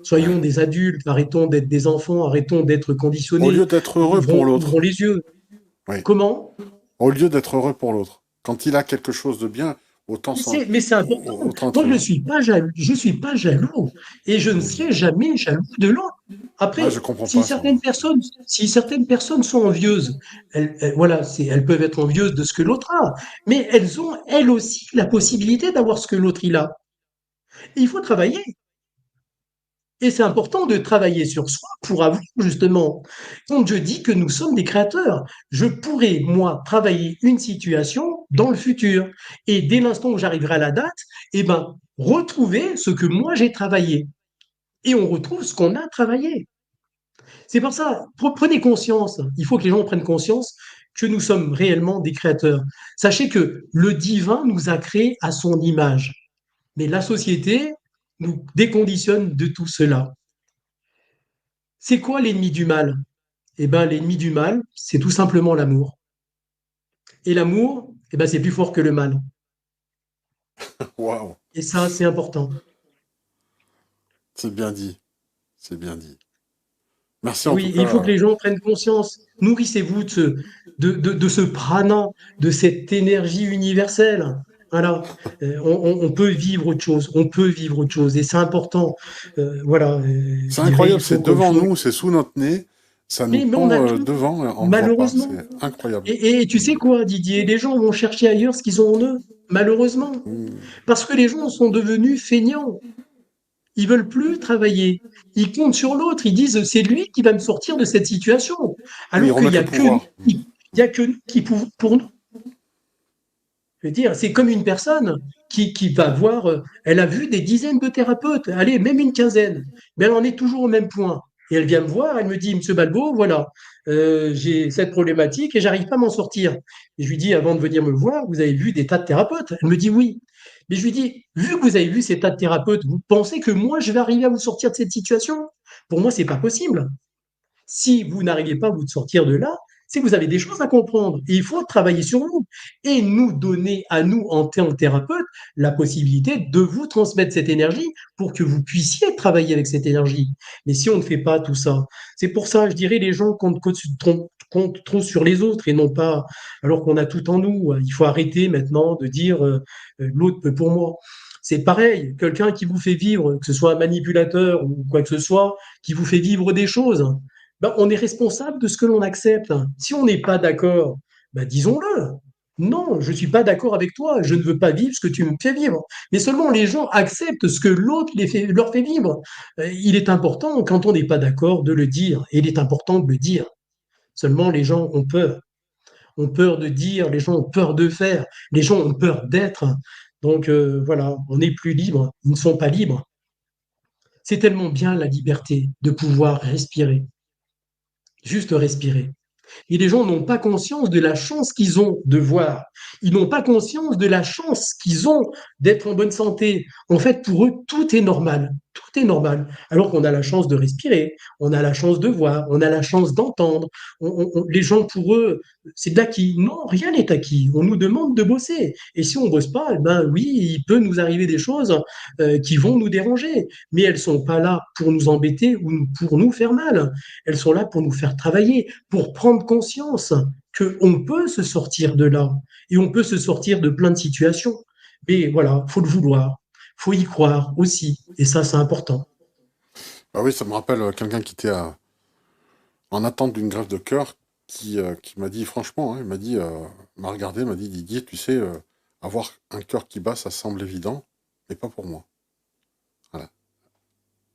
soyons des adultes, arrêtons d'être des enfants, arrêtons d'être Au conditionnés, lieu d'être heureux pour ouvrons l'autre. les yeux. Oui. Comment? Au lieu d'être heureux pour l'autre. Quand il a quelque chose de bien, autant Mais c'est important. autant être Moi, je ne heureux. suis pas jaloux, je suis pas jaloux et je ne serai Mhm. jamais jaloux de l'autre. Ah, je Après, comprends pas ça, moi. si certaines personnes sont envieuses, voilà, elles peuvent être envieuses de ce que l'autre a, mais elles ont elles aussi la possibilité d'avoir ce que l'autre il a. Et il faut travailler. Et c'est important de travailler sur soi pour avoir justement, quand je dis que nous sommes des créateurs, je pourrais, moi, travailler une situation dans le futur. Et dès l'instant où j'arriverai à la date, eh ben, retrouver ce que moi j'ai travaillé. Et on retrouve ce qu'on a travaillé. C'est pour ça, prenez conscience, il faut que les gens prennent conscience que nous sommes réellement des créateurs. Sachez que le divin nous a créés à son image. Mais la société nous déconditionne de tout cela. C'est quoi l'ennemi du mal? Eh ben, l'ennemi du mal, c'est tout simplement l'amour. Et l'amour, eh ben, c'est plus fort que le mal. Waouh. Et ça, c'est important. C'est bien dit. C'est bien dit. Merci en tout Oui, il faut que cas. les gens prennent conscience. Nourrissez-vous de ce prana, de cette énergie universelle. Voilà. On peut vivre autre chose. On peut vivre autre chose. Et c'est important. Voilà. C'est Je dirais, incroyable, c'est devant nous, c'est sous notre nez, ça nous mais on a pend tout, devant, et on ne le voit pas. malheureusement. C'est incroyable. Et tu sais quoi, Didier? Les gens vont chercher ailleurs ce qu'ils ont en eux, malheureusement. Hmm. Parce que les gens sont devenus feignants. Ils veulent plus travailler. Ils comptent sur l'autre. Ils disent c'est lui qui va me sortir de cette situation. Oui, ils Alors qu'il y remettent a le que nous pouvoir. qui, il y a que nous qui pouvons pour nous. Je veux dire, c'est comme une personne qui va voir, elle a vu des dizaines de thérapeutes, allez, même une quinzaine, mais elle en est toujours au même point. Et elle vient me voir, elle me dit, Monsieur Balbo, voilà, j'ai cette problématique et j'arrive pas à m'en sortir. Et je lui dis, avant de venir me voir, vous avez vu des tas de thérapeutes? Elle me dit oui. Mais je lui dis, vu que vous avez vu ces tas de thérapeutes, vous pensez que moi, je vais arriver à vous sortir de cette situation? Pour moi, c'est pas possible. Si vous n'arrivez pas à vous sortir de là, c'est que vous avez des choses à comprendre. Et il faut travailler sur vous et nous donner à nous, en tant que thérapeute, la possibilité de vous transmettre cette énergie pour que vous puissiez travailler avec cette énergie. Mais si on ne fait pas tout ça, c'est pour ça, je dirais, les gens comptent trop sur les autres et non pas, alors qu'on a tout en nous. Il faut arrêter maintenant de dire l'autre peut pour moi. C'est pareil, quelqu'un qui vous fait vivre, que ce soit un manipulateur ou quoi que ce soit, qui vous fait vivre des choses, ben, on est responsable de ce que l'on accepte. Si on n'est pas d'accord, ben, disons-le. Non, je ne suis pas d'accord avec toi, je ne veux pas vivre ce que tu me fais vivre. Mais seulement les gens acceptent ce que l'autre leur fait vivre. Il est important, quand on n'est pas d'accord, de le dire. Et il est important de le dire. Seulement les gens ont peur. Ont peur de dire, les gens ont peur de faire, les gens ont peur d'être. Donc voilà, on n'est plus libre, ils ne sont pas libres. C'est tellement bien la liberté de pouvoir respirer, juste respirer. Et les gens n'ont pas conscience de la chance qu'ils ont de voir. Ils n'ont pas conscience de la chance qu'ils ont d'être en bonne santé. En fait, pour eux, tout est normal. Tout est normal. Alors qu'on a la chance de respirer, on a la chance de voir, on a la chance d'entendre. Les gens, pour eux, c'est de l'acquis. Non, rien n'est acquis. On nous demande de bosser. Et si on ne bosse pas, eh ben oui, il peut nous arriver des choses qui vont nous déranger. Mais elles ne sont pas là pour nous embêter ou pour nous faire mal. Elles sont là pour nous faire travailler, pour prendre conscience qu'on peut se sortir de là et on peut se sortir de plein de situations. Mais voilà, faut le vouloir, faut y croire aussi, et ça c'est important. Bah oui, ça me rappelle quelqu'un qui était en attente d'une greffe de cœur qui m'a dit, franchement, hein, il m'a dit, m'a regardé, m'a dit, Didier, tu sais, avoir un cœur qui bat, ça semble évident, mais pas pour moi. Voilà.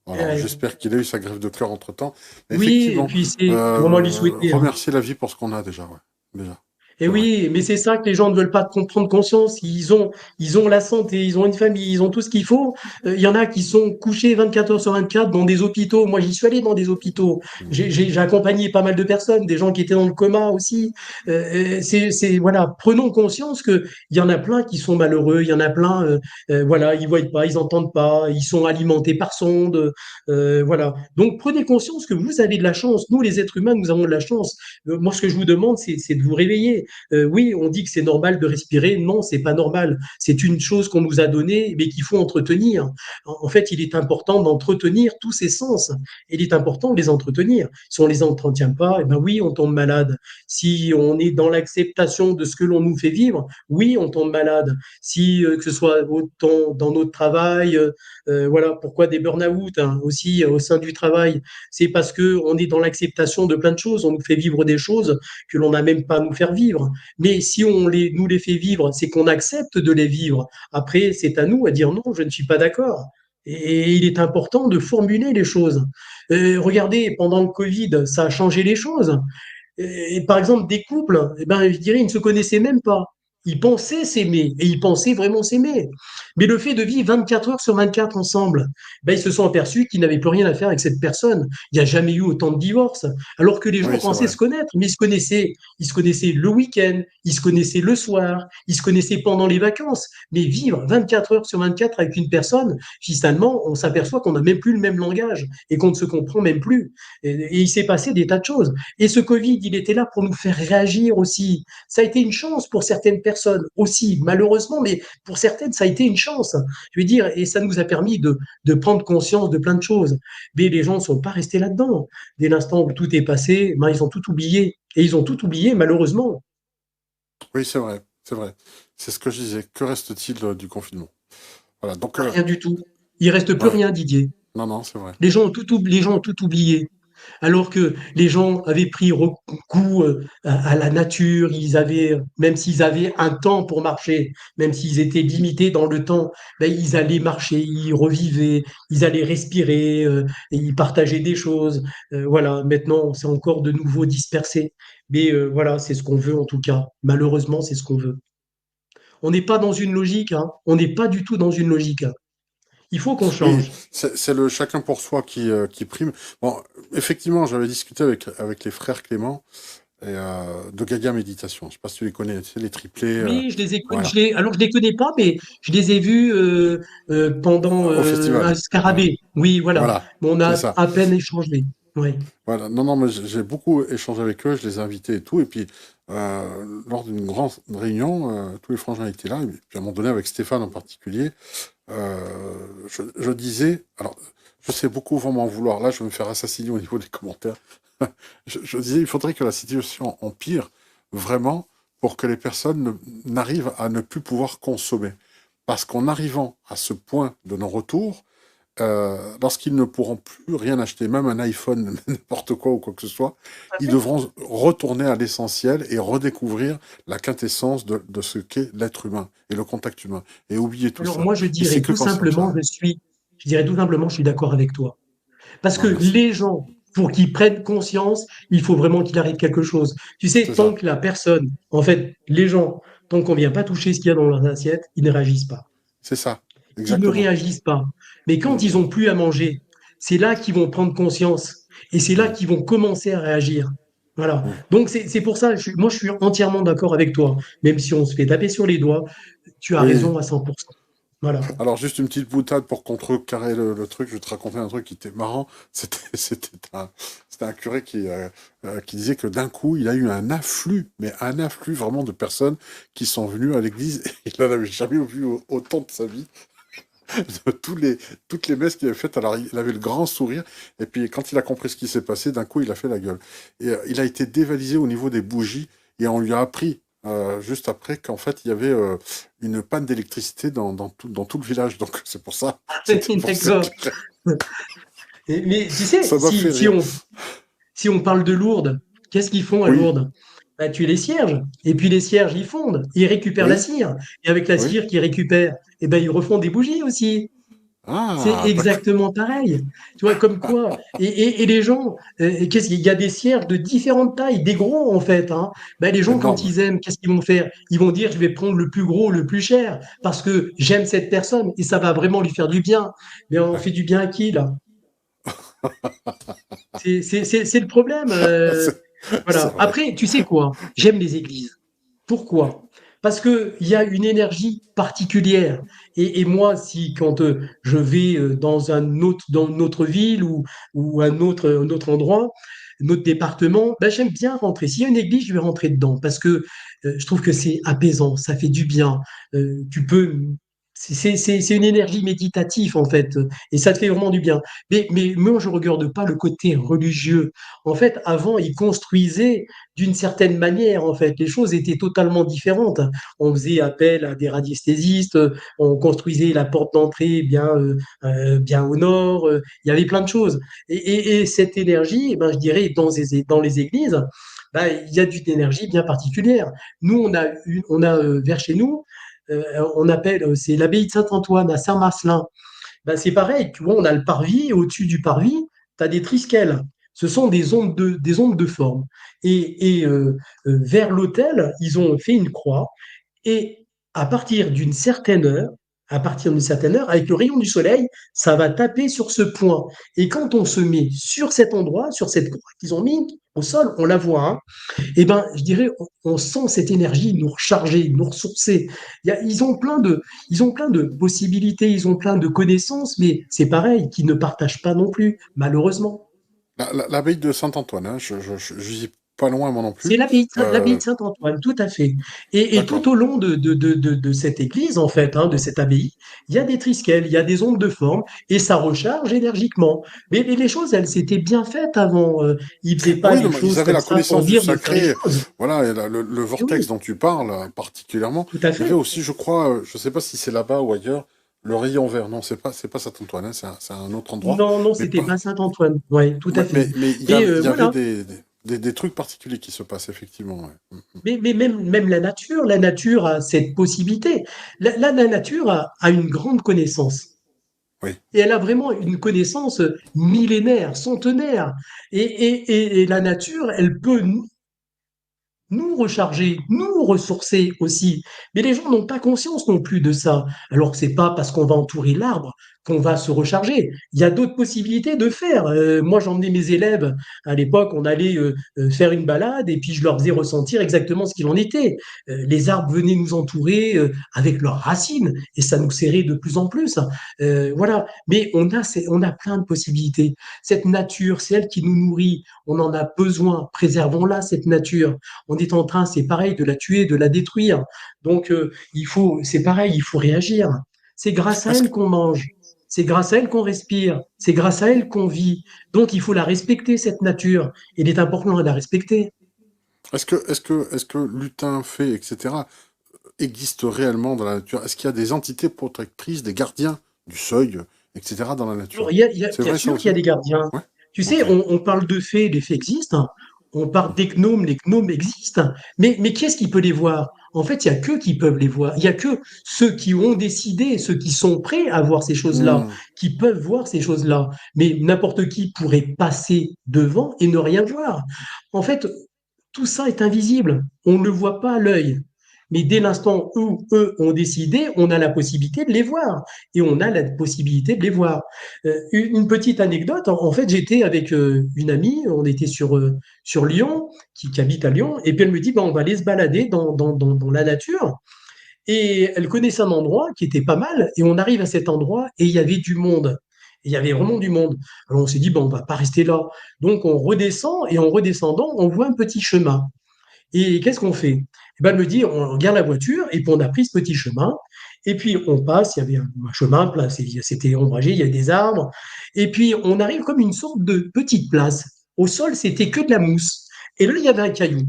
Alors, Euh, j'espère qu'il a eu sa greffe de cœur entre-temps. Mais oui, et effectivement, puis c'est vraiment lui souhaiter, hein. remercier la vie pour ce qu'on a déjà, ouais. Déjà. Et C'est vrai. oui, mais c'est ça que les gens ne veulent pas prendre conscience. Ils ont la santé, ils ont une famille, ils ont tout ce qu'il faut. Il y en a qui sont couchés 24 heures sur 24 dans des hôpitaux. Moi, j'y suis allé dans des hôpitaux. Mm. J'ai accompagné pas mal de personnes, des gens qui étaient dans le coma aussi. Voilà, prenons conscience que il y en a plein qui sont malheureux. Il y en a plein, voilà, ils voient pas, ils entendent pas, ils sont alimentés par sonde. Voilà. Donc, prenez conscience que vous avez de la chance. Nous, les êtres humains, nous avons de la chance. Moi, ce que je vous demande, c'est de vous réveiller. Oui, on dit que c'est normal de respirer. Non, c'est pas normal. C'est une chose qu'on nous a donnée, mais qu'il faut entretenir. En fait, il est important d'entretenir tous ces sens. Il est important de les entretenir. Si on les entretient pas, eh ben oui, on tombe malade. Si on est dans l'acceptation de ce que l'on nous fait vivre, oui, on tombe malade. Si que ce soit autant dans notre travail, voilà pourquoi des burn-out hein, aussi au sein du travail, c'est parce que on est dans l'acceptation de plein de choses. On nous fait vivre des choses que l'on n'a même pas à nous faire vivre. Mais si nous les fait vivre, c'est qu'on accepte de les vivre. Après, c'est à nous à dire non, je ne suis pas d'accord. Et il est important de formuler les choses. Regardez, pendant le Covid, ça a changé les choses. Et par exemple, des couples, eh ben, je dirais, ils ne se connaissaient même pas. Ils pensaient s'aimer et ils pensaient vraiment s'aimer. Mais le fait de vivre 24 heures sur 24 ensemble, ben, ils se sont aperçus qu'ils n'avaient plus rien à faire avec cette personne. Il n'y a jamais eu autant de divorces. Alors que les gens Oui, c'est pensaient vrai. se connaître, mais ils se connaissaient le week-end, ils se connaissaient le soir, ils se connaissaient pendant les vacances. Mais vivre 24 heures sur 24 avec une personne, finalement, on s'aperçoit qu'on n'a même plus le même langage et qu'on ne se comprend même plus. Et il s'est passé des tas de choses. Et ce Covid, il était là pour nous faire réagir aussi. Ça a été une chance pour certaines personnes aussi, malheureusement, mais pour certaines, ça a été une chance. Je veux dire, et ça nous a permis de prendre conscience de plein de choses. Mais les gens ne sont pas restés là-dedans. Dès l'instant où tout est passé, ben, ils ont tout oublié. Et ils ont tout oublié, malheureusement. Oui, c'est vrai. C'est vrai. C'est ce que je disais. Que reste-t-il du confinement? Voilà. Donc, Rien du tout. Il reste plus ouais. rien, Didier. Non, non, c'est vrai. Les gens ont tout oublié. Alors que les gens avaient pris goût à la nature, même s'ils avaient un temps pour marcher, même s'ils étaient limités dans le temps, ben, ils allaient marcher, ils revivaient, ils allaient respirer, et ils partageaient des choses. Voilà, maintenant, c'est encore de nouveau dispersé. Mais voilà, c'est ce qu'on veut en tout cas. Malheureusement, c'est ce qu'on veut. On n'est pas dans une logique, hein. On n'est pas du tout dans une logique, hein. Il faut qu'on Oui, change. c'est le chacun pour soi qui prime. Bon, effectivement, j'avais discuté avec les frères Clément de Gaga Méditation. Je sais pas si tu les connais, tu sais, les triplés. Oui, je les écoute. Voilà. Alors, je les connais pas, mais je les ai vus pendant Au un festival. Voilà. scarabée. Oui, voilà. Voilà. Mais on C'est a ça. à peine échangé. Oui. Voilà. Non, non, mais j'ai beaucoup échangé avec eux, je les ai invités et tout. Et puis, lors d'une grande réunion, tous les frangins étaient là. Et puis, à un moment donné, avec Stéphane en particulier, je disais, alors, je sais beaucoup vont m'en vouloir. Là, je vais me faire assassiner au niveau des commentaires. Je disais, il faudrait que la situation empire vraiment pour que les personnes n'arrivent à ne plus pouvoir consommer. Parce qu'en arrivant à ce point de non-retour, lorsqu'ils ne pourront plus rien acheter, même un iPhone, n'importe quoi ou quoi que ce soit, ils devront retourner à l'essentiel et redécouvrir la quintessence de ce qu'est l'être humain et le contact humain et oublier tout Alors, ça. moi, je Et c'est dirais que tout quand c'est comme simplement, ça. je dirais tout simplement, je suis d'accord avec toi. Parce que Non, merci. les gens, pour qu'ils prennent conscience, il faut vraiment qu'il arrive quelque chose. Tu sais, C'est tant ça. que la personne, en fait, les gens, tant qu'on vient pas toucher ce qu'il y a dans leurs assiettes, ils ne réagissent pas. C'est ça. Ils ne Exactement. réagissent pas. Mais quand ils Mm. ont plus à manger, c'est là qu'ils vont prendre conscience et c'est là Mm. qu'ils vont commencer à réagir. Voilà. Mm. Donc c'est pour ça, moi je suis entièrement d'accord avec toi. Même si on se fait taper sur les doigts, tu as Oui. raison à 100%. Voilà. Alors, juste une petite boutade pour contrecarrer le truc. Je vais te raconter un truc qui était marrant. C'était un curé qui disait que d'un coup, il a eu un afflux, mais un afflux vraiment de personnes qui sont venues à l'église. Et il n'en avait jamais vu autant de sa vie. De toutes les messes qu'il avait faites. Alors, il avait le grand sourire. Et puis, quand il a compris ce qui s'est passé, d'un coup, il a fait la gueule. Et il a été dévalisé au niveau des bougies. Et on lui a appris, juste après, qu'en fait, il y avait une panne d'électricité dans tout le village. Donc, c'est pour ça. C'était pour ça que D'accord. Mais tu sais, ça m'a fait rire. si on parle de Lourdes, qu'est-ce qu'ils font à Oui, Lourdes? Bah, tu les cierges. Et puis les cierges, ils fondent. Ils récupèrent la oui, cire. Et avec la oui, cire qu'ils récupèrent, eh ben, ils refont des bougies aussi. C'est Ah, d'accord. exactement pareil. Tu vois, comme quoi. Et les gens, qu'est-ce qu'il y a des cierges de différentes tailles, des gros en fait. Hein. Ben, les gens, quand Énorme. ils aiment, qu'est-ce qu'ils vont faire? Ils vont dire, je vais prendre le plus gros, le plus cher, parce que j'aime cette personne et ça va vraiment lui faire du bien. Mais on Ouais. fait du bien à qui là? C'est le problème. C'est c'est Voilà. vrai. Après, tu sais quoi? J'aime les églises. Pourquoi? Parce qu'il y a une énergie particulière. Et moi, si quand je vais dans une autre ville ou un autre endroit, un autre département, ben, j'aime bien rentrer. S'il y a une église, je vais rentrer dedans parce que je trouve que c'est apaisant, ça fait du bien. Tu peux. C'est une énergie méditative en fait, et ça te fait vraiment du bien. Mais moi, je ne regarde pas le côté religieux. En fait, avant, ils construisaient d'une certaine manière, en fait. Les choses étaient totalement différentes. On faisait appel à des radiesthésistes, on construisait la porte d'entrée bien au nord, il y avait plein de choses. Et cette énergie, eh ben, je dirais, dans les églises, ben, il y a une énergie bien particulière. Nous, on a vers chez nous, on appelle, c'est l'abbaye de Saint-Antoine à Saint-Marcelin. Ben, c'est pareil, tu vois, on a le parvis, et au-dessus du parvis, tu as des trisquelles. Ce sont des ondes de forme. Vers l'autel, ils ont fait une croix. Et à partir d'une certaine heure, à partir d'une certaine heure, avec le rayon du soleil, ça va taper sur ce point. Et quand on se met sur cet endroit, sur cette croix qu'ils ont mis au sol, on la voit, hein, eh ben, je dirais, on sent cette énergie nous recharger, nous ressourcer. Ils ont plein de possibilités, ils ont plein de connaissances, mais c'est pareil, qu'ils ne partagent pas non plus, malheureusement. L'abbaye de Saint-Antoine, hein, je vis pas loin, moi non C'est plus. l'abbaye Euh, de Saint-Antoine, tout à fait. Et d'accord. tout au long de cette église, en fait, hein, de cette abbaye, il y a des trisquelles, il y a des ondes de forme, et ça recharge énergiquement. Mais les choses, elles s'étaient bien faites avant. Ils faisaient Ah pas oui, les non, mais ils choses avaient comme la ça pour connaissance du dire de faire les sacré. choses. Voilà, et le Et vortex oui, dont tu parles, particulièrement. tout à Il y avait fait. aussi, je crois, je sais pas si c'est là-bas ou ailleurs, le rayon vert. Non, c'est pas Saint-Antoine, hein, c'est un autre endroit. Non, non, Mais, c'était pas Saint-Antoine. Oui, tout à fait. mais Mais il y avait voilà. des trucs particuliers qui se passent, effectivement. Ouais. Mais même la nature a cette possibilité. La nature a une grande connaissance. Oui. Et elle a vraiment une connaissance millénaire, centenaire. Et la nature, elle peut nous recharger, nous ressourcer aussi. Mais les gens n'ont pas conscience non plus de ça. Alors c'est pas parce qu'on va entourer l'arbre qu'on va se recharger. Il y a d'autres possibilités de faire. Moi, j'emmenais mes élèves à l'époque, on allait faire une balade et puis je leur faisais ressentir exactement ce qu'il en était. Les arbres venaient nous entourer avec leurs racines et ça nous serrait de plus en plus. Voilà. Mais on a plein de possibilités. Cette nature, c'est elle qui nous nourrit. On en a besoin. Préservons-la, cette nature. On est en train, c'est pareil, de la tuer, de la détruire. Donc, c'est pareil, il faut réagir. C'est grâce à Est-ce que, elle qu'on mange, c'est grâce à elle qu'on respire, c'est grâce à elle qu'on vit. Donc, il faut la respecter, cette nature. Il est important de la respecter. est-ce que lutin, fée, etc. existent réellement dans la nature? Est-ce qu'il y a des entités protectrices, des gardiens du seuil, etc. dans la Alors, nature? C'est bien vrai ça sûr qu'il y aussi? a des gardiens. Ouais. Tu sais, Ok. on parle de fées, les fées existent. On parle des gnomes, les gnomes existent. Mais qui est-ce qui peut les voir? En fait, il n'y a que qui peuvent les voir. Il n'y a que ceux qui ont décidé, ceux qui sont prêts à voir ces choses-là, Hmm. qui peuvent voir ces choses-là. Mais n'importe qui pourrait passer devant et ne rien voir. En fait, tout ça est invisible. On ne le voit pas à l'œil. Mais dès l'instant où eux ont décidé, on a la possibilité de les voir. Et on a la possibilité de les voir. Une petite anecdote, en fait, j'étais avec une amie, on était sur Lyon, qui habite à Lyon, et puis elle me dit, bah, on va aller se balader dans la nature. Et elle connaissait un endroit qui était pas mal, et on arrive à cet endroit, et il y avait du monde. Il y avait vraiment du monde. Alors on s'est dit, bon, on va pas rester là. Donc on redescend, et en redescendant, on voit un petit chemin. Et qu'est-ce qu'on fait? Eh ben, elle me dit, on garde la voiture, et puis on a pris ce petit chemin, et puis on passe, il y avait un chemin, c'était ombragé, il y a des arbres, et puis on arrive comme une sorte de petite place. Au sol, c'était que de la mousse. Et là, il y avait un caillou.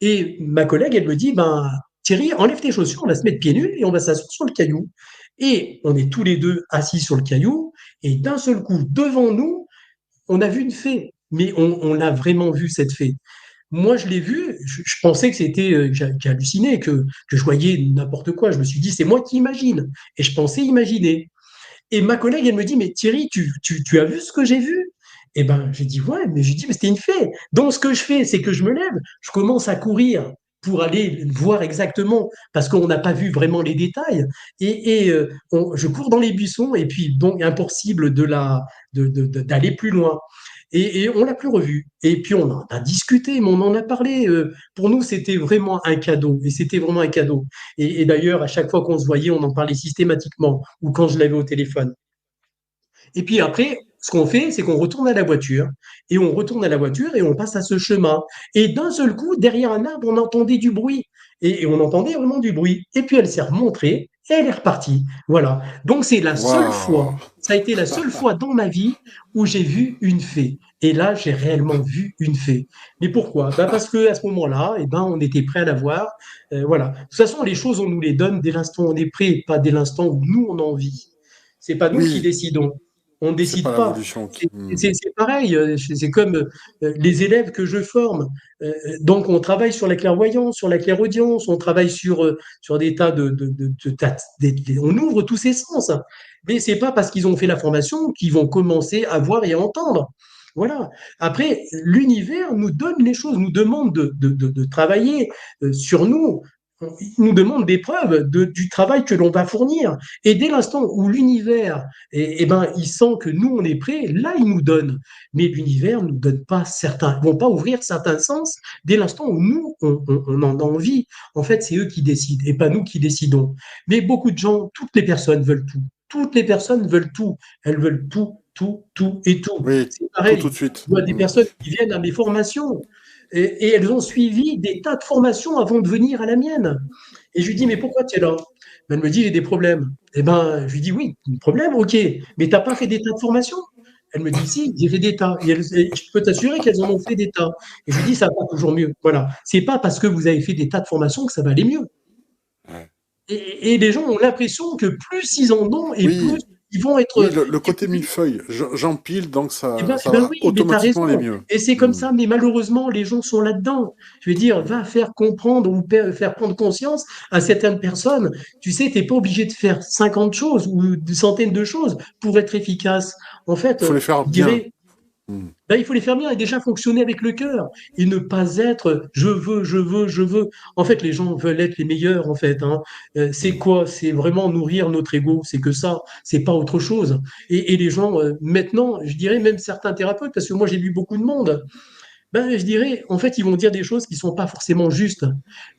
Et ma collègue, elle me dit, ben, Thierry, enlève tes chaussures, on va se mettre pieds nus et on va s'asseoir sur le caillou. Et on est tous les deux assis sur le caillou, et d'un seul coup, devant nous, on a vu une fée. Mais on l'a vraiment vu, cette fée. Moi, je l'ai vu, je pensais que c'était, que j'hallucinais, que je voyais n'importe quoi. Je me suis dit, c'est moi qui imagine. Et je pensais imaginer. Et ma collègue, elle me dit, mais Thierry, tu as vu ce que j'ai vu? Eh ben, j'ai dit, ouais, mais j'ai dit, mais c'était une fée. Donc, ce que je fais, c'est que je me lève, je commence à courir pour aller voir exactement, parce qu'on n'a pas vu vraiment les détails. Je cours dans les buissons, et puis, donc, impossible d'aller plus loin. Et on l'a plus revu. Et puis, on en a discuté, mais on en a parlé. Pour nous, c'était vraiment un cadeau. Et c'était vraiment un cadeau. Et d'ailleurs, à chaque fois qu'on se voyait, on en parlait systématiquement, ou quand je l'avais au téléphone. Et puis après, ce qu'on fait, c'est qu'on retourne à la voiture, et on retourne à la voiture et on passe à ce chemin. Et d'un seul coup, derrière un arbre, on entendait du bruit. Et on entendait vraiment du bruit. Et puis elle s'est remontrée et elle est repartie. Voilà. Donc c'est la seule fois, Waouh! ça a été la seule fois dans ma vie où j'ai vu une fée. Et là, j'ai réellement vu une fée. Mais pourquoi? Ben parce que à ce moment-là, eh ben, on était prêt à la voir. Voilà. De toute façon, les choses, on nous les donne dès l'instant où on est prêt, pas dès l'instant où nous, on a envie. C'est pas nous qui Oui, décidons. On ne c'est pas décide pas. l'évolution C'est qui. c'est pareil, c'est comme les élèves que je forme. Donc, on travaille sur la clairvoyance, sur la clairaudience, on travaille sur des tas on ouvre tous ces sens. Mais c'est pas parce qu'ils ont fait la formation qu'ils vont commencer à voir et à entendre. Voilà. Après, l'univers nous donne les choses, nous demande de travailler sur nous. Il nous demande des preuves du travail que l'on va fournir. Et dès l'instant où l'univers ben, il sent que nous, on est prêts, là, il nous donne. Mais l'univers ne nous donne pas certains, vont pas ouvrir certains sens dès l'instant où nous, on en a envie. En fait, c'est eux qui décident et pas nous qui décidons. Mais beaucoup de gens, toutes les personnes veulent tout. Toutes les personnes veulent tout. Elles veulent tout, tout, tout et tout. Oui, C'est tout pareil. de suite. Je vois des personnes qui viennent à mes formations et elles ont suivi des tas de formations avant de venir à la mienne. Et je lui dis, mais pourquoi tu es là? Ben, elle me dit, j'ai des problèmes. Eh ben, je lui dis, oui, des problèmes, ok, mais t'as pas fait des tas de formations? Elle me dit, si, j'ai fait des tas. Et je peux t'assurer qu'elles en ont fait des tas. Et je lui dis, ça va toujours mieux. Voilà. C'est pas parce que vous avez fait des tas de formations que ça va aller mieux. Ouais. Et les gens ont l'impression que plus ils en ont et plus Oui, ils vont oui, être le côté millefeuille, j'empile, donc ça ben va oui, mais t'as automatiquement aller raison. mieux. Et c'est comme Hmm. ça, mais malheureusement, les gens sont là-dedans. Je veux dire, va faire comprendre ou faire prendre conscience à certaines personnes. Tu sais, t'es pas obligé de faire 50 choses ou des centaines de choses pour être efficace. En fait, Il faut les faire je bien. dirais, Hmm. ben, il faut les faire bien et déjà fonctionner avec le cœur et ne pas être je veux, je veux, je veux. En fait, les gens veulent être les meilleurs, en fait, hein. C'est Hmm. quoi? C'est vraiment nourrir notre ego. C'est que ça. C'est pas autre chose. Et les gens, maintenant, je dirais même certains thérapeutes, parce que moi j'ai vu beaucoup de monde, ben, je dirais, en fait, ils vont dire des choses qui sont pas forcément justes,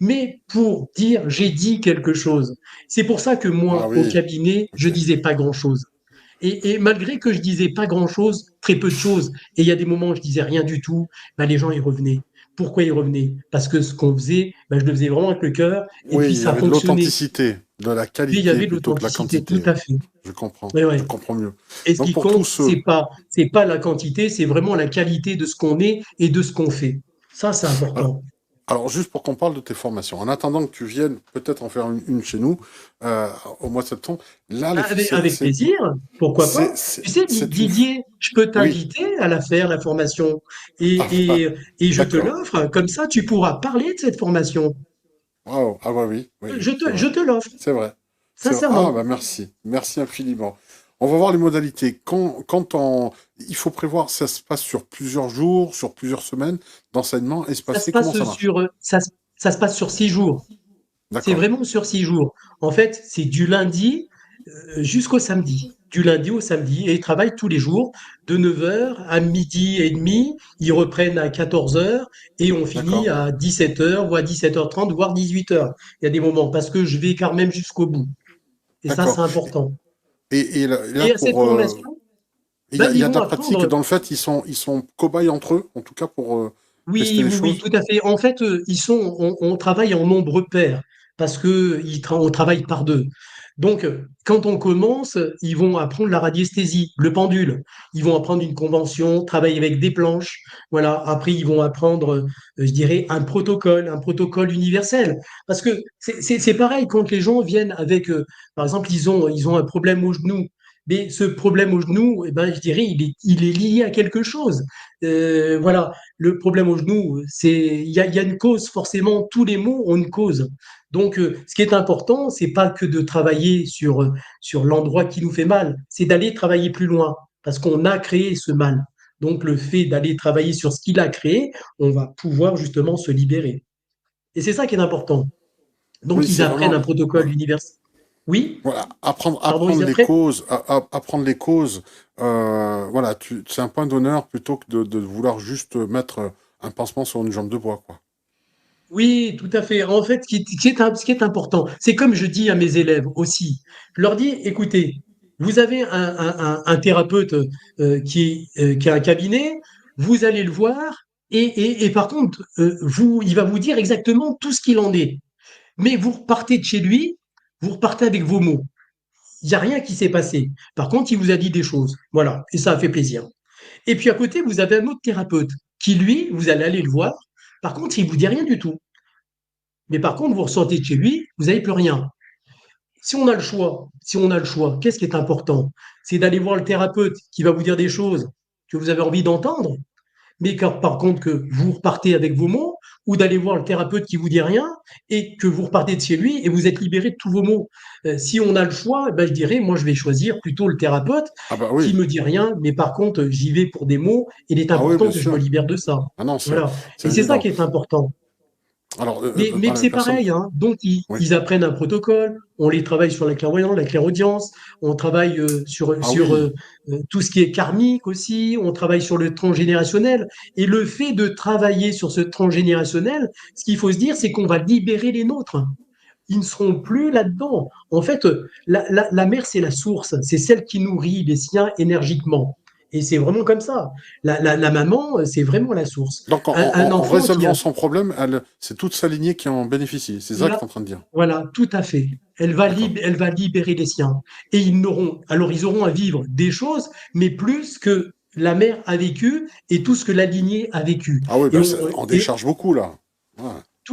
mais pour dire j'ai dit quelque chose. C'est pour ça que Ah moi, au oui, cabinet, je ok. disais pas grand-chose. Et malgré que je disais pas grand-chose, très peu de choses, et il y a des moments où je disais rien du tout, ben les gens y revenaient. Pourquoi ils revenaient? Parce que ce qu'on faisait, ben je le faisais vraiment avec le cœur, et Oui, puis il y ça avait de fonctionnait. l'authenticité, de la Et il y qualité avait de plutôt que de la l'authenticité, quantité. tout à fait. Ouais, Je ouais. comprends mieux. Et ce Donc qui pour tous compte, ceux. c'est pas la quantité, c'est vraiment la qualité de ce qu'on est et de ce qu'on fait. Ça, c'est Alors, important. alors, juste pour qu'on parle de tes formations, en attendant que tu viennes peut-être en faire une chez nous euh, au mois de septembre, là, Avec plaisir, pourquoi pas. Tu sais, c'est une. Didier, je peux Oui, t'inviter à la faire, la formation, ah, et je te d'accord. l'offre, comme ça tu pourras parler de cette formation. Waouh, ah bah oui, oui, c'est Je vrai. te l'offre, C'est vrai. C'est vrai. Ah sincèrement. bah merci. Merci infiniment. On va voir les modalités. Il faut prévoir, ça se passe sur plusieurs jours, sur plusieurs semaines d'enseignement Ça se espacé. Comment passe ça marche? ça se passe sur 6 jours. C'est D'accord. vraiment sur 6 jours. En fait, c'est du lundi jusqu'au samedi. Du lundi au samedi. Et ils travaillent tous les jours, de 9 heures à midi et demi. Ils reprennent à 14 heures et on finit D'accord. à 17 heures ou à 17h30, voire 18 heures. Il y a des moments parce que je vais quand même jusqu'au bout. Et ça, c'est D'accord. important. Et là, Et à cette pour formation, ben, il ils y a de vont la pratique apprendre. dans le fait, ils sont cobayes entre eux, en tout cas pour tester Oui, les oui, oui, choses. tout à fait. En fait, on travaille en nombre pair parce que on travaille par deux. Donc, quand on commence, ils vont apprendre la radiesthésie, le pendule. Ils vont apprendre une convention, travailler avec des planches. Voilà. Après, ils vont apprendre, je dirais, un protocole universel. Parce que c'est pareil quand les gens viennent avec, par exemple, ils ont un problème au genou. Mais ce problème au genou, eh ben, je dirais, il est lié à quelque chose. Voilà, le problème au genou, il y a une cause, forcément, tous les maux ont une cause. Donc, ce qui est important, c'est pas que de travailler sur l'endroit qui nous fait mal, c'est d'aller travailler plus loin, parce qu'on a créé ce mal. Donc, le fait d'aller travailler sur ce qu'il a créé, on va pouvoir justement se libérer. Et c'est ça qui est important. Oui, Donc, ils c'est apprennent vraiment un protocole universel. Oui, voilà, pardon, apprendre ils les apprennent. causes, apprendre les causes. Voilà, c'est un point d'honneur plutôt que de vouloir juste mettre un pansement sur une jambe de bois, quoi. Oui, tout à fait. En fait, ce qui est important, c'est comme je dis à mes élèves aussi, je leur dis, écoutez, vous avez un thérapeute qui a un cabinet, vous allez le voir, et par contre, il va vous dire exactement tout ce qu'il en est. Mais vous repartez de chez lui, vous repartez avec vos mots. Il n'y a rien qui s'est passé. Par contre, il vous a dit des choses. Voilà, et ça a fait plaisir. Et puis à côté, vous avez un autre thérapeute qui, lui, vous allez aller le voir. Par contre, il vous dit rien du tout. Mais par contre, vous ressortez de chez lui, vous n'avez plus rien. Si on a le choix, qu'est-ce qui est important? C'est d'aller voir le thérapeute qui va vous dire des choses que vous avez envie d'entendre, mais par contre que vous repartez avec vos mots, ou d'aller voir le thérapeute qui vous dit rien et que vous repartez de chez lui et vous êtes libéré de tous vos mots. Si on a le choix, ben, je dirais, moi je vais choisir plutôt le thérapeute Ah bah qui oui, me dit rien, mais par contre j'y vais pour des mots et il est ah oui, important bien que je me sûr. libère de ça. Ah non, Voilà. c'est Et c'est ça évident. qui est important. Alors, Mais voilà, les c'est personnes, pareil, hein. Donc oui. ils apprennent un protocole, on les travaille sur la clairvoyance, la clairaudience, on travaille Ah oui. tout ce qui est karmique aussi, on travaille sur le transgénérationnel. Et le fait de travailler sur ce transgénérationnel, ce qu'il faut se dire, c'est qu'on va libérer les nôtres. Ils ne seront plus là-dedans. En fait, la mère, c'est la source, c'est celle qui nourrit les siens énergiquement. Et c'est vraiment comme ça. La maman, c'est vraiment la source. Donc, Un en enfant qui résolvant a son problème, c'est toute sa lignée qui en bénéficie. C'est ça que tu es en train de dire. voilà, tout à fait. D'accord. Elle va libérer les siens. Et ils auront à vivre des choses, mais plus que la mère a vécu et tout ce que la lignée a vécu. Ah oui, Et bah, on, on décharge beaucoup, là. Ouais.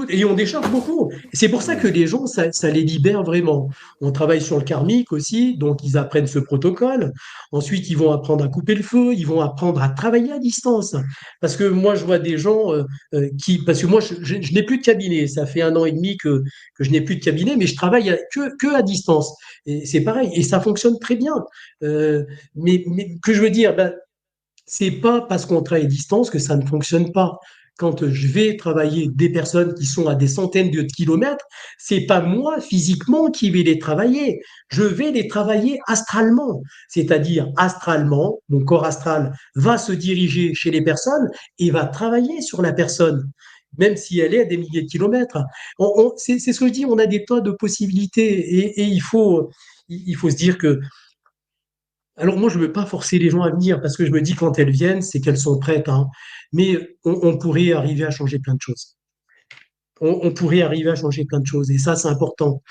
et on décharge beaucoup. Et c'est pour ça que Hmm. les gens, ça les libère vraiment. On travaille sur le karmique aussi, donc ils apprennent ce protocole. Ensuite, ils vont apprendre à couper le feu, ils vont apprendre à travailler à distance. Parce que moi, je vois des gens parce que moi, je n'ai plus de cabinet. Ça fait 1 an et demi que je n'ai plus de cabinet, mais je travaille que à distance. Et c'est pareil, et ça fonctionne très bien. Mais que je veux dire, ben, c'est pas parce qu'on travaille à distance que ça ne fonctionne pas. Quand je vais travailler des personnes qui sont à des centaines de kilomètres, c'est pas moi physiquement qui vais les travailler. Je vais les travailler astralement. C'est-à-dire astralement, mon corps astral va se diriger chez les personnes et va travailler sur la personne, même si elle est à des milliers de kilomètres. C'est ce que je dis, on a des tas de possibilités et il faut se dire que alors moi, je ne veux pas forcer les gens à venir parce que je me dis quand elles viennent, c'est qu'elles sont prêtes, hein. Mais on pourrait arriver à changer plein de choses. On pourrait arriver à changer plein de choses et ça, c'est important.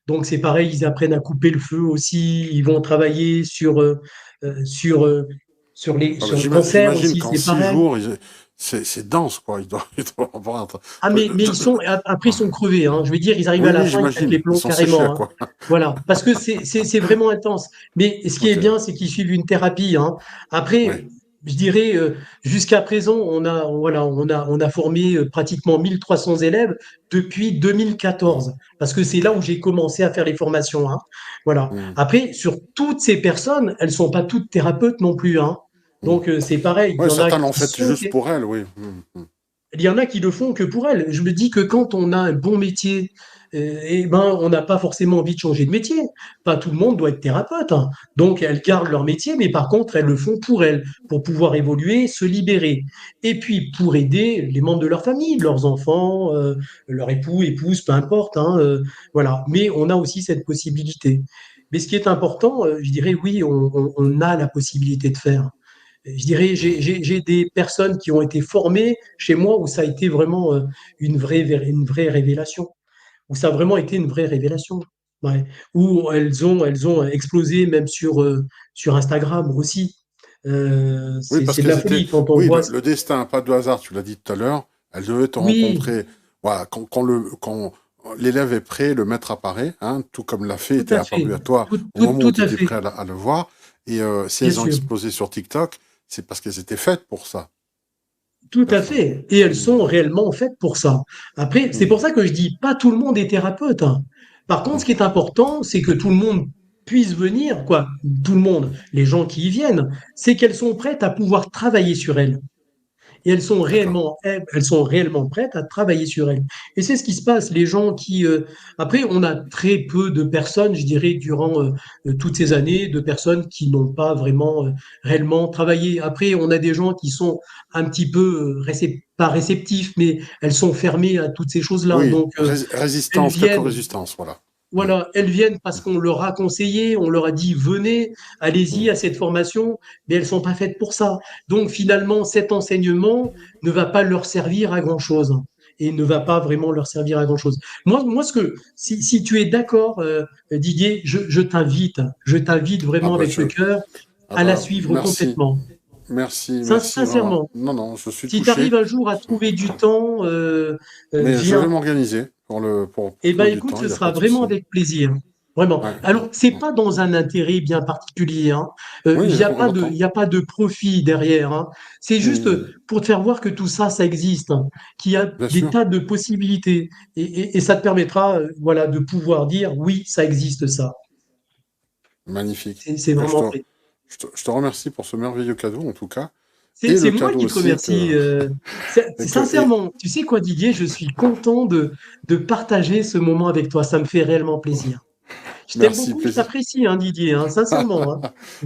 Donc c'est pareil, ils apprennent à couper le feu aussi. Ils vont travailler euh, sur, euh, Ah bah, sur le cancer j'imagine aussi, qu'en c'est six pareil. jours, c'est dense, quoi. Ils doivent avoir Ah, mais après, ils sont crevés, hein. Je veux dire, ils arrivent Oui, à la oui, fin, ils pètent j'imagine. les Ils plombs sont séchés, carrément, hein. quoi. Voilà, parce que c'est vraiment intense. Mais ce qui est Ok. bien, c'est qu'ils suivent une thérapie, hein. Ouais. Après, je dirais, jusqu'à présent, on a formé pratiquement 1 300 élèves depuis 2014, parce que c'est là où j'ai commencé à faire les formations, hein. Voilà. Hmm, Après, sur toutes ces personnes, elles sont pas toutes thérapeutes non plus, hein. hmm. Donc, c'est pareil. Il y Ouais, en a certains l'ont qui fait sont juste pour elle, oui. il y en a qui le font que pour elles. Je me dis que quand on a un bon métier, eh ben, on n'a pas forcément envie de changer de métier. Pas tout le monde doit être thérapeute, hein. Donc, elles gardent leur métier, mais par contre, elles le font pour elles, pour pouvoir évoluer, se libérer. Et puis, pour aider les membres de leur famille, leurs enfants, leur époux, épouse, peu importe, hein, voilà. Mais on a aussi cette possibilité. Mais ce qui est important, je dirais, oui, on a la possibilité de faire. Je dirais, j'ai des personnes qui ont été formées chez moi où ça a été vraiment une vraie révélation, où ça a vraiment été une vraie révélation. Ouais. Où elles ont explosé même sur Instagram aussi. Oui, C'est parce de la qu'elles étaient. folie quand on Oui, voit. le destin, pas de hasard, tu l'as dit tout à l'heure. Elles devaient te Oui, rencontrer. Voilà, quand l'élève est prêt, le maître apparaît, hein, tout comme la fée tout était à fait. apparue à toi au moment où Tout tu à étais fait, prêt à le voir. Et si bien elles ont sûr. explosé sur TikTok, c'est parce qu'elles étaient faites pour ça. Tout tout à à fait. fait. Et elles Mm, sont réellement faites pour ça. Après, c'est mm, pour ça que je dis, pas tout le monde est thérapeute, hein. Par contre, ce mm. qui est important, c'est que tout le monde puisse venir, quoi. Tout le monde, les gens qui y viennent, c'est qu'elles sont prêtes à pouvoir travailler sur elles. Et D'accord. elles sont réellement prêtes à travailler sur elles. Et c'est ce qui se passe. Les gens qui, après, on a très peu de personnes, je dirais, durant toutes ces années, de personnes qui n'ont pas vraiment réellement travaillé. Après, on a des gens qui sont un petit peu pas réceptifs, mais elles sont fermées à toutes ces choses-là. Oui, Donc, elles résistance, quelques viennent. résistances, voilà. Ouais. Voilà, elles viennent parce qu'on leur a conseillé, on leur a dit venez, allez-y Mm. à cette formation, mais elles sont pas faites pour ça. Donc finalement, cet enseignement ne va pas leur servir à grand-chose et ne va pas vraiment leur servir à grand-chose. Moi, si tu es d'accord, Didier, je t'invite Ah vraiment bah avec je, le cœur ah à la bah suivre merci, complètement. merci vraiment. Sincèrement, Non, non, je suis si tu arrives touché, un jour à trouver du temps, mais je vais viens. m'organiser pour Eh ben, trouver du écoute, temps, il ce n'y a pas sera de vraiment souci. avec plaisir. Vraiment. Ouais. Alors, c'est Mm. pas dans un intérêt bien particulier, hein. Il Oui, n'y a on pas de, entend. il y a pas de profit derrière, hein. C'est juste Mm. pour te faire voir que tout ça, ça existe, hein, qu'il y a Bien des sûr, tas de possibilités. Et ça te permettra, voilà, de pouvoir dire, oui, ça existe, ça. magnifique. En C'est tout cas, vraiment vrai. je te remercie pour ce merveilleux cadeau, en tout cas, C'est et c'est le moi cadeau qui te aussi remercie. et Sincèrement, tu sais quoi, Didier, je suis content de partager ce moment avec toi. Ça me fait réellement plaisir. Je t'aime merci, beaucoup, je plaisir. t'apprécie, hein, Didier, hein, sincèrement, hein.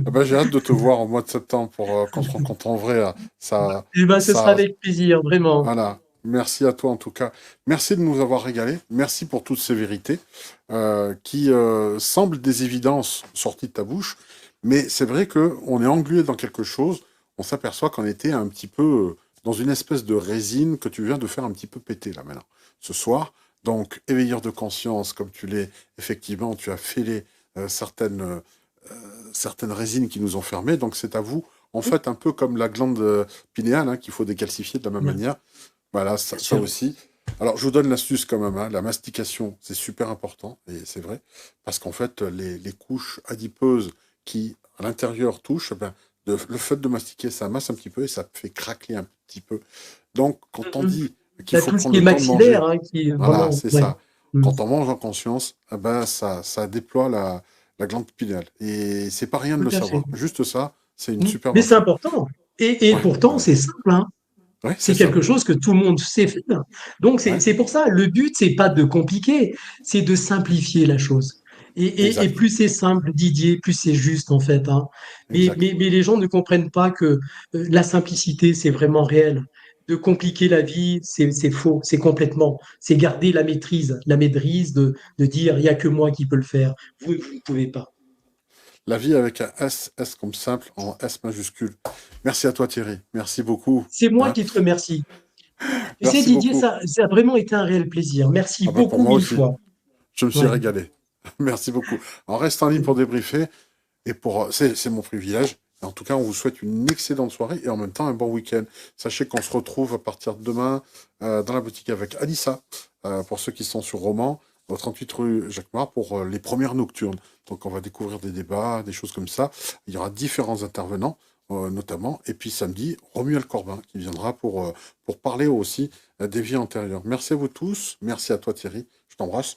Ah ben, j'ai hâte de te voir au mois de septembre pour qu'on se rencontre en vrai. Ça, Eh ben, ce sera ça, avec plaisir, vraiment. voilà. Merci à toi en tout cas. Merci de nous avoir régalé. Merci pour toutes ces vérités qui semblent des évidences sorties de ta bouche, mais c'est vrai que on est englué dans quelque chose. On s'aperçoit qu'on était un petit peu dans une espèce de résine que tu viens de faire un petit peu péter là maintenant ce soir. Donc éveilleur de conscience, comme tu l'es, effectivement, tu as fêlé certaines résines qui nous ont fermés. Donc c'est à vous, en fait, un peu comme la glande pinéale qu'il faut décalcifier de la même Bien manière. Voilà, ça sûr. aussi. Alors, je vous donne l'astuce quand même, la mastication, c'est super important, et c'est vrai, parce qu'en fait, les couches adipeuses qui, à l'intérieur, touchent, ben, le fait de mastiquer, ça masse un petit peu et ça fait craquer un petit peu. Donc, quand on Mhm. dit qu'il T'as faut tout ce prendre qui est le temps de maxillaire, manger, hein, qui est voilà, vraiment, c'est ouais. ça. Mhm. Quand on mange en conscience, eh ben, ça déploie la glande pinéale. Et c'est pas rien de Tout le à fait. savoir. Juste ça, c'est une Mhm. superbe Mais c'est info. important. Et Ouais, pourtant, ouais. c'est simple, hein. Ouais, c'est C'est ça. quelque chose que tout le monde sait faire. Donc, Ouais, c'est pour ça, le but, c'est pas de compliquer, c'est de simplifier la chose. Et exact. plus c'est simple, Didier, plus c'est juste, en fait, hein. Exact. Mais les gens ne comprennent pas que la simplicité, c'est vraiment réel. De compliquer la vie, c'est faux, c'est complètement. C'est garder la maîtrise de dire, il n'y a que moi qui peux le faire. Vous ne pouvez pas. La vie avec un S, S comme simple, en S majuscule. Merci à toi Thierry. Merci beaucoup. C'est moi Hein. qui te remercie. Tu sais, Merci Didier, beaucoup. ça a vraiment été un réel plaisir. Merci Ah bah pour beaucoup moi mille aussi. fois. Je me suis Ouais. régalé. Merci beaucoup. On reste en ligne pour débriefer. Et c'est mon privilège. Et en tout cas, on vous souhaite une excellente soirée et en même temps un bon week-end. Sachez qu'on se retrouve à partir de demain dans la boutique avec Alissa, pour ceux qui sont sur Romans, au 38 rue Jacques Marc, pour les premières nocturnes. Donc on va découvrir des débats, des choses comme ça. Il y aura différents intervenants, notamment. Et puis samedi, Romuald Corbin, qui viendra pour parler aussi des vies antérieures. Merci à vous tous. Merci à toi Thierry. Je t'embrasse.